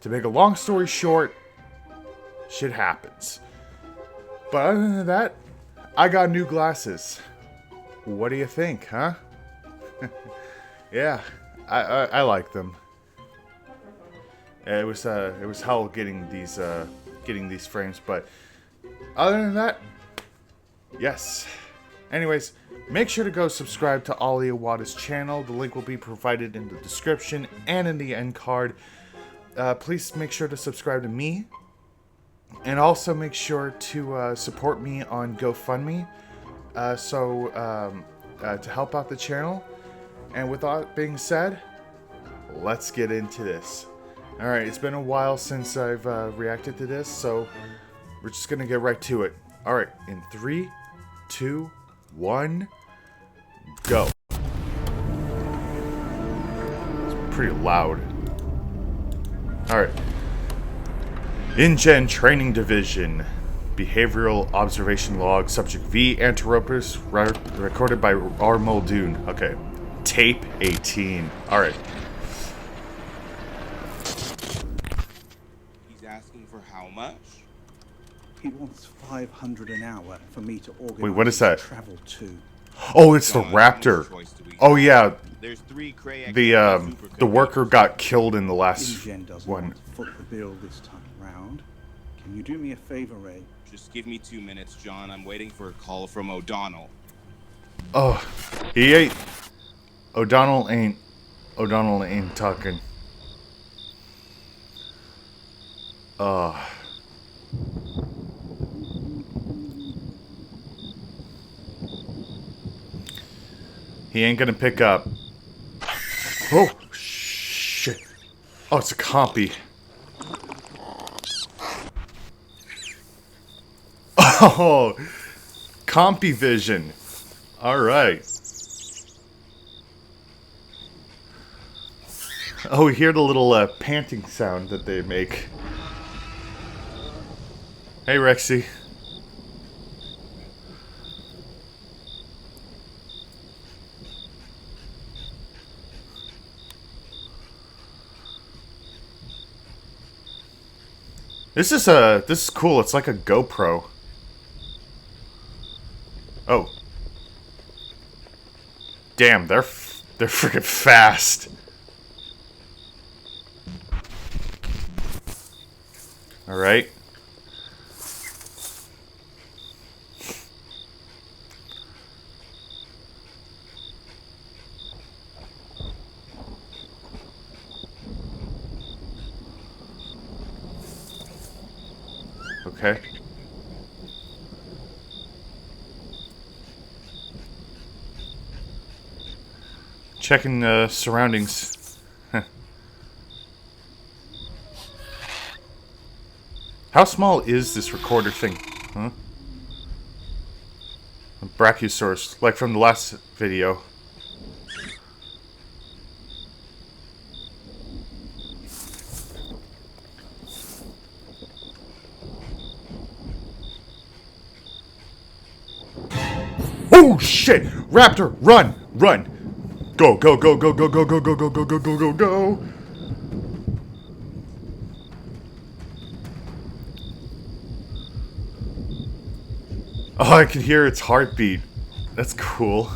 to make a long story short, shit happens. But other than that, I got new glasses. What do you think, huh? Yeah, I like them. It was hell getting these frames, but other than that, yes. Anyways, make sure to go subscribe to Ollie Awada's channel. The link will be provided in the description and in the end card. Please make sure to subscribe to me. And also make sure to support me on GoFundMe to help out the channel. And with that being said, let's get into this. Alright, it's been a while since I've reacted to this, so we're just going to get right to it. Alright, in 3, 2, 1, go. It's pretty loud. Alright. InGen Training Division. Behavioral Observation Log. Subject V. Anteropus. Recorded by R. Muldoon. Okay. Tape 18. Alright. He's asking for how much? He wants 500 an hour for me to organize. Wait, what is that? Travel to. Oh, it's the raptor. Oh yeah. The worker got killed in the last one. Foot the bill this time round. Can you do me a favor, Ray? Just give me 2 minutes, John. I'm waiting for a call from O'Donnell. Oh, he ain't. O'Donnell ain't talking. He ain't gonna pick up. Oh, shit. Oh, it's a compy. Oh, compy vision. Alright. Oh, we hear the little panting sound that they make. Hey, Rexy. This is cool. It's like a GoPro. Oh. Damn, they're freaking fast. All right. Okay. Checking the surroundings. How small is this recorder thing? Huh? A Brachiosaurus, like from the last video. Oh shit! Raptor, run! Run! Go, go, go, go, go, go, go, go, go, go, go, go, go, go! Oh, I can hear its heartbeat. That's cool.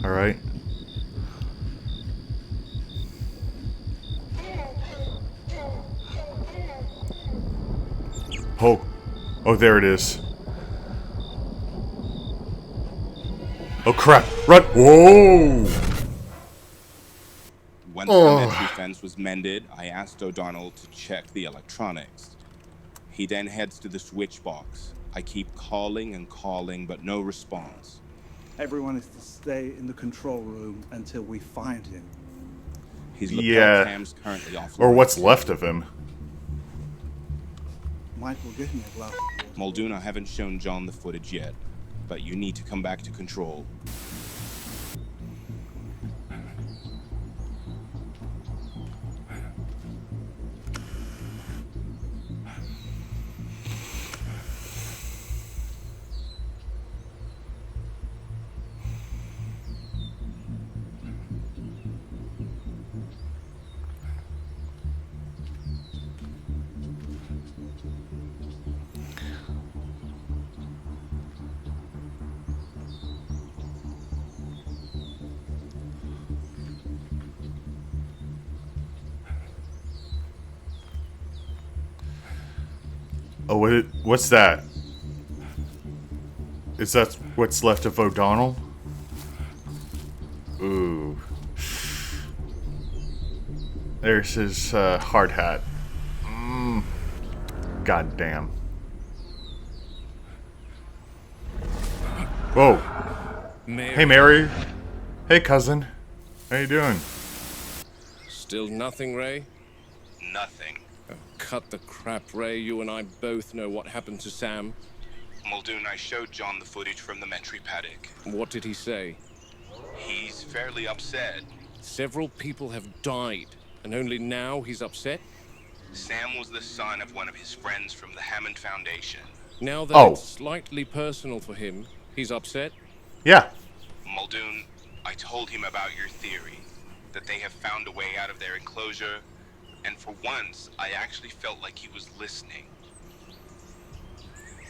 Alright. Oh. Oh, there it is. Oh crap! Run! Whoa! Once the entry fence was mended, I asked O'Donnell to check the electronics. He then heads to the switch box. I keep calling and calling, but no response. Everyone is to stay in the control room until we find him. His lapel cam's currently offline. Or what's left of him. Michael, give me a glass of water. Muldoon, I haven't shown John the footage yet, but you need to come back to control. Oh, what's that? Is that what's left of O'Donnell? Ooh. There's his hard hat. God damn. Whoa. Mary. Hey, Mary. Hey, cousin. How you doing? Still nothing, Ray? Nothing. Oh, cut the crap, Ray. You and I both know what happened to Sam. Muldoon, I showed John the footage from the Metri paddock. What did he say? He's fairly upset. Several people have died, and only now he's upset? Sam was the son of one of his friends from the Hammond Foundation. Now that it's slightly personal for him, he's upset? Yeah. Muldoon, I told him about your theory, that they have found a way out of their enclosure, and for once, I actually felt like he was listening.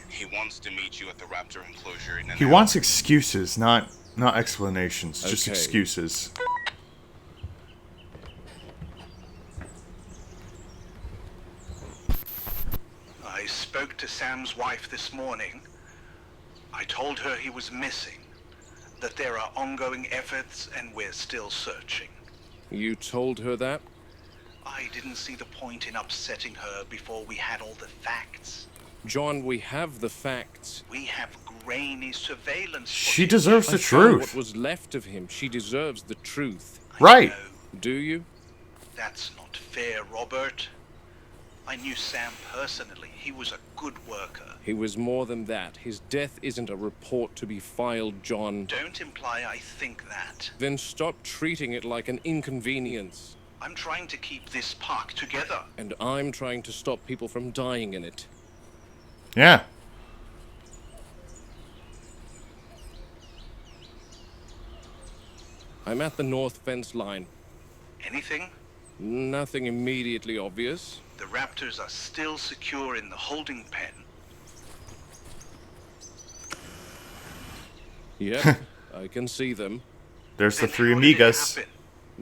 He wants to meet you at the Raptor enclosure in an He hour. wants excuses, not explanations, just Okay. excuses. I spoke to Sam's wife this morning. I told her he was missing, that there are ongoing efforts and we're still searching. You told her that? I didn't see the point in upsetting her before we had all the facts. John, we have the facts. We have grainy surveillance She footage. deserves the I found truth. what was left of him. She deserves the truth. Right. No, Do you? that's not fair, Robert. I knew Sam personally. He was a good worker. He was more than that. His death isn't a report to be filed, John. Don't imply I think that. Then stop treating it like an inconvenience. I'm trying to keep this park together. And I'm trying to stop people from dying in it. Yeah. I'm at the north fence line. Anything? Nothing immediately obvious. The raptors are still secure in the holding pen. Yep, I can see them. There's the Then three how did it amigas. happen?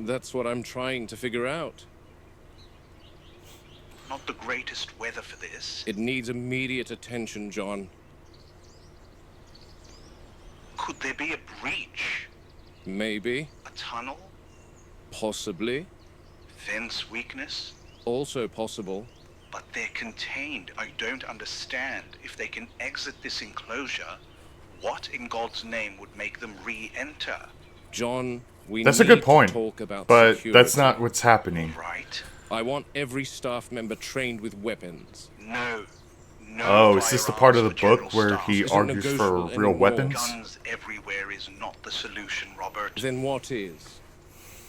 That's what I'm trying to figure out. Not the greatest weather for this. It needs immediate attention, John. Could there be a breach? Maybe. A tunnel? Possibly. Fence weakness? Also possible. But they're contained. I don't understand. If they can exit this enclosure, what in God's name would make them re-enter? John, we That's a need good point, to talk about but security. that's not what's happening. Right? I want every staff member trained with weapons. No. No. Oh, is this the part of the firearms book for where general he staff. argues for negotiable real anymore. weapons? Guns everywhere is not the solution, Robert. Then what is?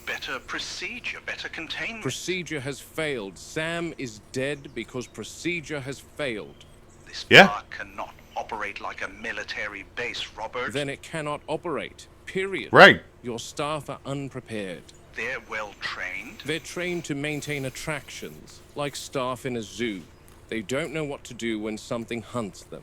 Better procedure, better containment. Procedure has failed. Sam is dead because procedure has failed. This Yeah. park cannot operate like a military base, Robert. Then it cannot operate. Period. Right. Your staff are unprepared. They're well trained. They're trained to maintain attractions, like staff in a zoo. They don't know what to do when something hunts them.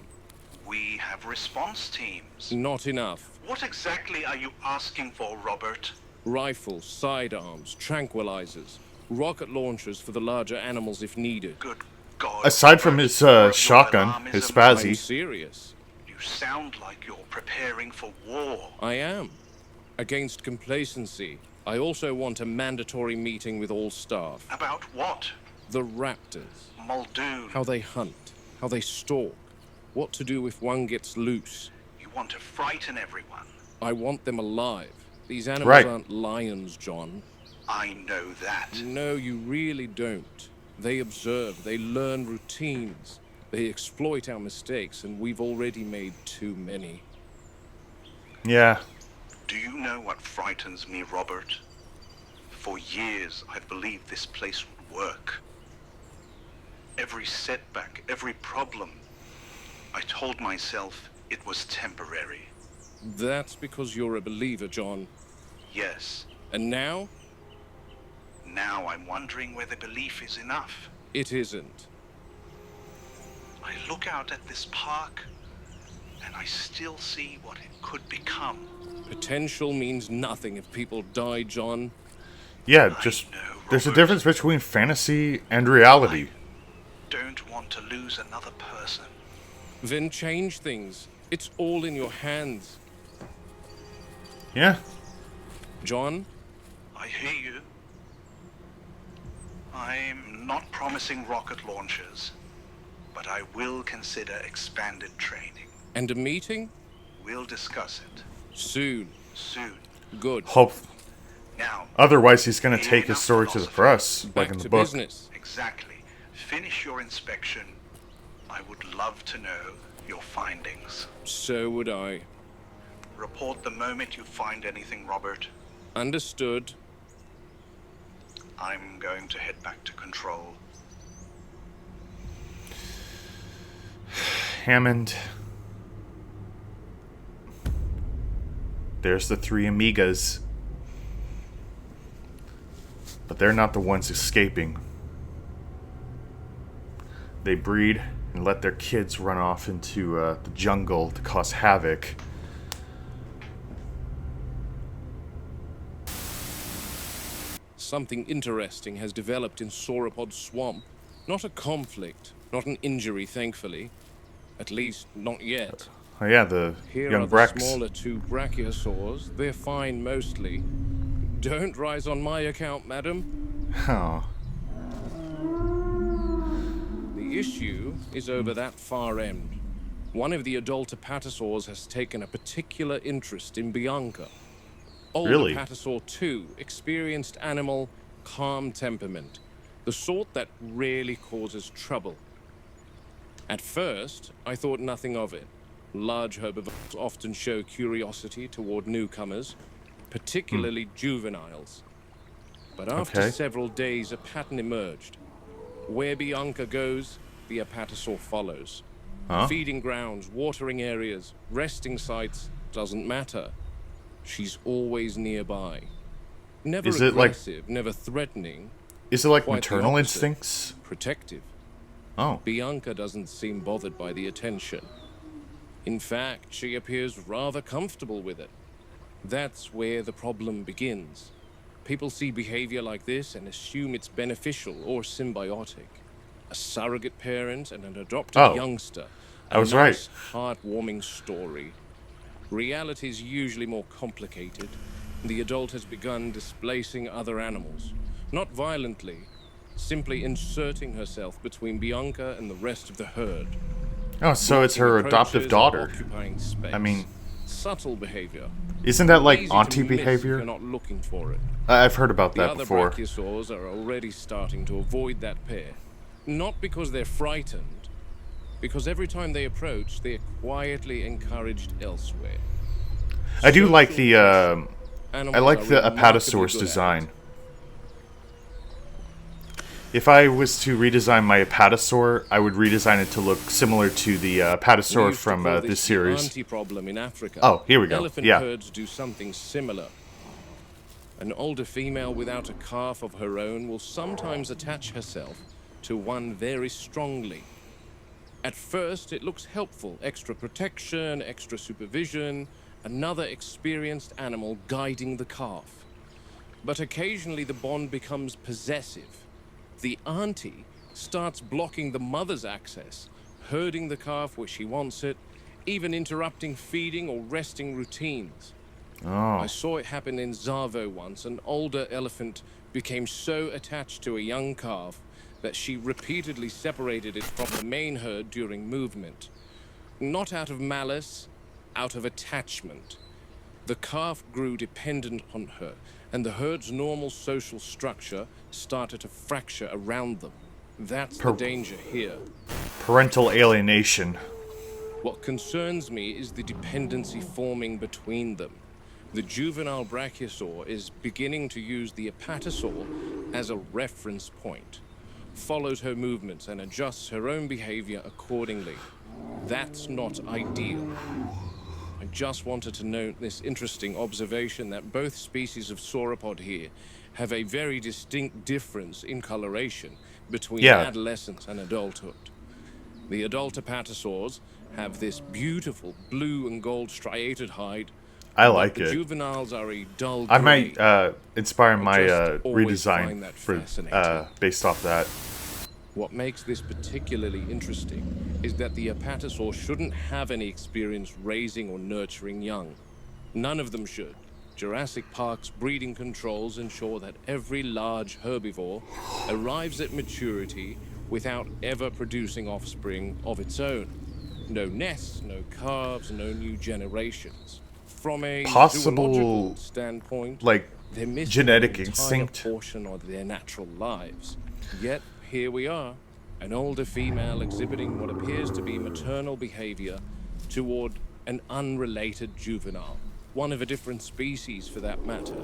We have response teams. Not enough. What exactly are you asking for, Robert? Rifles, sidearms, tranquilizers, rocket launchers for the larger animals if needed. Good God. Aside from his shotgun, his I'm Spazzy. serious. You sound like you're preparing for war. I am. Against complacency, I also want a mandatory meeting with all staff. About what? The raptors. Muldoon. How they hunt. How they stalk. What to do if one gets loose. You want to frighten everyone. I want them alive. These animals Right. aren't lions, John. I know that. No, you really don't. They observe, they learn routines. They exploit our mistakes, and we've already made too many. Yeah. Do you know what frightens me, Robert? For years, I believed this place would work. Every setback, every problem, I told myself it was temporary. That's because you're a believer, John. Yes. And now, Now I'm wondering whether belief is enough. it isn't. I look out at this park, and I still see what it could become. Potential means nothing if people die, John. Yeah, just there's a difference between fantasy and reality. Don't want to lose another person. Then change things. It's all in your hands. Yeah. John? I hear you. I'm not promising rocket launchers, but I will consider expanded training. And a meeting? We'll discuss it. Soon. Soon. Good. Hope. Now. Otherwise, he's gonna take his story to the press, like in the book. Exactly. Finish your inspection. I would love to know your findings. So would I. Report the moment you find anything, Robert. Understood. I'm going to head back to control. Hammond. There's the three amigas. But they're not the ones escaping. They breed and let their kids run off into the jungle to cause havoc. Something interesting has developed in Sauropod Swamp. Not a conflict, not an injury, thankfully. At least, not yet. Oh yeah, the Here young are the Brex. smaller two brachiosaurs. They're fine mostly. Don't rise on my account, madam. Oh. The issue is over that far end. One of the adult apatosaurs has taken a particular interest in Bianca. Old Really? Apatosaur 2, experienced animal, calm temperament. The sort that rarely causes trouble. At first, I thought nothing of it. Large herbivores often show curiosity toward newcomers, particularly juveniles. But after Okay. several days, a pattern emerged. Where Bianca goes, the apatosaur follows. Huh? Feeding grounds, watering areas, resting sites, doesn't matter. She's always nearby. Never Is it like- aggressive, never threatening. Is it like Quite the maternal opposite. instincts? Protective. Oh. Bianca doesn't seem bothered by the attention. In fact, she appears rather comfortable with it. That's where the problem begins. People see behavior like this and assume it's beneficial or symbiotic. A surrogate parent and an adopted youngster. I was right. Heartwarming story. Reality is usually more complicated. The adult has begun displacing other animals. Not violently, simply inserting herself between Bianca and the rest of the herd. Oh, so it's her adoptive daughter. I mean, subtle behavior. Isn't that like Easy auntie to miss if behavior? You're not looking for it. I've heard about that before. The other brachiosaurs are already starting to avoid that pair. Not because they're frightened, because every time they approach, they are quietly encouraged elsewhere. I do like the Apatosaurus design. If I was to redesign my Apatosaur, I would redesign it to look similar to the Apatosaur from this series. Problem in Africa. Oh, here we go. Elephant herds do something similar. An older female without a calf of her own will sometimes attach herself to one very strongly. At first, it looks helpful. Extra protection, extra supervision, another experienced animal guiding the calf. But occasionally the bond becomes possessive. The auntie starts blocking the mother's access, herding the calf where she wants it, even interrupting feeding or resting routines. I saw it happen in Zavo once. An older elephant became so attached to a young calf that she repeatedly separated it from the main herd during movement. Not out of malice, out of attachment. The calf grew dependent on her, and the herd's normal social structure started to fracture around them. That's the danger here. Parental alienation. What concerns me is the dependency forming between them. The juvenile brachiosaur is beginning to use the Apatosaur as a reference point, follows her movements and adjusts her own behavior accordingly. That's not ideal. I just wanted to note this interesting observation that both species of sauropod here have a very distinct difference in coloration between adolescence and adulthood. The adult Apatosaurs have this beautiful blue and gold striated hide. I like the it. Juveniles are a dull I gray. might inspire my redesign redesign for based off that. What makes this particularly interesting is that the Apatosaur shouldn't have any experience raising or nurturing young. None of them should. Jurassic Park's breeding controls ensure that every large herbivore arrives at maturity without ever producing offspring of its own. No nests, no calves, no new generations. From a zoological standpoint, like they're missing genetic an entire instinct portion of their natural lives. Yet here we are, an older female exhibiting what appears to be maternal behavior toward an unrelated juvenile, one of a different species for that matter,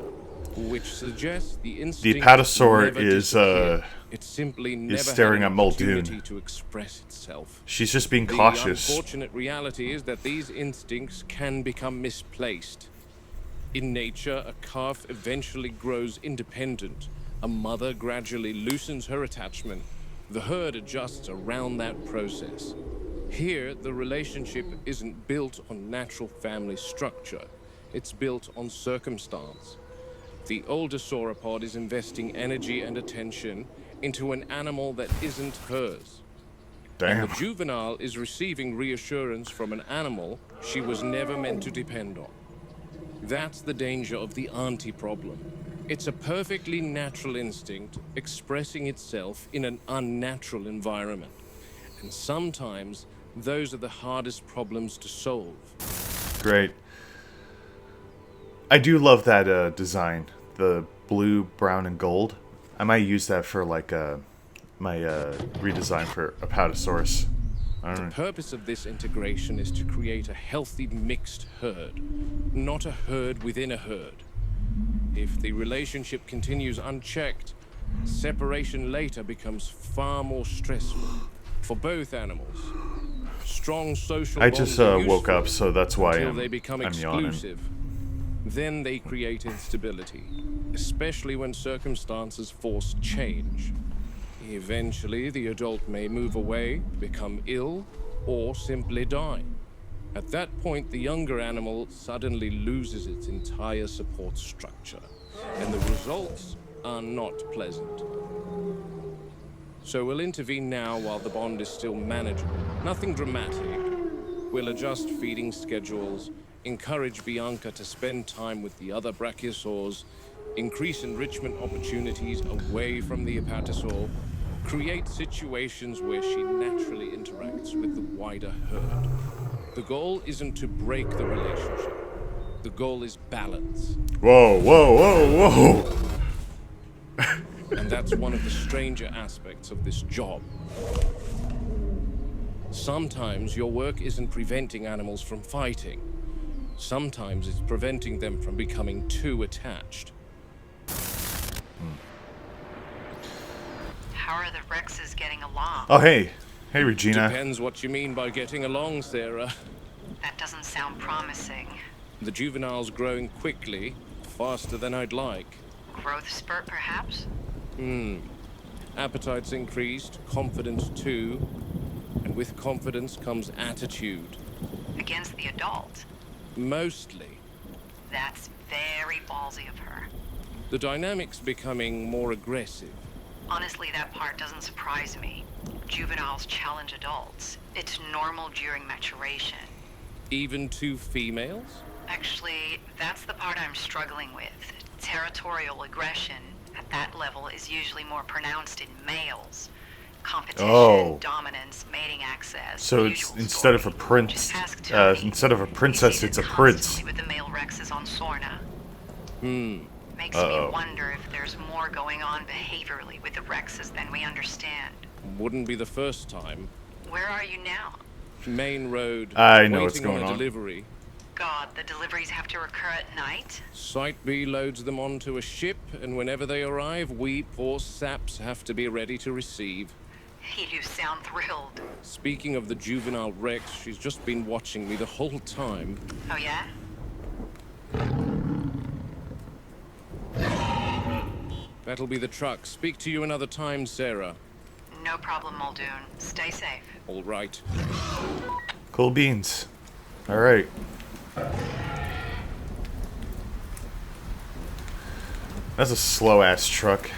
which suggests the instinct. The Apatosaur never is it simply never staring had at an Muldoon. opportunity to express itself. She's just being cautious. The unfortunate reality is that these instincts can become misplaced. In nature, a calf eventually grows independent. A mother gradually loosens her attachment. The herd adjusts around that process. Here, the relationship isn't built on natural family structure. It's built on circumstance. The older sauropod is investing energy and attention into an animal that isn't hers. Damn. And the juvenile is receiving reassurance from an animal she was never meant to depend on. That's the danger of the auntie problem. It's a perfectly natural instinct expressing itself in an unnatural environment. And sometimes those are the hardest problems to solve. Great. I do love that design. The blue, brown, and gold. I might use that for like my redesign for Apatosaurus. The purpose of this integration is to create a healthy mixed herd, not a herd within a herd. If the relationship continues unchecked, separation later becomes far more stressful for both animals. Strong social I just bonds are woke up, useful so that's why until they become I'm yawning. exclusive. Then they create instability, especially when circumstances force change. Eventually, the adult may move away, become ill, or simply die. At that point, the younger animal suddenly loses its entire support structure, and the results are not pleasant. So we'll intervene now while the bond is still manageable. Nothing dramatic. We'll adjust feeding schedules, encourage Bianca to spend time with the other brachiosaurs, increase enrichment opportunities away from the apatosaur, create situations where she naturally interacts with the wider herd. The goal isn't to break the relationship. The goal is balance. Whoa, whoa, whoa, whoa! And that's one of the stranger aspects of this job. Sometimes your work isn't preventing animals from fighting. Sometimes it's preventing them from becoming too attached. How are the Rexes getting along? Oh, hey. Hey, Regina. Depends what you mean by getting along, Sarah. That doesn't sound promising. The juvenile's growing quickly, faster than I'd like. Growth spurt, perhaps? Appetite's increased, confidence too. And with confidence comes attitude. Against the adult? Mostly. That's very ballsy of her. The dynamic's becoming more aggressive. Honestly, that part doesn't surprise me. Juveniles challenge adults. It's normal during maturation. Even two females? Actually, that's the part I'm struggling with. Territorial aggression at that level is usually more pronounced in males. Competition, dominance, mating access. So it's instead of a prince, instead of a princess, it's a prince. With the male Rexes on Sorna. Makes Uh-oh. me wonder if there's more going on behaviorally with the Rexes than we understand. Wouldn't be the first time. Where are you now? Main road. I know what's going on. on. Delivery. God, the deliveries have to occur at night? Site B loads them onto a ship, and whenever they arrive, we poor saps have to be ready to receive. You sound thrilled. Speaking of the juvenile Rex, she's just been watching me the whole time. Oh, yeah? That'll be the truck. Speak to you another time, Sarah. No problem, Muldoon. Stay safe. All right. Cool beans. All right. That's a slow-ass truck.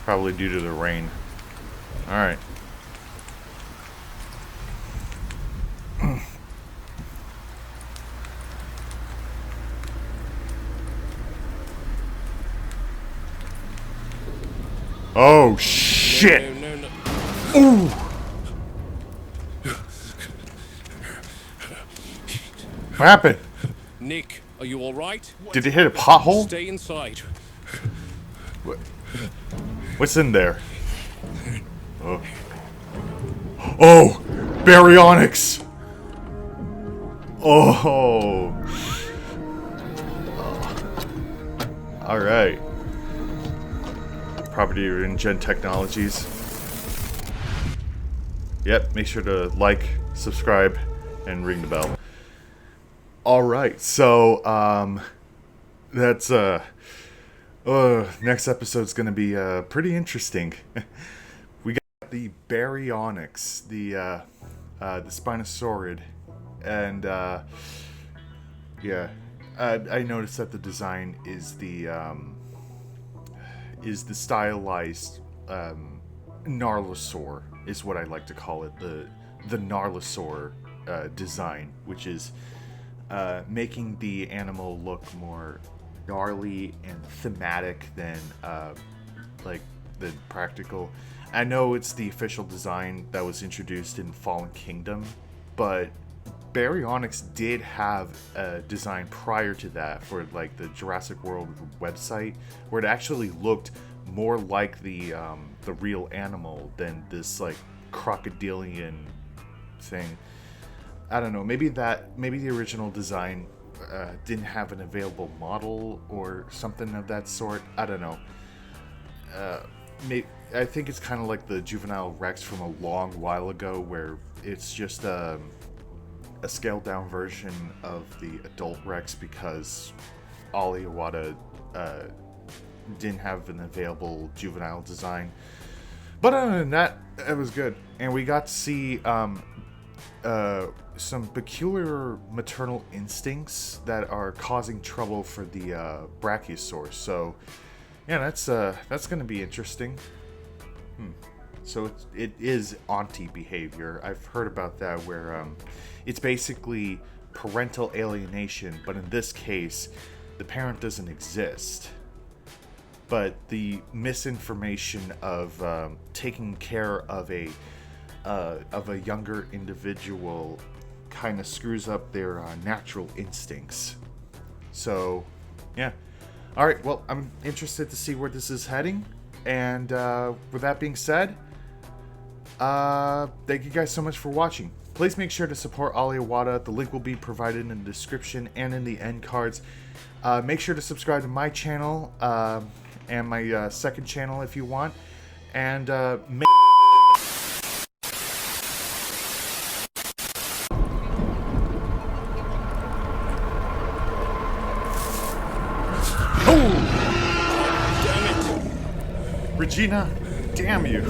Probably due to the rain. All right. Oh, shit! No. Ooh! What happened? Nick, are you all right? Did it hit a pothole? Stay inside. What's in there? Oh! Baryonyx! Oh! Alright. Property of InGen Technologies. Yep, make sure to like, subscribe, and ring the bell. Alright, so, that's, next episode's gonna be, pretty interesting. We got the Baryonyx, the Spinosaurid, and, yeah, I noticed that the design is the stylized, Gnarlosaur, is what I like to call it, the Gnarlosaur, design, which is, making the animal look more gnarly and thematic than like the practical. I know it's the official design that was introduced in Fallen Kingdom, but Baryonyx did have a design prior to that for like the Jurassic World website, where it actually looked more like the real animal than this like crocodilian thing. I don't know. Maybe the original design didn't have an available model or something of that sort. I don't know. I think it's kind of like the juvenile Rex from a long while ago, where it's just a scaled down version of the adult Rex because Ollie Awada didn't have an available juvenile design. But other than that, it was good, and we got to see some peculiar maternal instincts that are causing trouble for the Brachiosaurus. So, yeah, that's going to be interesting. So it is auntie behavior. I've heard about that, where it's basically parental alienation, but in this case, the parent doesn't exist. But the misinformation of taking care of a younger individual kind of screws up their natural instincts. So, yeah. All right. Well, I'm interested to see where this is heading. And with that being said, thank you guys so much for watching. Please make sure to support Awada. The link will be provided in the description and in the end cards. Make sure to subscribe to my channel and my second channel if you want. And Regina, damn you.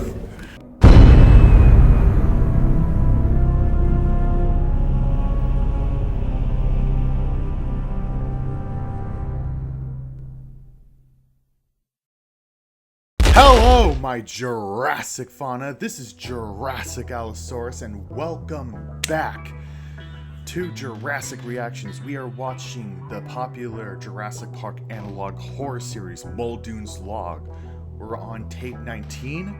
Hello, my Jurassic fauna. This is Jurassic Allosaurus, and welcome back to Jurassic Reactions. We are watching the popular Jurassic Park analog horror series, Muldoons Log. We're on tape 19,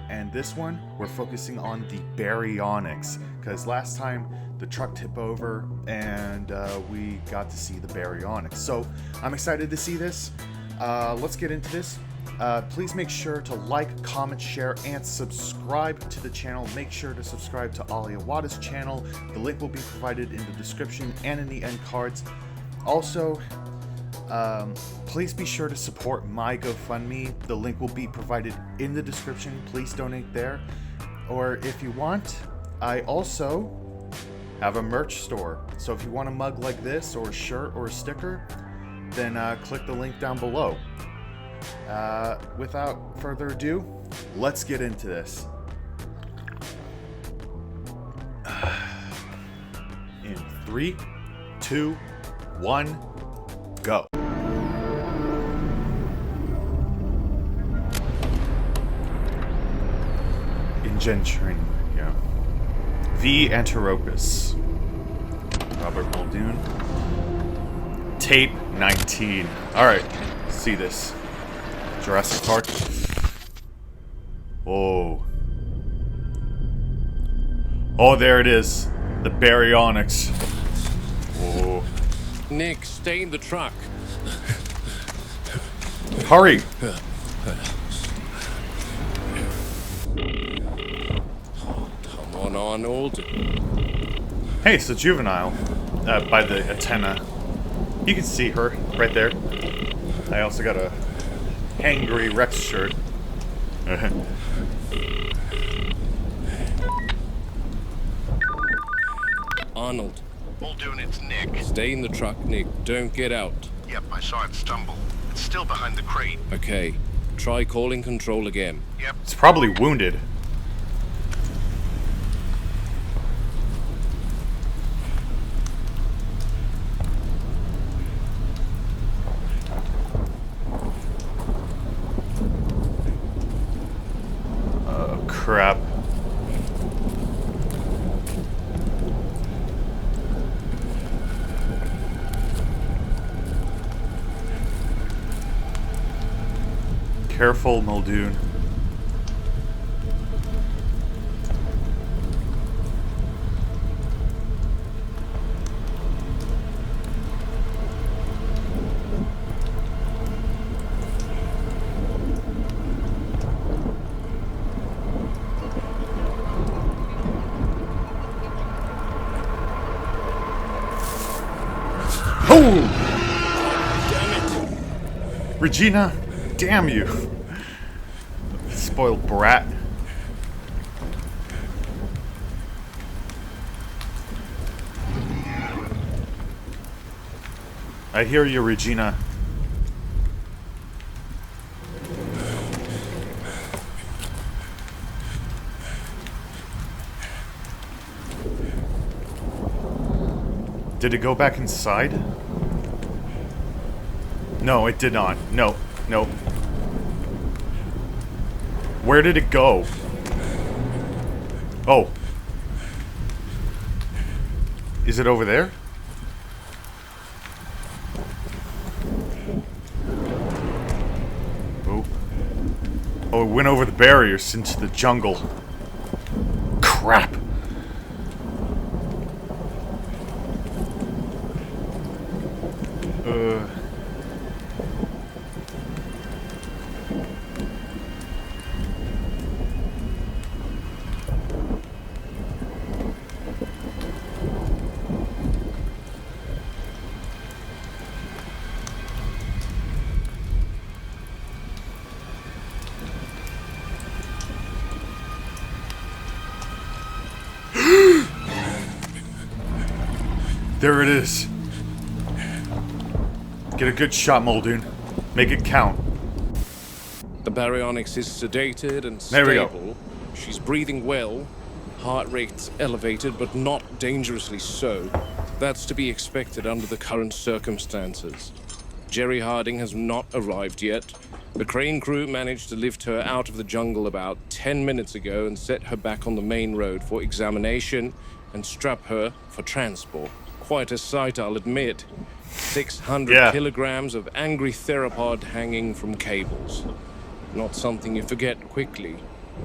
and this one, we're focusing on the baryonyx, because last time the truck tipped over, and we got to see the baryonyx. So, I'm excited to see this. Let's get into this. Please make sure to like, comment, share, and subscribe to the channel. Make sure to subscribe to Ali Awada's channel. The link will be provided in the description and in the end cards. Also, please be sure to support my GoFundMe. The link will be provided in the description. Please donate there. Or if you want, I also have a merch store. So if you want a mug like this, or a shirt, or a sticker, then click the link down below. Without further ado, let's get into this. In 3, 2, 1, go. Indenturing, yeah. V. Anteropus. Robert Muldoon. Tape 19. Alright, see this. Jurassic Park. Oh. Oh, there it is. The baryonyx. Oh. Nick, stay in the truck. Hurry. Come on, Arnold. Hey, it's a juvenile. By the antenna. You can see her right there. I also got a Hangry Rex shirt. Arnold. Muldoon, it's Nick. Stay in the truck, Nick. Don't get out. Yep, I saw it stumble. It's still behind the crate. Okay. Try calling control again. Yep. It's probably wounded. Crap. Careful, Muldoon. Oh! Damn it! Regina, damn you! Spoiled brat. I hear you, Regina. Did it go back inside? No, it did not. No, no. Where did it go? Oh. Is it over there? Oh. Oh, it went over the barriers into the jungle. Crap. There it is. Get a good shot, Muldoon. Make it count. The baryonyx is sedated and There we stable. go. She's breathing well. Heart rate's elevated, but not dangerously so. That's to be expected under the current circumstances. Jerry Harding has not arrived yet. The crane crew managed to lift her out of the jungle about 10 minutes ago and set her back on the main road for examination and strap her for transport. Quite a sight, I'll admit. 600 kilograms of angry theropod hanging from cables. Not something you forget quickly.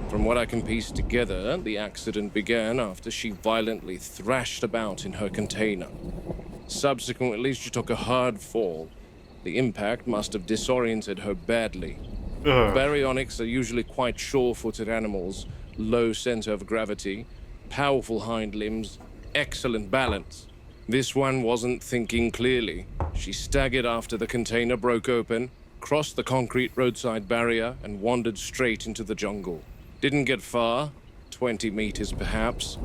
From what I can piece together, the accident began after she violently thrashed about in her container. Subsequently, she took a hard fall. The impact must have disoriented her badly. Baryonyx are usually quite sure-footed animals, low center of gravity, powerful hind limbs, excellent balance. This one wasn't thinking clearly. She staggered after the container broke open, crossed the concrete roadside barrier, and wandered straight into the jungle. Didn't get far, 20 meters perhaps,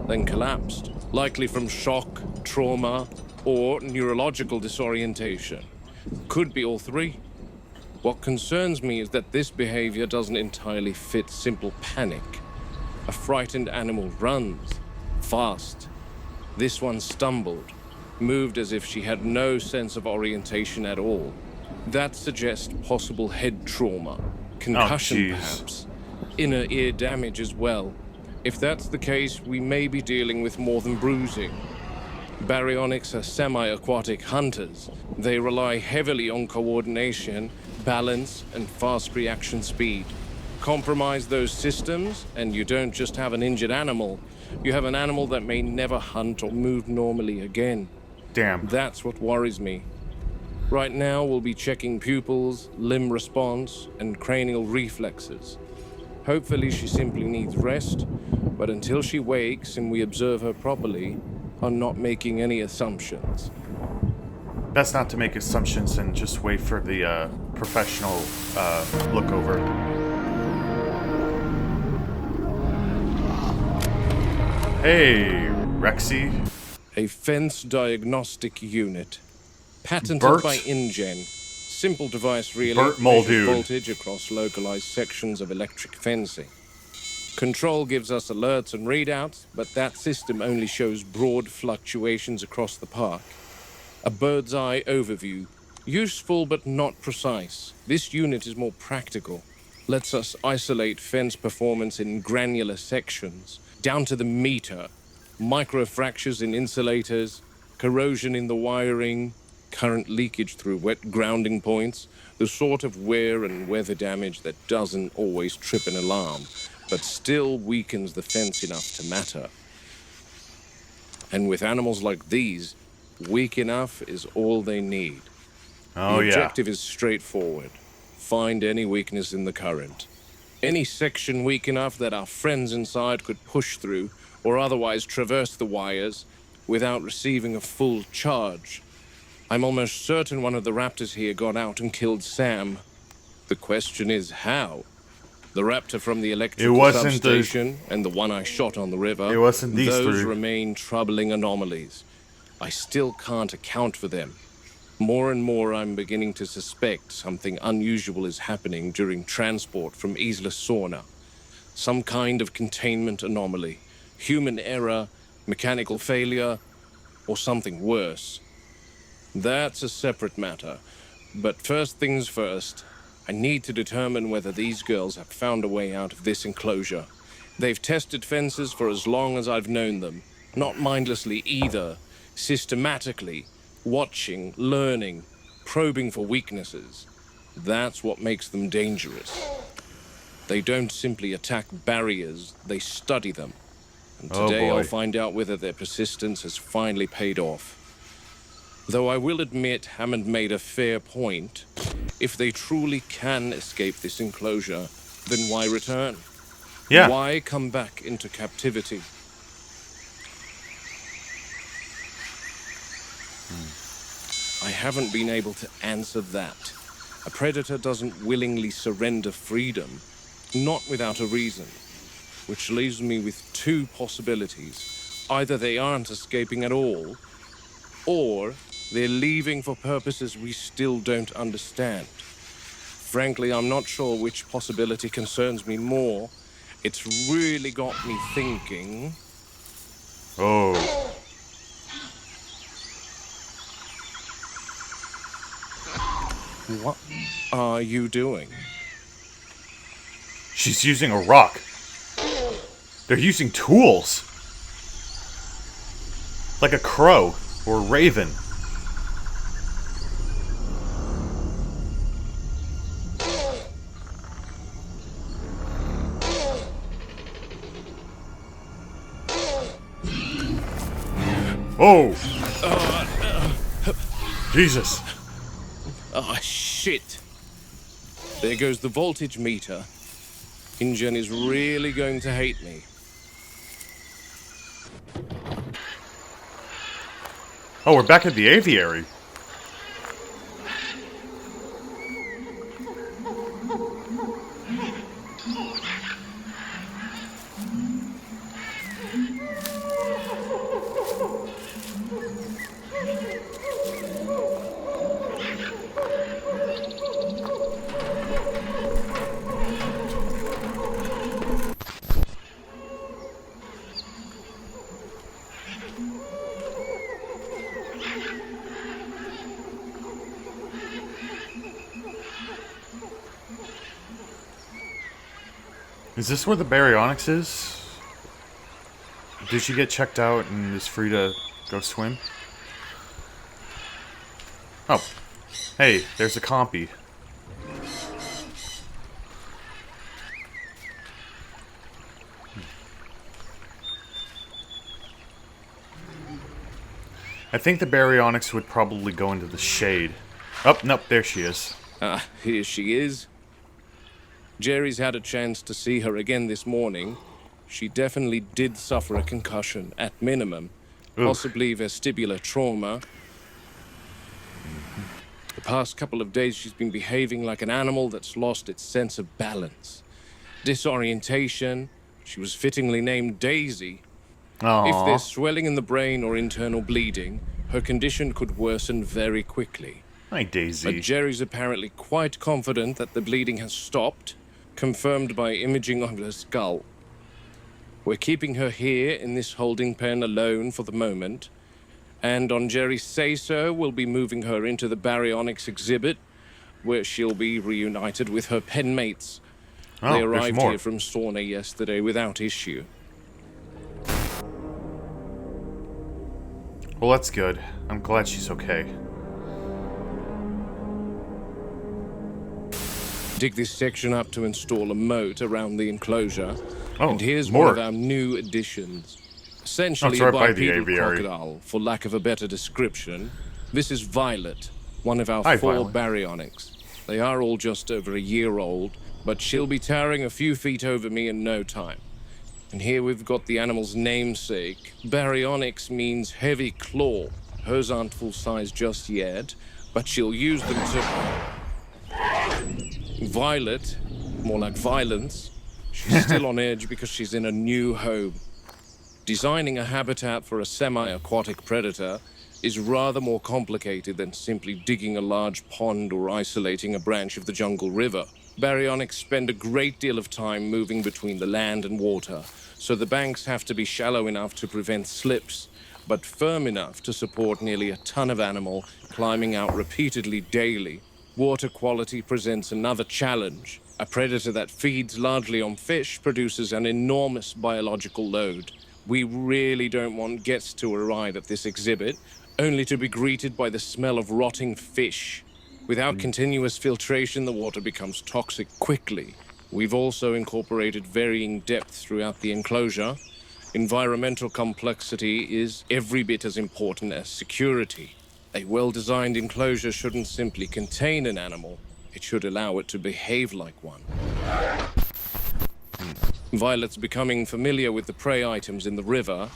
then collapsed, likely from shock, trauma, or neurological disorientation. Could be all three. What concerns me is that this behavior doesn't entirely fit simple panic. A frightened animal runs, fast. This one stumbled, moved as if she had no sense of orientation at all. That suggests possible head trauma, concussion perhaps, inner ear damage as well. If that's the case, we may be dealing with more than bruising. Baryonyx are semi-aquatic hunters. They rely heavily on coordination, balance, and fast reaction speed. Compromise those systems, and you don't just have an injured animal. You have an animal that may never hunt or move normally again. Damn. That's what worries me. Right now, we'll be checking pupils, limb response, and cranial reflexes. Hopefully, she simply needs rest, but until she wakes and we observe her properly, I'm not making any assumptions. Best not to make assumptions and just wait for the professional look over. Hey, Rexy. A fence diagnostic unit. Patented Bert? by InGen. Simple device really. Bert measures Muldoon. voltage across localized sections of electric fencing. Control gives us alerts and readouts, but that system only shows broad fluctuations across the park. A bird's eye overview. Useful but not precise. This unit is more practical. Lets us isolate fence performance in granular sections, down to the meter. Microfractures in insulators, corrosion in the wiring, current leakage through wet grounding points, the sort of wear and weather damage that doesn't always trip an alarm, but still weakens the fence enough to matter. And with animals like these, weak enough is all they need. Oh, the yeah. objective is straightforward. Find any weakness in the current. Any section weak enough that our friends inside could push through or otherwise traverse the wires without receiving a full charge. I'm almost certain one of the raptors here got out and killed Sam. The question is how? The raptor from the electrical substation and the one I shot on the river. It wasn't these those three. remain troubling anomalies. I still can't account for them. More and more I'm beginning to suspect something unusual is happening during transport from Isla Sorna. Some kind of containment anomaly. Human error, mechanical failure, or something worse. That's a separate matter. But first things first, I need to determine whether these girls have found a way out of this enclosure. They've tested fences for as long as I've known them. Not mindlessly either. Systematically. Watching, learning, probing for weaknesses. That's what makes them dangerous. They don't simply attack barriers, they study them. And today I'll find out whether their persistence has finally paid off. Though I will admit Hammond made a fair point. If they truly can escape this enclosure, then why return? Yeah. Why come back into captivity? I haven't been able to answer that. A predator doesn't willingly surrender freedom, not without a reason. Which leaves me with two possibilities. Either they aren't escaping at all, or they're leaving for purposes we still don't understand. Frankly, I'm not sure which possibility concerns me more. It's really got me thinking. Oh. What are you doing? She's using a rock. They're using tools. Like a crow or a raven. Oh! Jesus. Ah, shit. There goes the voltage meter. InGen is really going to hate me. Oh, we're back at the aviary. Is this where the baryonyx is? Did she get checked out and is free to go swim? Oh. Hey, there's a compy. I think the baryonyx would probably go into the shade. Oh, nope, there she is. Ah, here she is. Jerry's had a chance to see her again this morning. She definitely did suffer a concussion, at minimum. Oof. Possibly vestibular trauma. The past couple of days she's been behaving like an animal that's lost its sense of balance. Disorientation. She was fittingly named Daisy. Aww. If there's swelling in the brain or internal bleeding, her condition could worsen very quickly. Hi, Daisy. But Jerry's apparently quite confident that the bleeding has stopped, confirmed by imaging of her skull. We're keeping her here in this holding pen alone for the moment, and on Jerry's say-so, we'll be moving her into the baryonyx exhibit, where she'll be reunited with her pen mates. Oh, they there's arrived more. here from Sauna yesterday without issue. Well, that's good. I'm glad she's okay. Dig this section up to install a moat around the enclosure. Oh, and here's more. one of our new additions. Essentially right a by the bipedal aviary. crocodile, for lack of a better description. This is Violet, one of our Hi, 4 Violet. baryonyx. They are all just over a year old, but she'll be towering a few feet over me in no time. And here we've got the animal's namesake. Baryonyx means heavy claw. Hers aren't full size just yet, but she'll use them to... Violet, more like violence. She's still on edge because she's in a new home. Designing a habitat for a semi-aquatic predator is rather more complicated than simply digging a large pond or isolating a branch of the jungle river. Baryonyx spend a great deal of time moving between the land and water, so the banks have to be shallow enough to prevent slips, but firm enough to support nearly a ton of animal climbing out repeatedly daily. Water quality presents another challenge. A predator that feeds largely on fish produces an enormous biological load. We really don't want guests to arrive at this exhibit, only to be greeted by the smell of rotting fish. Without continuous filtration, the water becomes toxic quickly. We've also incorporated varying depth throughout the enclosure. Environmental complexity is every bit as important as security. A well-designed enclosure shouldn't simply contain an animal. It should allow it to behave like one. Violet's becoming familiar with the prey items in the river.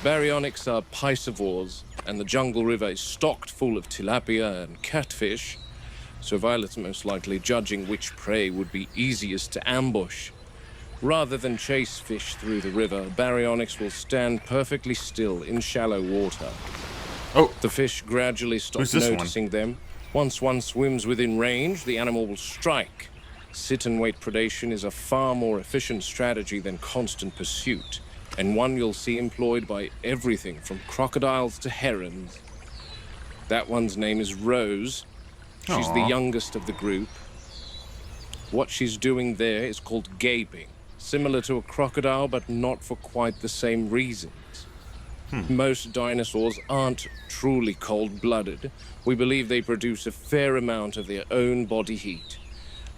Baryonyx are piscivores, and the jungle river is stocked full of tilapia and catfish, so Violet's most likely judging which prey would be easiest to ambush. Rather than chase fish through the river, Baryonyx will stand perfectly still in shallow water. Oh. The fish gradually stop Who's this noticing them. Once one swims within range, the animal will strike. Sit-and-wait predation is a far more efficient strategy than constant pursuit, and one you'll see employed by everything from crocodiles to herons. That one's name is Rose. She's the youngest of the group. What she's doing there is called gaping, similar to a crocodile, but not for quite the same reasons. Most dinosaurs aren't truly cold-blooded. We believe they produce a fair amount of their own body heat.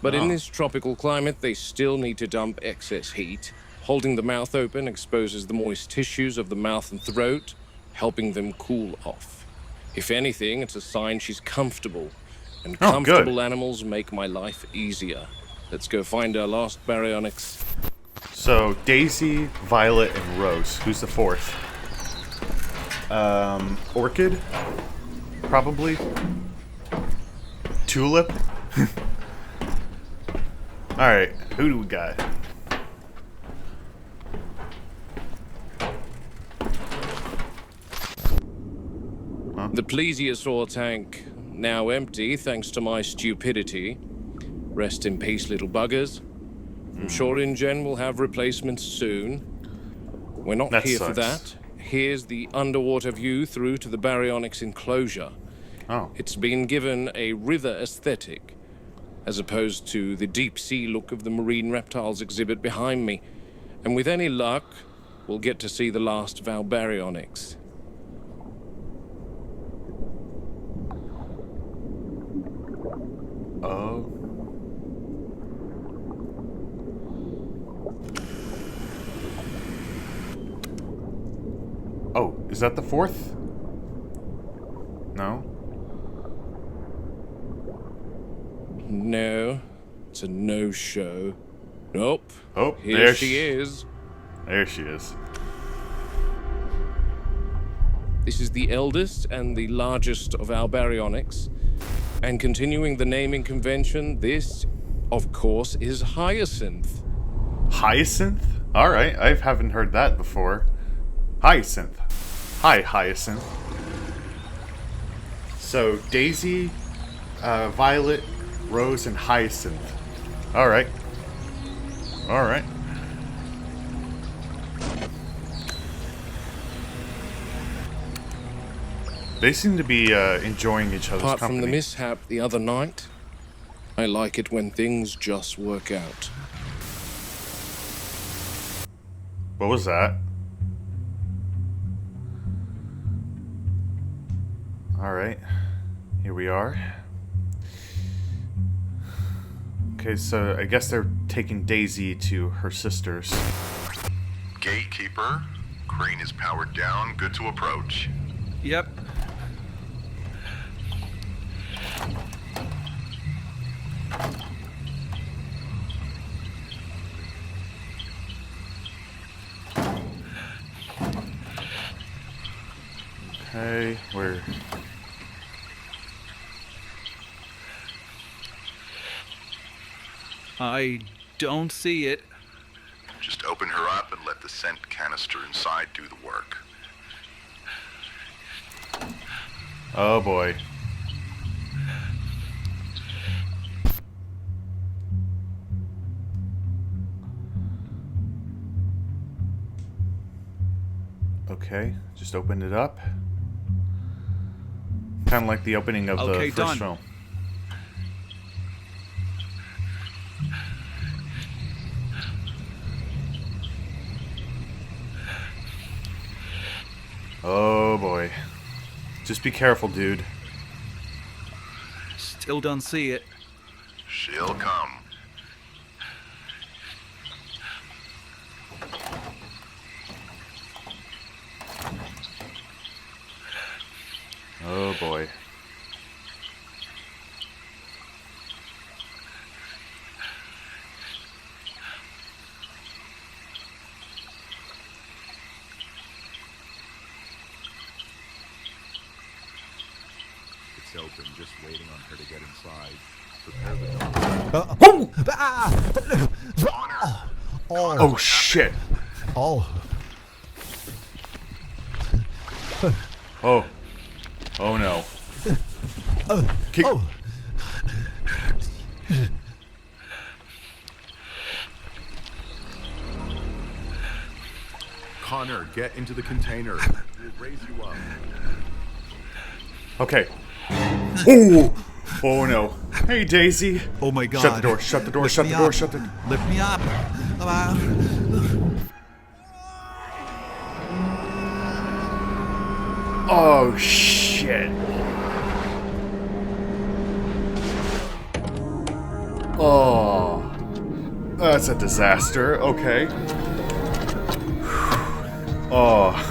But in this tropical climate, they still need to dump excess heat. Holding the mouth open exposes the moist tissues of the mouth and throat, helping them cool off. If anything, it's a sign she's comfortable. And comfortable animals make my life easier. Let's go find our last Baryonyx. So, Daisy, Violet, and Rose. Who's the fourth? Orchid? Probably. Tulip? Alright, who do we got? The plesiosaur tank, now empty thanks to my stupidity. Rest in peace, little buggers. I'm sure InGen will have replacements soon. We're not here for that. Here's the underwater view through to the Baryonyx enclosure. It's been given a river aesthetic, as opposed to the deep-sea look of the marine reptiles exhibit behind me. And with any luck, we'll get to see the last of our Baryonyx. Oh, is that the fourth? No? No, it's a no-show. Nope. Oh, here there she is. There she is. This is the eldest and the largest of our Baryonyx. And continuing the naming convention, this, of course, is Hyacinth. Hyacinth? Alright, I haven't heard that before. Hyacinth. Hi, Hyacinth. So, Daisy, Violet, Rose, and Hyacinth. Alright. Alright. They seem to be enjoying each other's Apart company. from the mishap the other night, I like it when things just work out. What was that? Alright. Here we are. Okay, so I guess they're taking Daisy to her sister's. Gatekeeper, crane is powered down, good to approach. Yep. Okay, we're... I don't see it. Just open her up and let the scent canister inside do the work. Oh boy. Okay, just opened it up. Kind of like the opening of the first film. Oh boy. Just be careful, dude. Still don't see it. She'll come. Oh boy. It's open, just waiting on her to get inside. Prepare the Oh shit. Oh. Oh. Oh no. Kick. Connor, get into the container. We'll raise you up. Okay. Oh. Oh no. Hey Daisy. Oh my god. Shut the door. Shut the door. Shut the door. Shut the door. Lift me up. Oh shit. Oh. That's a disaster. Okay. Oh.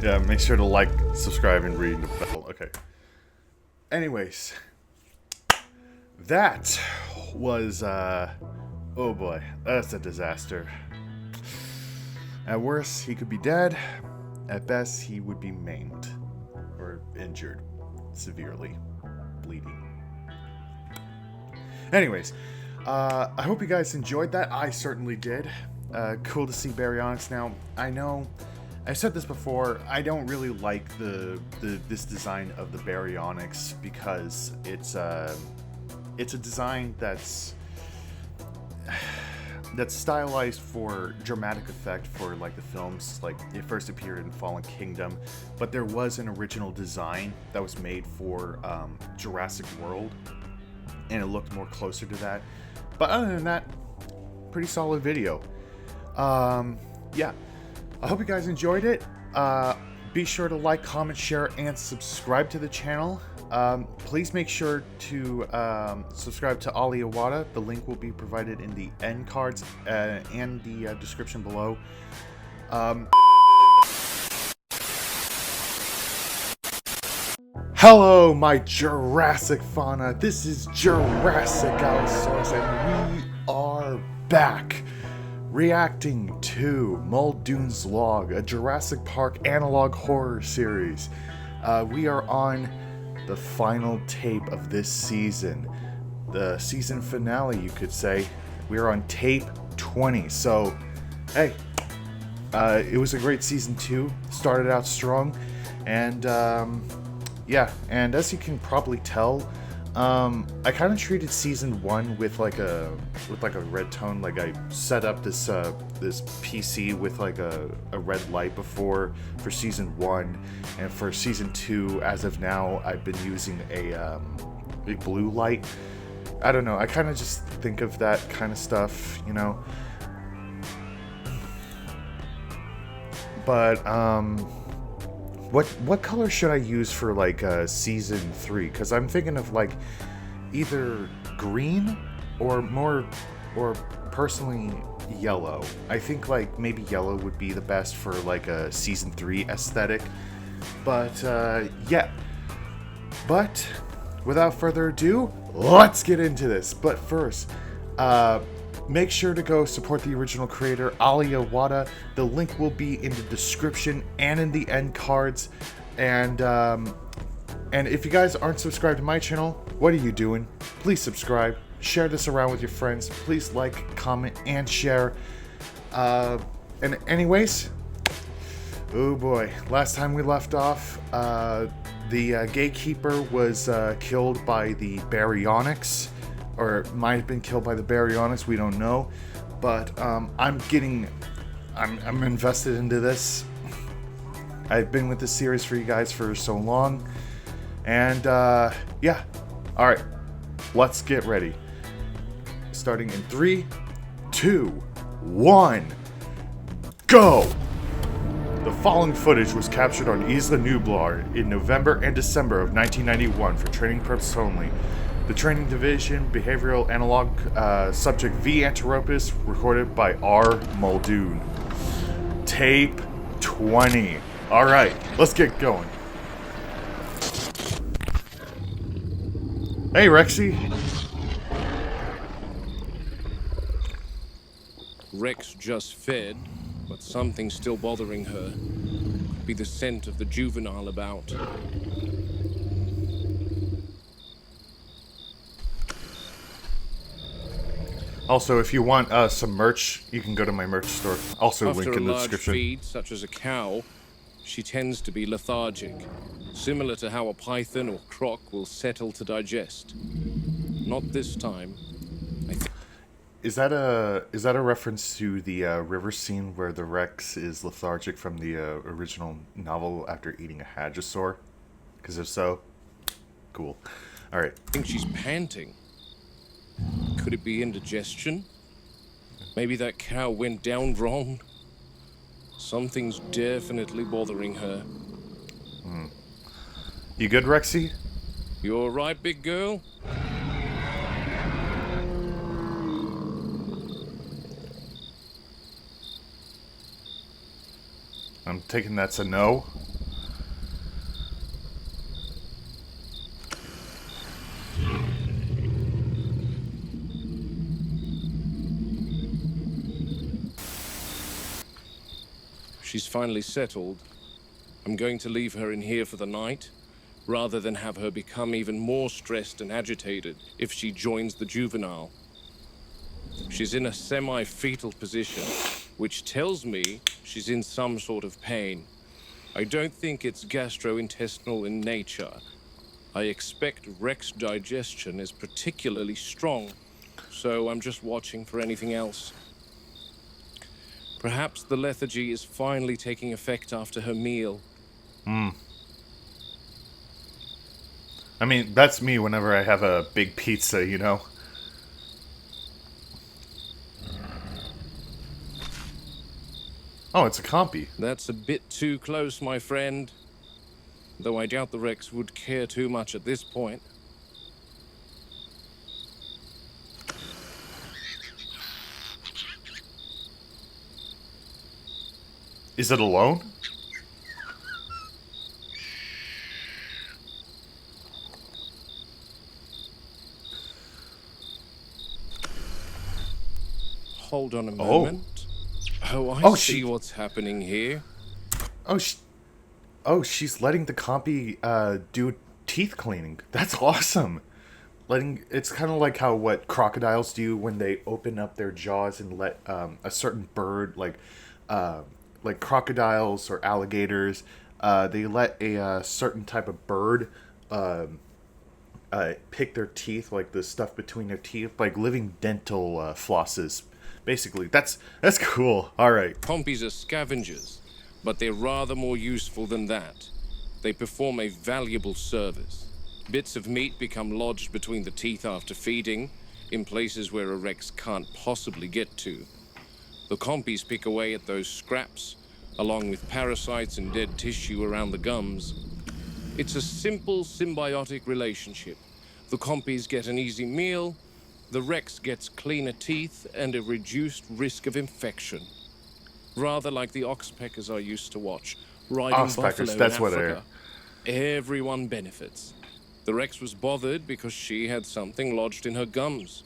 Yeah, make sure to like, subscribe, and read the bell. Okay. Anyways. That was, oh boy. That's a disaster. At worst, he could be dead. At best, he would be maimed. Or injured. Severely. Bleeding. Anyways. I hope you guys enjoyed that. I certainly did. Cool to see baryonyx now. I know... I've said this before, I don't really like this design of the baryonyx because it's a design that's stylized for dramatic effect for like the films. Like it first appeared in Fallen Kingdom, but there was an original design that was made for Jurassic World, and it looked more closer to that. But other than that, pretty solid video. Yeah. I hope you guys enjoyed it. Be sure to like, comment, share, and subscribe to the channel. Please make sure to subscribe to Ali Awada. The link will be provided in the end cards and the description below. Hello, my Jurassic fauna. This is Jurassic Allosaurus, and we are back. Reacting to Muldoons Log, a Jurassic Park analog horror series. We are on the final tape of this season. The season finale, you could say. We are on tape 20. So, hey, it was a great season 2. Started out strong. And, yeah. And as you can probably tell, I kind of treated season 1 with like a red tone. Like I set up this this PC with like a red light before for season 1, and for season 2, as of now, I've been using a blue light. I don't know. I kind of just think of that kind of stuff, you know. But What color should I use for like season 3? Because I'm thinking of like either green or personally yellow. I think like maybe yellow would be the best for like a season 3 aesthetic. But yeah. But without further ado, let's get into this. But first, make sure to go support the original creator, Ali Awada. The link will be in the description and in the end cards. And if you guys aren't subscribed to my channel, what are you doing? Please subscribe. Share this around with your friends. Please like, comment, and share. And anyways, oh boy. Last time we left off, the gatekeeper was killed by the baryonyx. Or might have been killed by the baryonyx, we don't know. but I'm invested into this. I've been with this series for you guys for so long, and yeah. All right, let's get ready. Starting in 3, 2, 1, go! The following footage was captured on Isla Nublar in November and December of 1991 for training purposes only. The Training Division Behavioral Analog Subject V. Anteropus, recorded by R. Muldoon. Tape 20. Alright, let's get going. Hey, Rexy. Rex just fed, but something's still bothering her. Could be the scent of the juvenile about. Also, if you want some merch, you can go to my merch store. Also, After link in a the large description. feed, such as a cow, she tends to be lethargic, similar to how a python or croc will settle to digest. Not this time. Is that a reference to the river scene where the Rex is lethargic from the original novel after eating a hadrosaur? Because if so, cool. All right. I think she's panting. Could it be indigestion? Maybe that cow went down wrong. Something's definitely bothering her. You good, Rexy? You all right, big girl? I'm taking that's a no. She's finally settled. I'm going to leave her in here for the night, rather than have her become even more stressed and agitated if she joins the juvenile. She's in a semi-fetal position, which tells me she's in some sort of pain. I don't think it's gastrointestinal in nature. I expect Rex digestion is particularly strong, so I'm just watching for anything else. Perhaps the lethargy is finally taking effect after her meal. I mean, that's me whenever I have a big pizza, you know? Oh, it's a compy. That's a bit too close, my friend. Though I doubt the Rex would care too much at this point. Is it alone? Hold on a moment. I see what's happening here. She's letting the compy do teeth cleaning. That's awesome. It's kind of like how what crocodiles do when they open up their jaws and let a certain bird, like crocodiles or alligators, they let a certain type of bird pick their teeth, like the stuff between their teeth, like living dental flosses. Basically, that's cool. All right. Compies are scavengers, but they're rather more useful than that. They perform a valuable service. Bits of meat become lodged between the teeth after feeding, in places where a Rex can't possibly get to. The compies pick away at those scraps, along with parasites and dead tissue around the gums. It's a simple symbiotic relationship. The compies get an easy meal, the Rex gets cleaner teeth and a reduced risk of infection. Rather like the oxpeckers I used to watch, riding buffalo in Africa. Everyone benefits. The Rex was bothered because she had something lodged in her gums.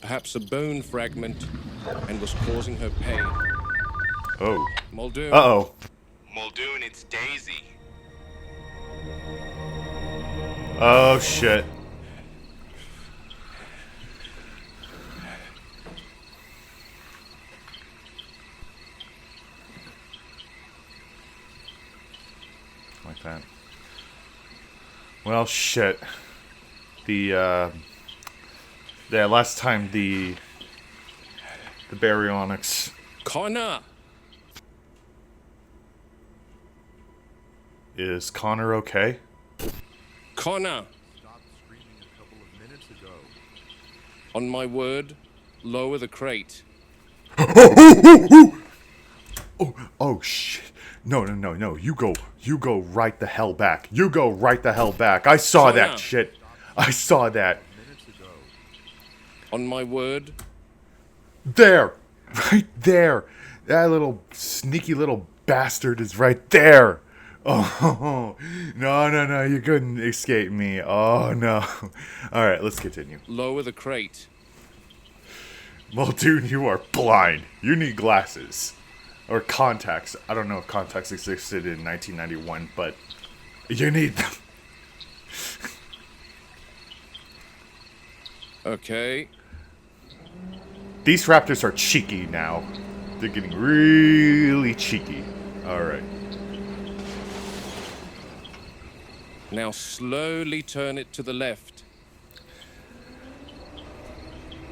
Perhaps a bone fragment, and was causing her pain. Oh. Muldoon. Uh-oh. Muldoon, it's Daisy. Oh, shit. Like that. Well, shit. Last time the The baryonyx. Connor! Is Connor okay? Connor! Stopped screaming a couple of minutes ago. On my word, lower the crate. Oh shit. No. You go right the hell back. You go right the hell back. I saw Connor. that shit. I saw that. On my word. There. Right there. That little sneaky little bastard is right there. Oh, no. You couldn't escape me. Oh, no. Alright, let's continue. Lower the crate. Muldoon, you are blind. You need glasses. Or contacts. I don't know if contacts existed in 1991, but you need them. Okay. These raptors are cheeky now. They're getting really cheeky. Alright. Now slowly turn it to the left.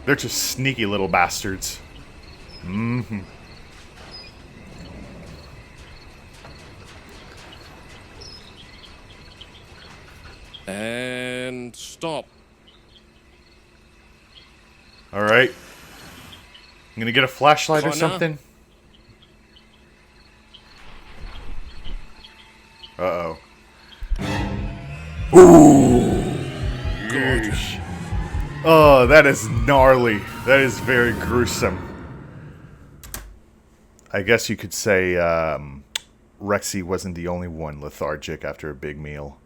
They're just sneaky little bastards. Mm-hmm. And stop. Alright. I'm gonna get a flashlight or Connor? something. Uh-oh. Ooh! Yeesh. Oh, that is gnarly. That is very gruesome. I guess you could say Rexy wasn't the only one lethargic after a big meal.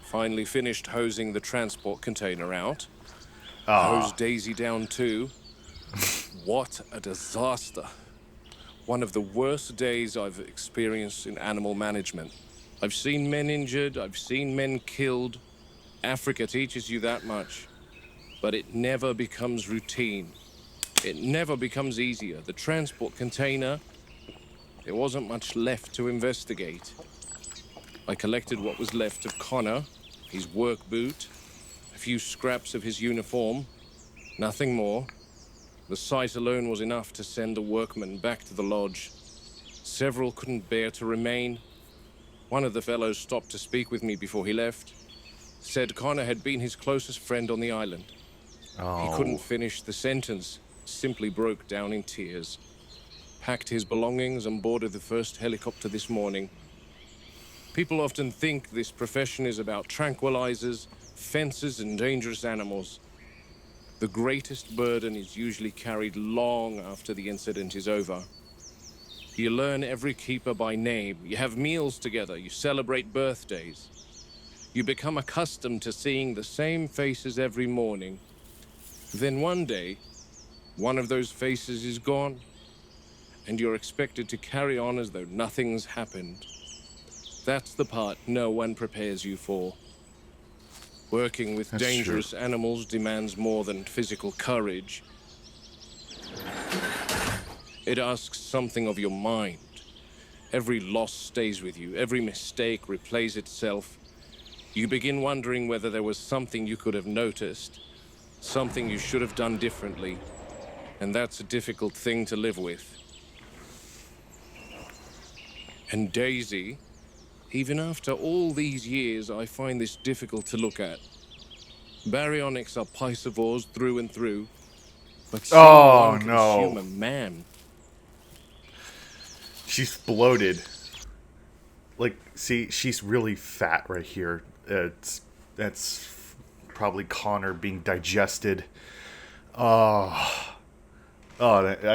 Finally finished hosing the transport container out. Ah. Hosed Daisy down too. What a disaster. One of the worst days I've experienced in animal management. I've seen men injured, I've seen men killed. Africa teaches you that much. But it never becomes routine. It never becomes easier. The transport container, there wasn't much left to investigate. I collected what was left of Connor, his work boot, a few scraps of his uniform, nothing more. The sight alone was enough to send the workmen back to the lodge. Several couldn't bear to remain. One of the fellows stopped to speak with me before he left. Said Connor had been his closest friend on the island. Oh. He couldn't finish the sentence, simply broke down in tears. Packed his belongings and boarded the first helicopter this morning. People often think this profession is about tranquilizers, fences, and dangerous animals. The greatest burden is usually carried long after the incident is over. You learn every keeper by name, you have meals together, you celebrate birthdays. You become accustomed to seeing the same faces every morning. Then one day, one of those faces is gone, and you're expected to carry on as though nothing's happened. That's the part no one prepares you for. Working with That's dangerous animals demands more than physical courage. It asks something of your mind. Every loss stays with you. Every mistake replays itself. You begin wondering whether there was something you could have noticed, something you should have done differently. And that's a difficult thing to live with. And Daisy, even after all these years, I find this difficult to look at. Baryonyx are piscivores through and through, but someone consume a man. She's bloated. Like, see, she's really fat right here. That's probably Connor being digested. I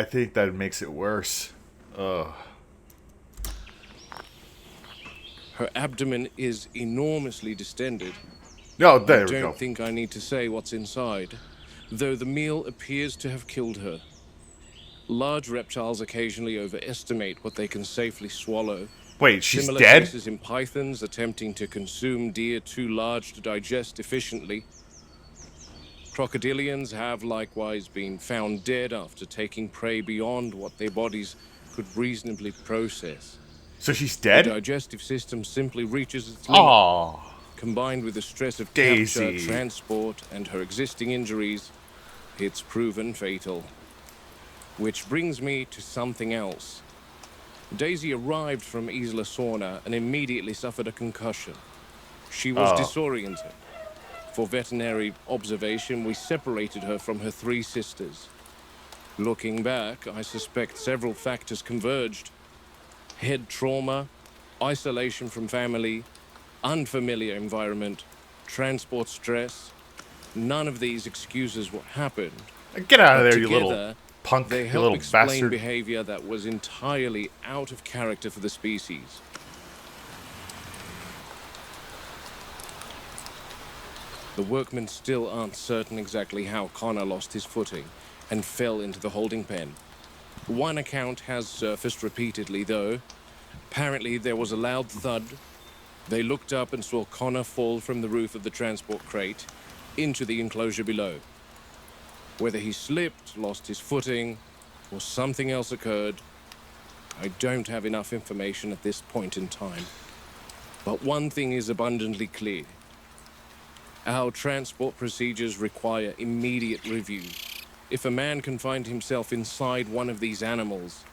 think that makes it worse. Her abdomen is enormously distended. Oh, there we I go. don't think I need to say what's inside, though the meal appears to have killed her. Large reptiles occasionally overestimate what they can safely swallow. Wait, she's Similar dead? cases in pythons attempting to consume deer too large to digest efficiently. Crocodilians have likewise been found dead after taking prey beyond what their bodies could reasonably process. So she's dead? The digestive system simply reaches its limit. Aww. Combined with the stress of Daisy. capture, transport, and her existing injuries, It's proven fatal. Which brings me to something else. Daisy arrived from Isla Sorna and immediately suffered a concussion. She was disoriented. For veterinary observation, we separated her from her 3 sisters. Looking back, I suspect several factors converged. Head trauma, isolation from family, unfamiliar environment, transport stress. None of these excuses what happened. Get out of But there, you little together, punk, they you help little explain bastard. behavior that was entirely out of character for the species. The workmen still aren't certain exactly how Connor lost his footing and fell into the holding pen. One account has surfaced repeatedly, though. Apparently, there was a loud thud. They looked up and saw Connor fall from the roof of the transport crate into the enclosure below. Whether he slipped, lost his footing, or something else occurred, I don't have enough information at this point in time. But one thing is abundantly clear. Our transport procedures require immediate review. If a man can find himself inside one of these animals,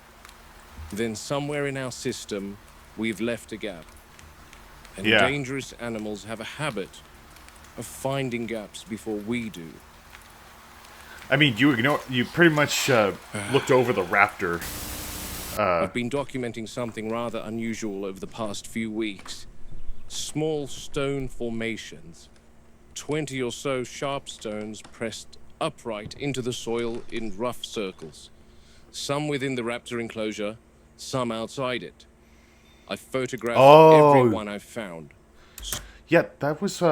then somewhere in our system, we've left a gap. And dangerous animals have a habit of finding gaps before we do. I mean, you pretty much looked over the raptor. I've been documenting something rather unusual over the past few weeks. Small stone formations. 20 or so sharp stones pressed upright into the soil in rough circles. Some within the raptor enclosure, some outside it. I photographed every one I've found. Yeah, that was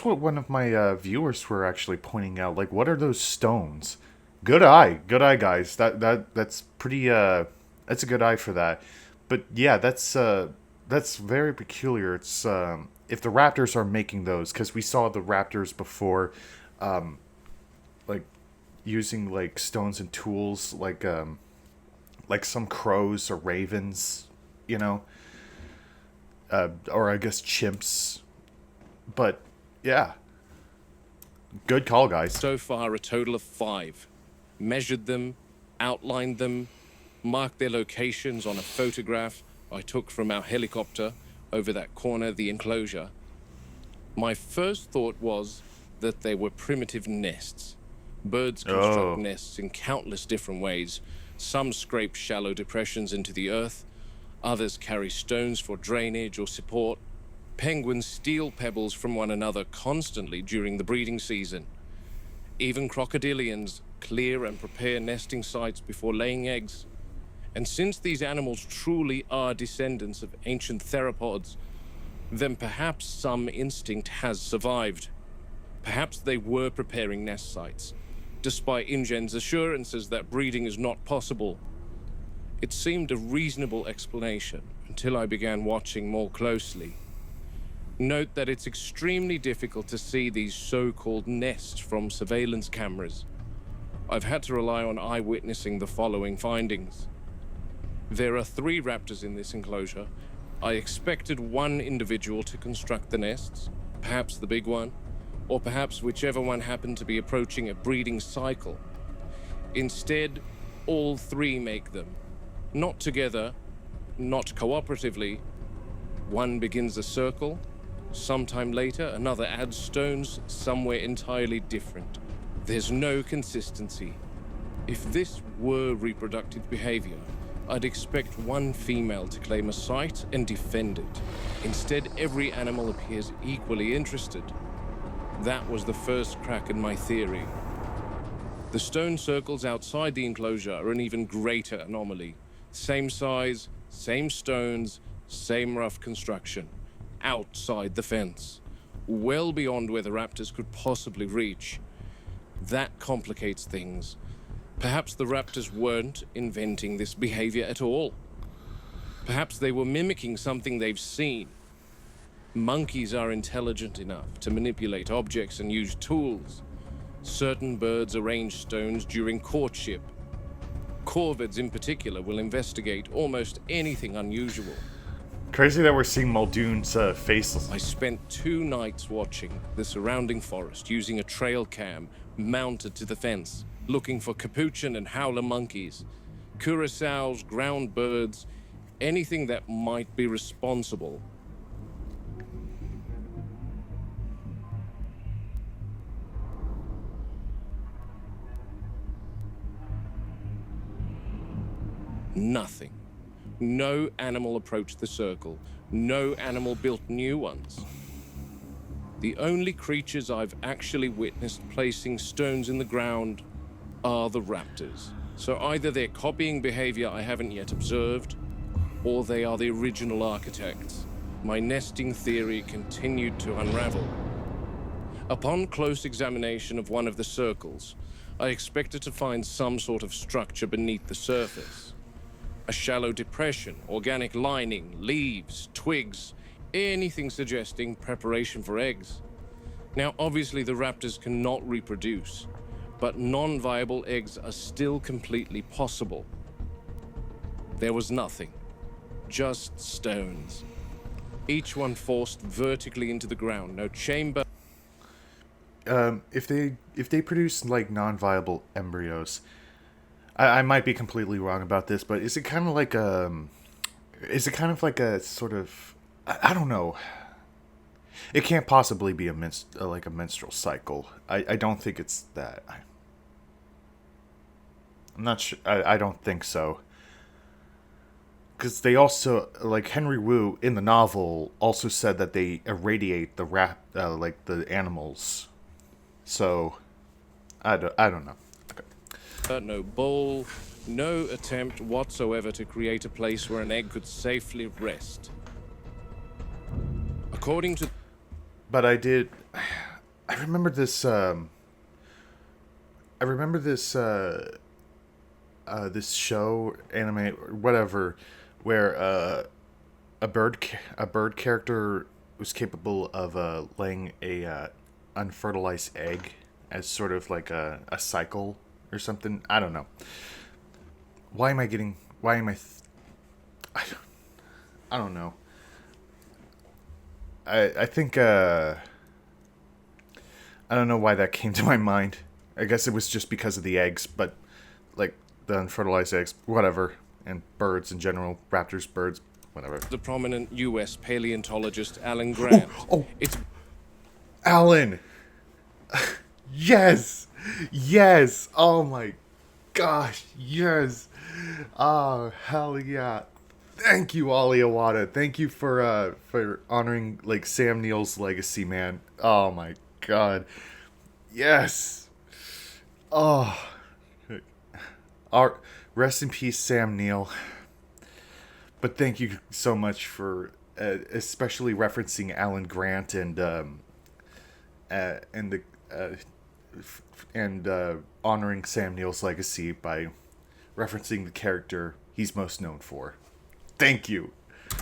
what one of my viewers were actually pointing out. Like, what are those stones? Good eye, guys. That's pretty. That's a good eye for that. But yeah, that's very peculiar. It's if the raptors are making those, because we saw the raptors before, like using like stones and tools, like some crows or ravens, you know, or I guess chimps. But yeah, good call, guys. So far, a total of 5. Measured them, outlined them, marked their locations on a photograph I took from our helicopter over that corner of the enclosure. My first thought was that they were primitive nests. Birds construct nests in countless different ways. Some scrape shallow depressions into the earth. Others carry stones for drainage or support. Penguins steal pebbles from one another constantly during the breeding season. Even crocodilians clear and prepare nesting sites before laying eggs. And since these animals truly are descendants of ancient theropods, then perhaps some instinct has survived. Perhaps they were preparing nest sites, despite InGen's assurances that breeding is not possible. It seemed a reasonable explanation until I began watching more closely. Note that it's extremely difficult to see these so-called nests from surveillance cameras. I've had to rely on eyewitnessing the following findings. There are 3 raptors in this enclosure. I expected one individual to construct the nests, perhaps the big one, or perhaps whichever one happened to be approaching a breeding cycle. Instead, all 3 make them. Not together, not cooperatively. One begins a circle. Sometime later, another adds stones somewhere entirely different. There's no consistency. If this were reproductive behavior, I'd expect one female to claim a site and defend it. Instead, every animal appears equally interested. That was the first crack in my theory. The stone circles outside the enclosure are an even greater anomaly. Same size, same stones, same rough construction. Outside the fence, well beyond where the raptors could possibly reach. That complicates things. Perhaps the raptors weren't inventing this behavior at all. Perhaps they were mimicking something they've seen. Monkeys are intelligent enough to manipulate objects and use tools. Certain birds arrange stones during courtship. Corvids in particular will investigate almost anything unusual. Crazy that we're seeing Muldoon's face. I spent 2 nights watching the surrounding forest using a trail cam mounted to the fence, looking for capuchin and howler monkeys, curassows, ground birds, anything that might be responsible. Nothing. No animal approached the circle. No animal built new ones. The only creatures I've actually witnessed placing stones in the ground are the raptors. So either they're copying behavior I haven't yet observed, or they are the original architects. My nesting theory continued to unravel. Upon close examination of one of the circles, I expected to find some sort of structure beneath the surface. A shallow depression, organic lining, leaves, twigs, anything suggesting preparation for eggs. Now, obviously the raptors cannot reproduce, but non-viable eggs are still completely possible. There was nothing, just stones. Each one forced vertically into the ground, no chamber. If they produce like non-viable embryos, I might be completely wrong about this, but is it kind of like a sort of, I don't know. It can't possibly be like a menstrual cycle. I don't think it's that. I'm not sure. I don't think so. Because they also, like Henry Wu in the novel, also said that they irradiate the like the animals. So, I don't know. No bowl, no attempt whatsoever to create a place where an egg could safely rest. According to... But I remember this, this show, anime, whatever, where a bird character was capable of laying a unfertilized egg as sort of like a cycle or something. I don't know. I don't know. I think I don't know why that came to my mind. I guess it was just because of the eggs, but like the unfertilized eggs, whatever, and birds in general, raptors, birds, whatever. The prominent U.S. paleontologist Alan Grant. It's Alan. Yes. Yes. Oh my gosh. Yes. Oh, hell yeah. Thank you, Ali Awada. Thank you for honoring like Sam Neill's legacy, man. Oh my god. Yes. Oh. Rest in peace, Sam Neill. But thank you so much for especially referencing Alan Grant and honoring Sam Neill's legacy by referencing the character he's most known for. Thank you.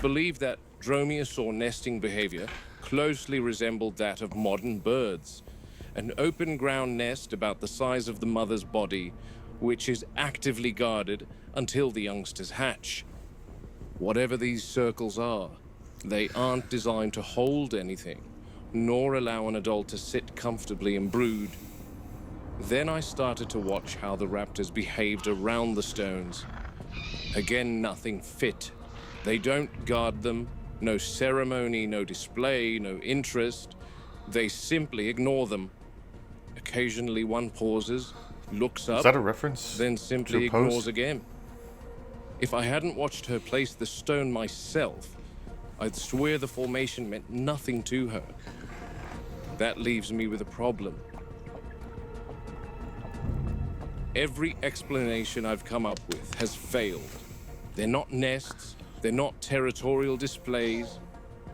Believe that dromaeosaur nesting behavior closely resembled that of modern birds. An open ground nest about the size of the mother's body, which is actively guarded until the youngsters hatch. Whatever these circles are, they aren't designed to hold anything, nor allow an adult to sit comfortably and brood. Then I started to watch how the raptors behaved around the stones. Again, nothing fit. They don't guard them, no ceremony, no display, no interest. They simply ignore them. Occasionally one pauses, looks up, is that a reference? Then simply ignores again. If I hadn't watched her place the stone myself, I'd swear the formation meant nothing to her. That leaves me with a problem. Every explanation I've come up with has failed. They're not nests, they're not territorial displays,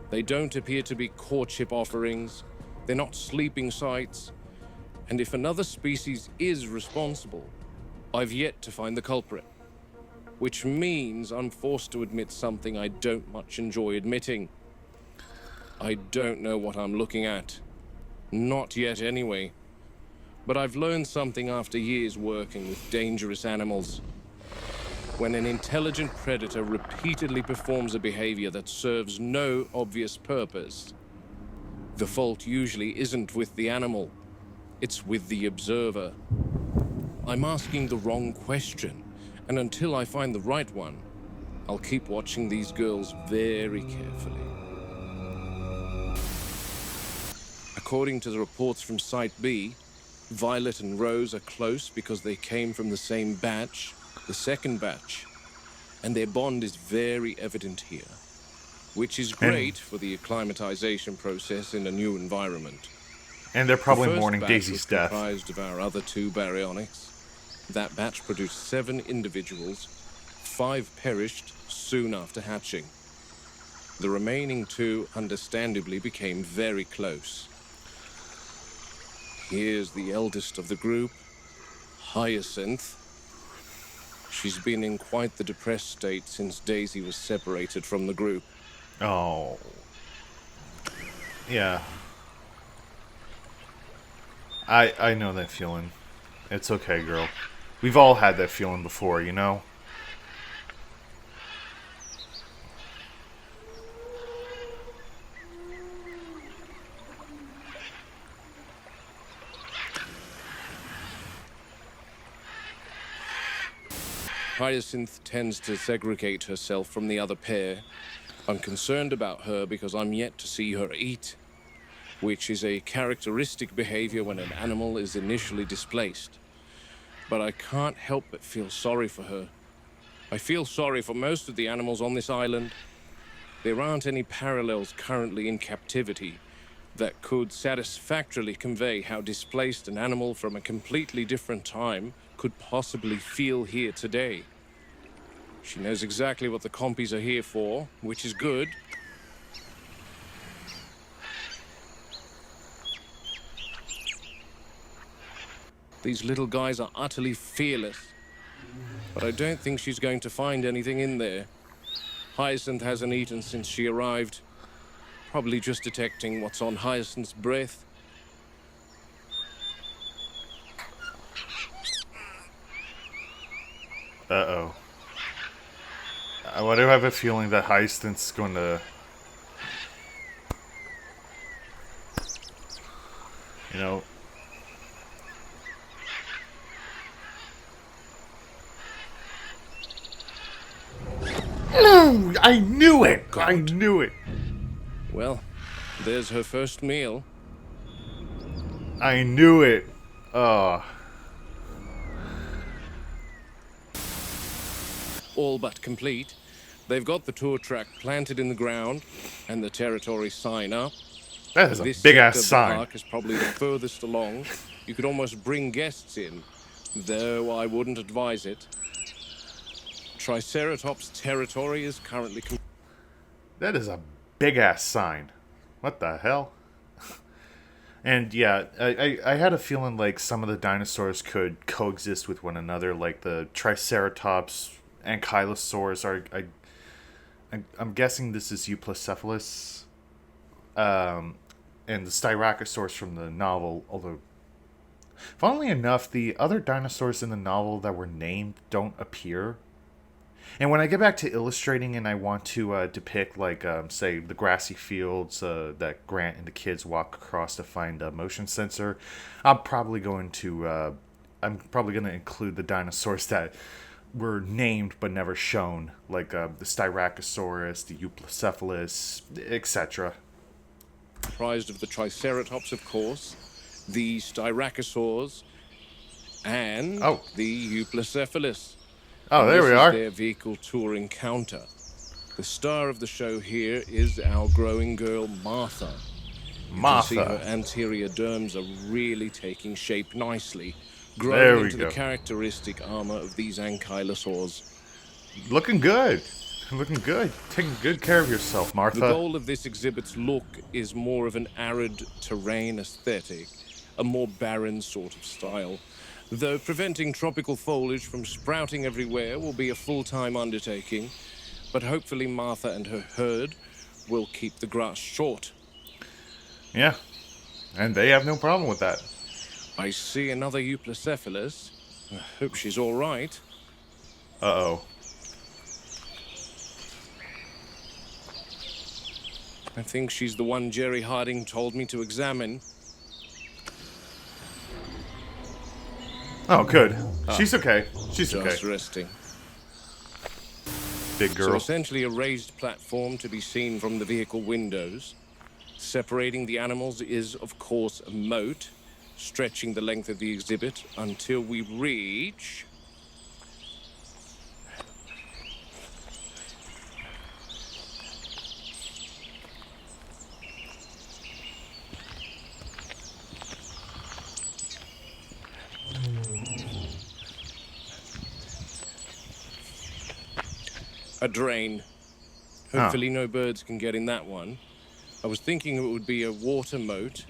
they don't appear to be courtship offerings, they're not sleeping sites, and if another species is responsible, I've yet to find the culprit. Which means I'm forced to admit something I don't much enjoy admitting. I don't know what I'm looking at. Not yet anyway. But I've learned something after years working with dangerous animals. when an intelligent predator repeatedly performs a behavior that serves no obvious purpose. The fault usually isn't with the animal, it's with the observer. I'm asking the wrong question, and until I find the right one, I'll keep watching these girls very carefully. According to the reports from Site B, Violet and Rose are close because they came from the same batch, the second batch, and their bond is very evident here, which is great for the acclimatization process in a new environment. And they're probably The first mourning batch Daisy's was death. comprised of our other 2 baryonyx. That batch produced 7 individuals. 5 perished soon after hatching. The remaining 2 understandably became very close. Here's the eldest of the group, Hyacinth. She's been in quite the depressed state since Daisy was separated from the group. Oh. Yeah. I know that feeling. It's okay, girl. We've all had that feeling before, you know? Hyacinth tends to segregate herself from the other pair. I'm concerned about her because I'm yet to see her eat, which is a characteristic behavior when an animal is initially displaced. But I can't help but feel sorry for her. I feel sorry for most of the animals on this island. There aren't any parallels currently in captivity that could satisfactorily convey how displaced an animal from a completely different time could possibly feel here today. She knows exactly what the compies are here for, which is good. These little guys are utterly fearless, but I don't think she's going to find anything in there. Hyacinth hasn't eaten since she arrived, probably just detecting what's on Hyacinth's breath. Uh-oh. I do have a feeling that Hyacinth's going to... You know... No! I knew it! I knew it! Well, there's her first meal. I knew it! All but complete. They've got the tour track planted in the ground and the territory sign up. That is a This big-ass sector of the sign. park is probably the furthest along. You could almost bring guests in, though I wouldn't advise it. Triceratops territory is currently... That is a big-ass sign. What the hell? And yeah, I had a feeling like some of the dinosaurs could coexist with one another, like the Triceratops, Ankylosaurus are... I'm guessing this is Euplacephalus. And the Styracosaurus from the novel, although... Funnily enough, the other dinosaurs in the novel that were named don't appear. And when I get back to illustrating and I want to depict, like, say, the grassy fields that Grant and the kids walk across to find a motion sensor, I'm probably going to include the dinosaurs that were named but never shown, like the Styracosaurus, the Euplacephalus, etc. Comprised of the Triceratops, of course, the Styracosaurs, and the Euplacephalus. Oh, And there we are. This is their vehicle tour encounter. The star of the show here is our growing girl, Martha. You can see her anterior derms are really taking shape nicely, growing into the characteristic armor of these ankylosaurs. Looking good. Looking good. Taking good care of yourself, Martha. The goal of this exhibit's look is more of an arid terrain aesthetic, a more barren sort of style. Though preventing tropical foliage from sprouting everywhere will be a full-time undertaking, but hopefully Martha and her herd will keep the grass short. Yeah, and they have no problem with that. I see another Euplacephalus. I hope she's all right. Uh-oh. I think she's the one Jerry Harding told me to examine. Oh, good. She's okay. She's Just okay. resting. Big So girl. essentially a raised platform to be seen from the vehicle windows. Separating the animals is, of course, a moat, stretching the length of the exhibit until we reach... a drain. Hopefully no birds can get in that one. I was thinking it would be a water moat,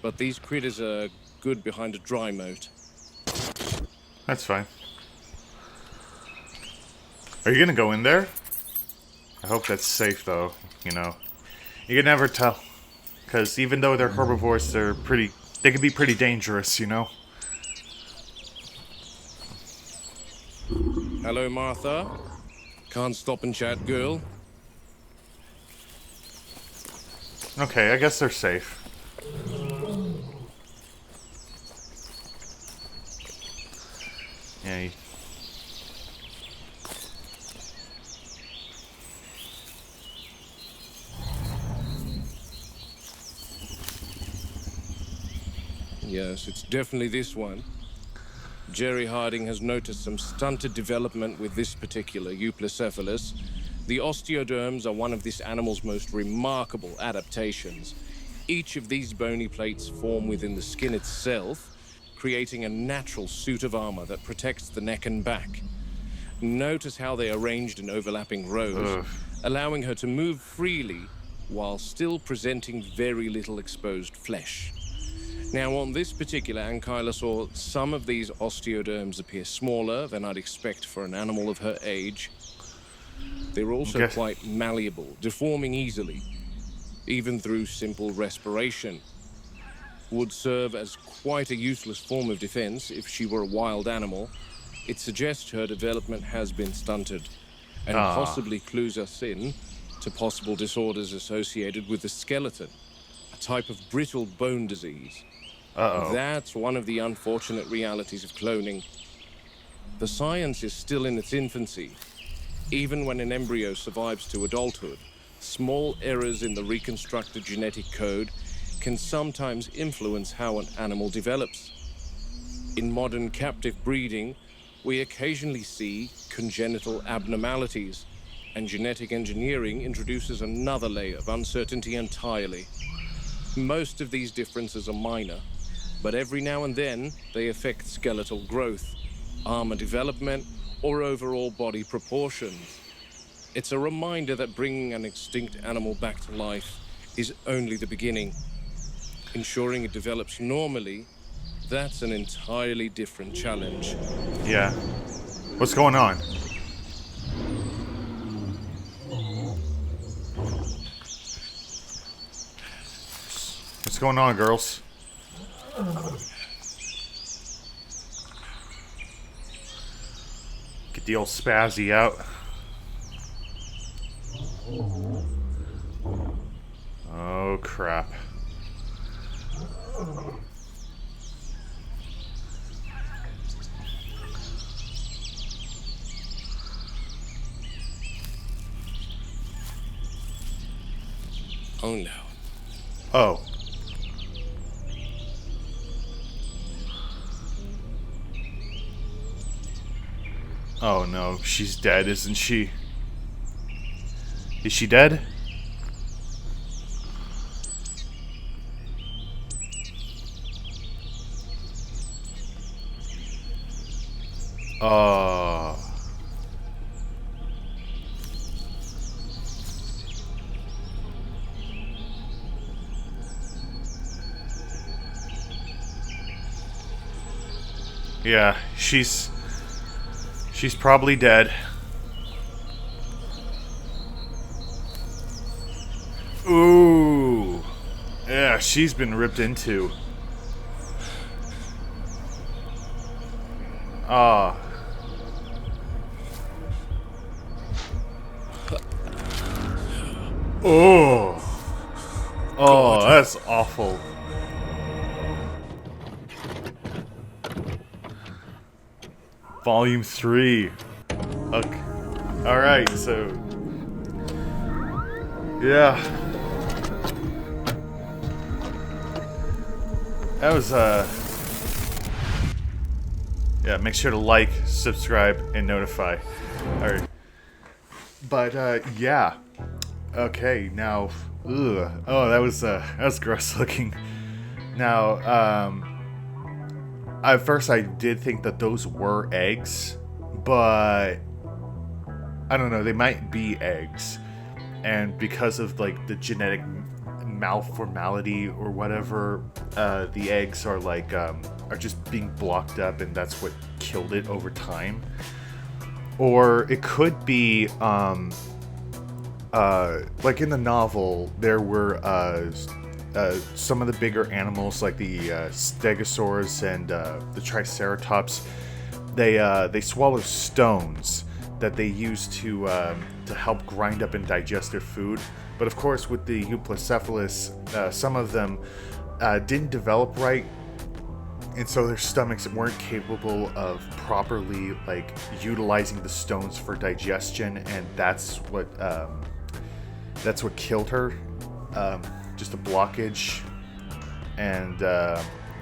but these critters are good behind a dry moat. That's fine. Are you gonna go in there? I hope that's safe, though. You know, you can never tell, because even though they're herbivores, they can be pretty dangerous. You know. Hello, Martha. Can't stop and chat, girl. Okay, I guess they're safe. Yeah. Yes, it's definitely this one. Jerry Harding has noticed some stunted development with this particular Euplacephalus. The osteoderms are one of this animal's most remarkable adaptations. Each of these bony plates form within the skin itself, creating a natural suit of armor that protects the neck and back. Notice how they are arranged in overlapping rows, allowing her to move freely while still presenting very little exposed flesh. Now, on this particular ankylosaur, some of these osteoderms appear smaller than I'd expect for an animal of her age. They're also quite malleable, deforming easily, even through simple respiration. Would serve as quite a useless form of defense if she were a wild animal. It suggests her development has been stunted, and possibly clues us in to possible disorders associated with the skeleton, a type of brittle bone disease. That's one of the unfortunate realities of cloning. The science is still in its infancy. Even when an embryo survives to adulthood, small errors in the reconstructed genetic code can sometimes influence how an animal develops. In modern captive breeding, we occasionally see congenital abnormalities, and genetic engineering introduces another layer of uncertainty entirely. Most of these differences are minor, but every now and then they affect skeletal growth, armor development, or overall body proportions. It's a reminder that bringing an extinct animal back to life is only the beginning. Ensuring it develops normally, that's an entirely different challenge. Yeah. What's going on? What's going on, girls? Get the old spazzy out. Oh, crap. Oh, no. Oh. Oh no, she's dead, isn't she? Is she dead? Yeah, she's probably dead. Ooh. Yeah, she's been ripped into. Oh. Oh, that's awful. Volume 3. Okay. Alright, so... yeah. That was, yeah, make sure to like, subscribe, and notify. Alright. But, yeah. Okay, now... ugh. Oh, that was gross looking. Now, at first I did think that those were eggs, but I don't know, they might be eggs. And because of like the genetic malformality or whatever, the eggs are like are just being blocked up, and that's what killed it over time. Or it could be like in the novel, there were some of the bigger animals like the stegosaurs and the triceratops. They swallow stones that they use to help grind up and digest their food. But of course, with the Euplocephalus, some of them didn't develop right, and so their stomachs weren't capable of properly like utilizing the stones for digestion, and that's what killed her. Just a blockage, and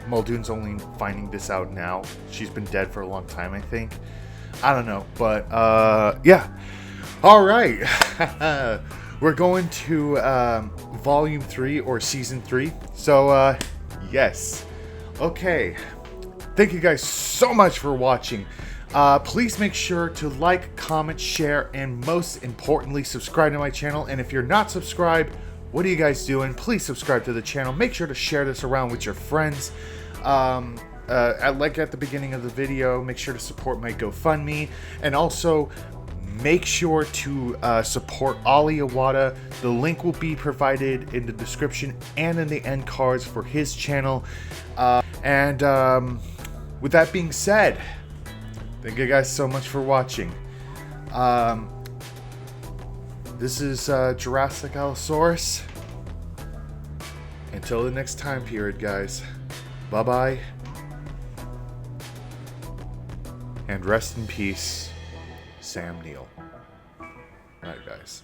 Muldoon's only finding this out now. She's been dead for a long time, I think. I don't know, but yeah. All right, we're going to Volume 3 or Season 3. So yes, okay. Thank you guys so much for watching. Please make sure to like, comment, share, and most importantly, subscribe to my channel. And if you're not subscribed, what are you guys doing? Please subscribe to the channel. Make sure to share this around with your friends. Like at the beginning of the video, make sure to support my GoFundMe. And also, make sure to support Ali Awada. The link will be provided in the description and in the end cards for his channel. With that being said, thank you guys so much for watching. This is Jurassic Allosaurus. Until the next time period, guys. Bye-bye. And rest in peace, Sam Neill. Alright, guys.